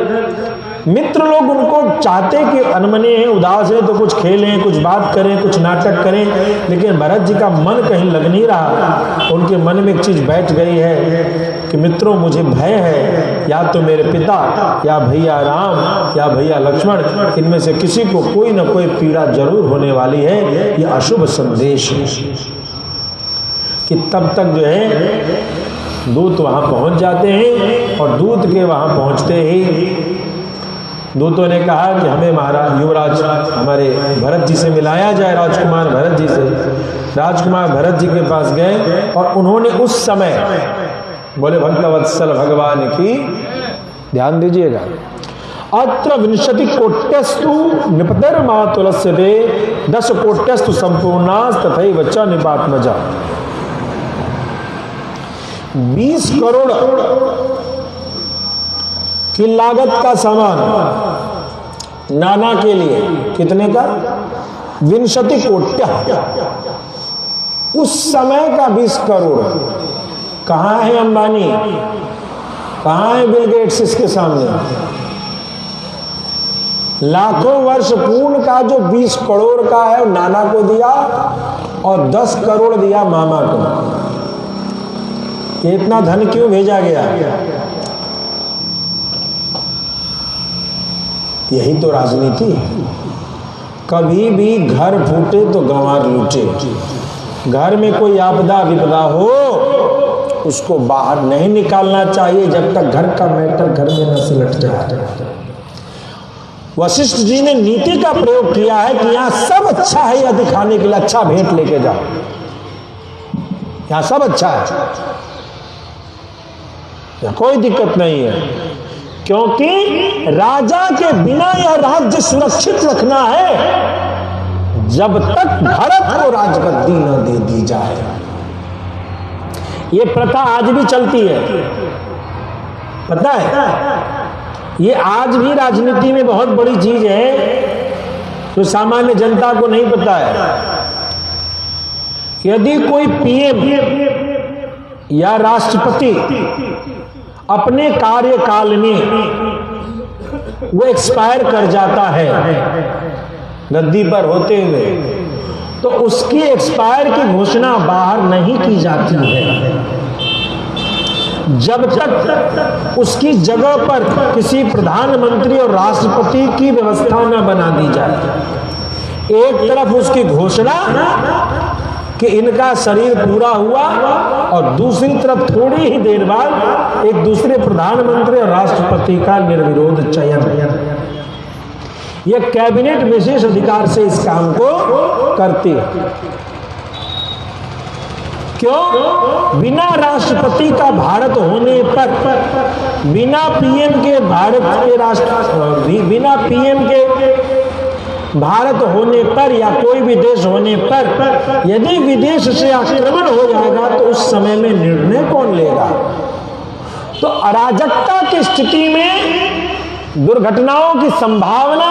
मित्र लोग उनको चाहते कि अनमने हैं, उदास हैं, तो कुछ खेलें, कुछ बात करें, कुछ नाटक करें, लेकिन भरत जी का मन कहीं लग नहीं रहा। उनके मन में एक चीज बैठ गई है कि मित्रों मुझे भय है, या तो मेरे पिता या भैया राम या भैया लक्ष्मण, इनमें से किसी को कोई ना कोई पीड़ा जरूर होने वाली है। यह अशुभ संदेश है कि तब तक जो है दूत वहां पहुंच जाते हैं, और दूत के वहां पहुंचते ही दूतों ने कहा कि हमें महाराज युवराज हमारे भरत जी से मिलाया जाए, राजकुमार भरत जी से। राजकुमार भरत जी के पास गए और उन्होंने उस समय बोले, भक्तवत्सल भगवान की ध्यान दीजिएगा, अत्र विंशति कोट्यस्तु निपतर मातुलस्य दे 10 कोट्यस्तु संपूर्णास तथैव च निपात्मजा। 20 करोड़ की लागत का सामान नाना के लिए, कितने का? 20 कोट्य। उस समय का 20 करोड़। कहां है अंबानी, कहां है बिल गेट्स इसके सामने? लाखों वर्ष पूर्ण का जो 20 करोड़ का है नाना को दिया और 10 करोड़ दिया मामा को। इतना धन क्यों भेजा गया? यही तो राजनीति है। कभी भी घर फूटे तो गंवार लूटे। घर में कोई आपदा विपदा हो उसको बाहर नहीं निकालना चाहिए जब तक घर का मैटर घर में न सिलट जाए। वशिष्ठ जी ने नीति का प्रयोग किया है कि यहां सब अच्छा है, यह दिखाने के लिए अच्छा भेंट लेके जाओ, यहां सब अच्छा है, कोई दिक्कत नहीं है, क्योंकि राजा के बिना यह राज्य सुरक्षित रखना है जब तक भरत को राजगद्दी न दे दी जाए। ये प्रथा आज भी चलती है, पता है? ये आज भी राजनीति में बहुत बड़ी चीज है जो सामान्य जनता को नहीं पता है। यदि कोई पीएम या राष्ट्रपति अपने कार्यकाल में वो एक्सपायर कर जाता है गद्दी पर होते हुए, तो उसकी एक्सपायर की घोषणा बाहर नहीं की जाती है जब तक उसकी जगह पर किसी प्रधानमंत्री और राष्ट्रपति की व्यवस्था न बना दी जाए। एक तरफ उसकी घोषणा कि इनका शरीर पूरा हुआ, और दूसरी तरफ थोड़ी ही देर बाद एक दूसरे प्रधानमंत्री और राष्ट्रपति का निर्विरोध चयन। यह कैबिनेट विशेष अधिकार से इस काम को करती है। क्यों? बिना राष्ट्रपति का भारत होने पर, बिना पीएम के भारत के बिना पीएम के भारत होने पर या कोई भी देश होने पर यदि विदेश से आक्रमण हो जाएगा तो उस समय में निर्णय कौन लेगा? तो अराजकता की स्थिति में दुर्घटनाओं की संभावना,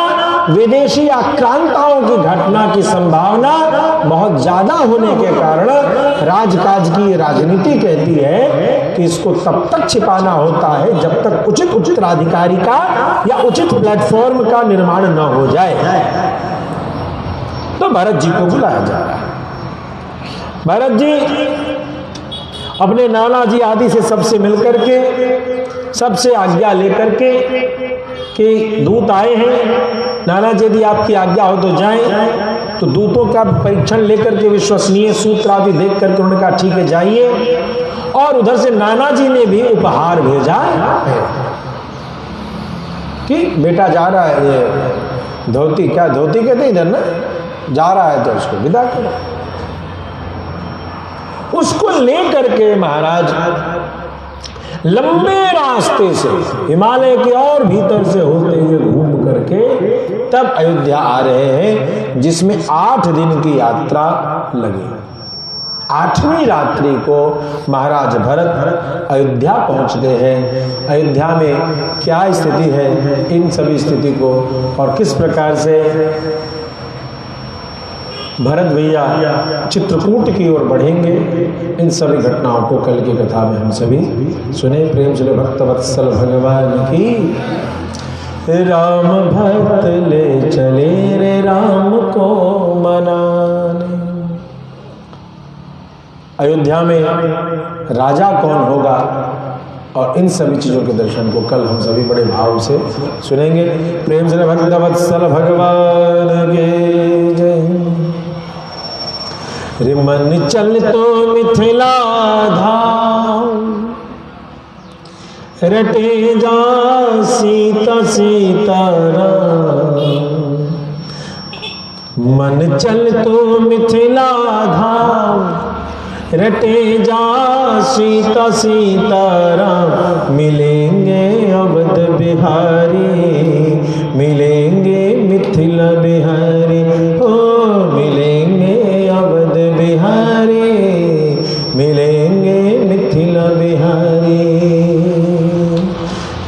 विदेशी आक्रांताओं की घटना की संभावना बहुत ज्यादा होने के कारण राजकाज की राजनीति कहती है कि इसको तब तक छिपाना होता है जब तक उचित उत्तराधिकारी का या उचित प्लेटफॉर्म का निर्माण न हो जाए। तो भरत जी को बुलाया जा रहा है। भरत जी अपने नाना जी आदि से सबसे मिलकर के, सबसे आज्ञा लेकर के कि दूत आए हैं, नाना जी यदि आपकी आज्ञा हो तो जाएं। तो दूतों का परीक्षण लेकर के विश्वसनीय सूत्र आदि देख करके उन्होंने कहा ठीक है जाइए। और उधर से नाना जी ने भी उपहार भेजा है कि बेटा जा रहा है, ये धोती, क्या धोती कहते इधर ना, जा रहा है तो उसको विदा करो। उसको लेकर के महाराज लंबे रास्ते से हिमालय के और भीतर से होते हुए घूम करके तब अयोध्या आ रहे हैं, जिसमें 8 दिन की यात्रा लगी। 8वीं रात्रि को महाराज भरत अयोध्या पहुंचते हैं। अयोध्या में क्या स्थिति है, इन सभी स्थिति को और किस प्रकार से भरत भैया चित्रकूट की ओर बढ़ेंगे, इन सभी घटनाओं को कल की कथा में हम सभी सुने। प्रेम चले भक्तवत्सल भगवान की राम भक्त ले चले रे राम को मनाने। अयोध्या में राजा कौन होगा और इन सभी चीजों के दर्शन को कल हम सभी बड़े भाव से सुनेंगे। प्रेम से भक्त वत्सल भगवान के जय। रे मन चल तो मिथिला धाम, रटे जा सीता सीताराम। मन चल तो मिथिला धाम, रटे जा सीता सीताराम। मिलेंगे अवध बिहारी, मिलेंगे मिथिला बिहारी। ओ मिलेंगे अवध बिहारी, मिलेंगे मिथिला बिहारी।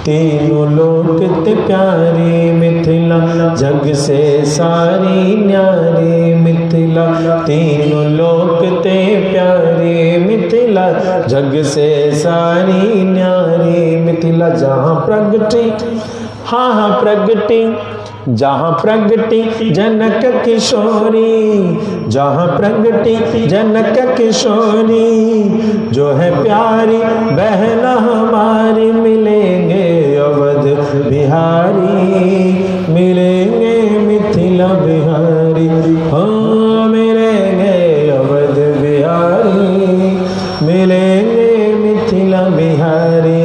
तीनों लोक ते प्यारी मिथिला, जग से सारी न्यारी मिथिला। तीनों लोक ते प्यारी मिथिला, जग से सारी न्यारी मिथिला। जहाँ प्रगटी हाँ प्रगटी, जहाँ प्रगटी जनक किशोरी, जहाँ प्रगटी जनक किशोरी। जो है प्यारी बहन हमारी, मिलेंगे अवध बिहारी, मिलेंगे मिथिला बिहारी। हाँ मिलेंगे अवध बिहारी, मिलेंगे मिथिला बिहारी।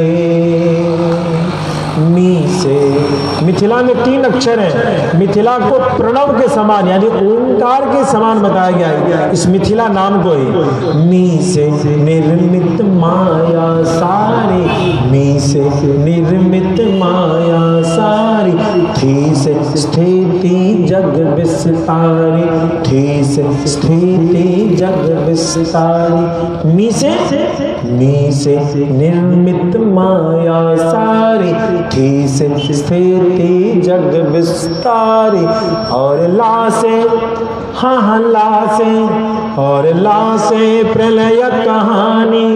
मी से मिथिला में 3 अक्षर हैं। मिथिला को प्रणव के समान यानी ओंकार के समान बताया गया है इस मिथिला नाम को ही। मी से निर्मित माया सारी, मी से निर्मित माया सारी। थी से स्थिति जग विस्तारी, थी से स्थिति जग विस्तारी। मी से निर्मित माया सारी, थी से स्थिति जग विस्तारी। और ला से हाँ ला से, और ला से प्रलय कहानी,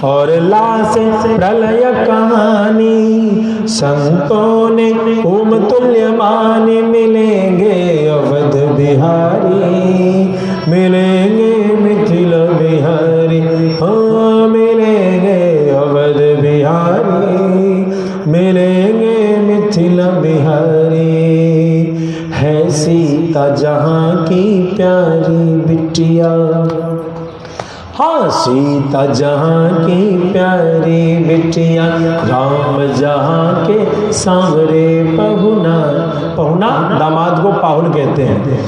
और ला से प्रलय कहानी। संतों ने ओम तुल्य मानी, मिलेंगे अवध बिहारी, मिलेंगे मिथिला बिहारी। हाँ मिलेंगे अवध बिहारी, मिलेंगे मिथिला बिहारी। है सीता जहाँ की प्यारी बिटिया, हाँ सीता जहाँ की प्यारी बिटिया। राम जहाँ के सांवरे पहुना, पहुना दामाद को पाहुन कहते हैं।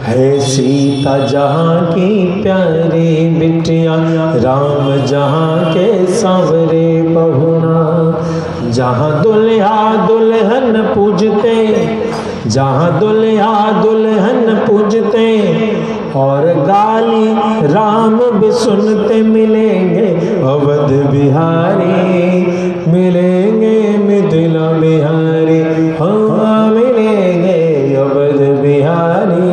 है सीता जहाँ की प्यारी बिटिया, राम जहाँ के सांवरे पहुना। जहाँ दुल्हा दुल्हन पूजते, जहाँ दुल्हा दुल्हन पूजते, और गाली राम भी सुनते। मिलेंगे अवध बिहारी, मिलेंगे मिथिला बिहारी। हाँ मिलेंगे अवध बिहारी,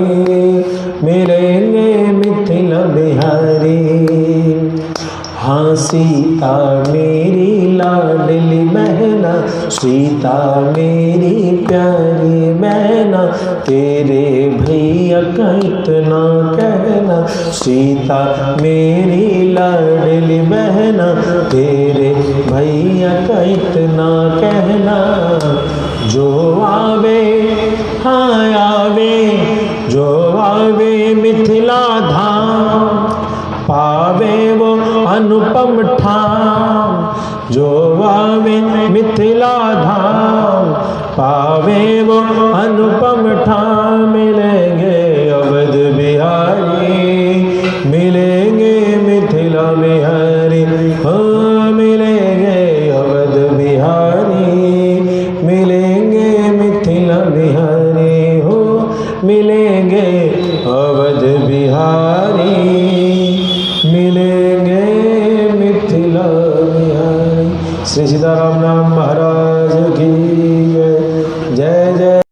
मिलेंगे मिथिला बिहारी। हाँ सीता मेरी लाडली बहना, सीता मेरी प्यारी बहना। तेरे भैया का इतना कहना, सीता मेरी लाडली बहना। तेरे भैया का इतना कहना। जो आवे हाँ आवे, जो आवे मिथिला धाम, पावे वो अनुपम ठाम। जो आवे मिथिला धाम, पावे वो अनुपम ठाम। मिलेंगे अवध बिहारी, मिलेंगे मिथिला बिहारी। हाँ मिलेंगे अवध बिहारी, मिलेंगे मिथिला बिहारी। हो मिलेंगे अवध बिहारी, मिलेंगे मिथिला बिहारी। श्री सीताराम नाम महाराज।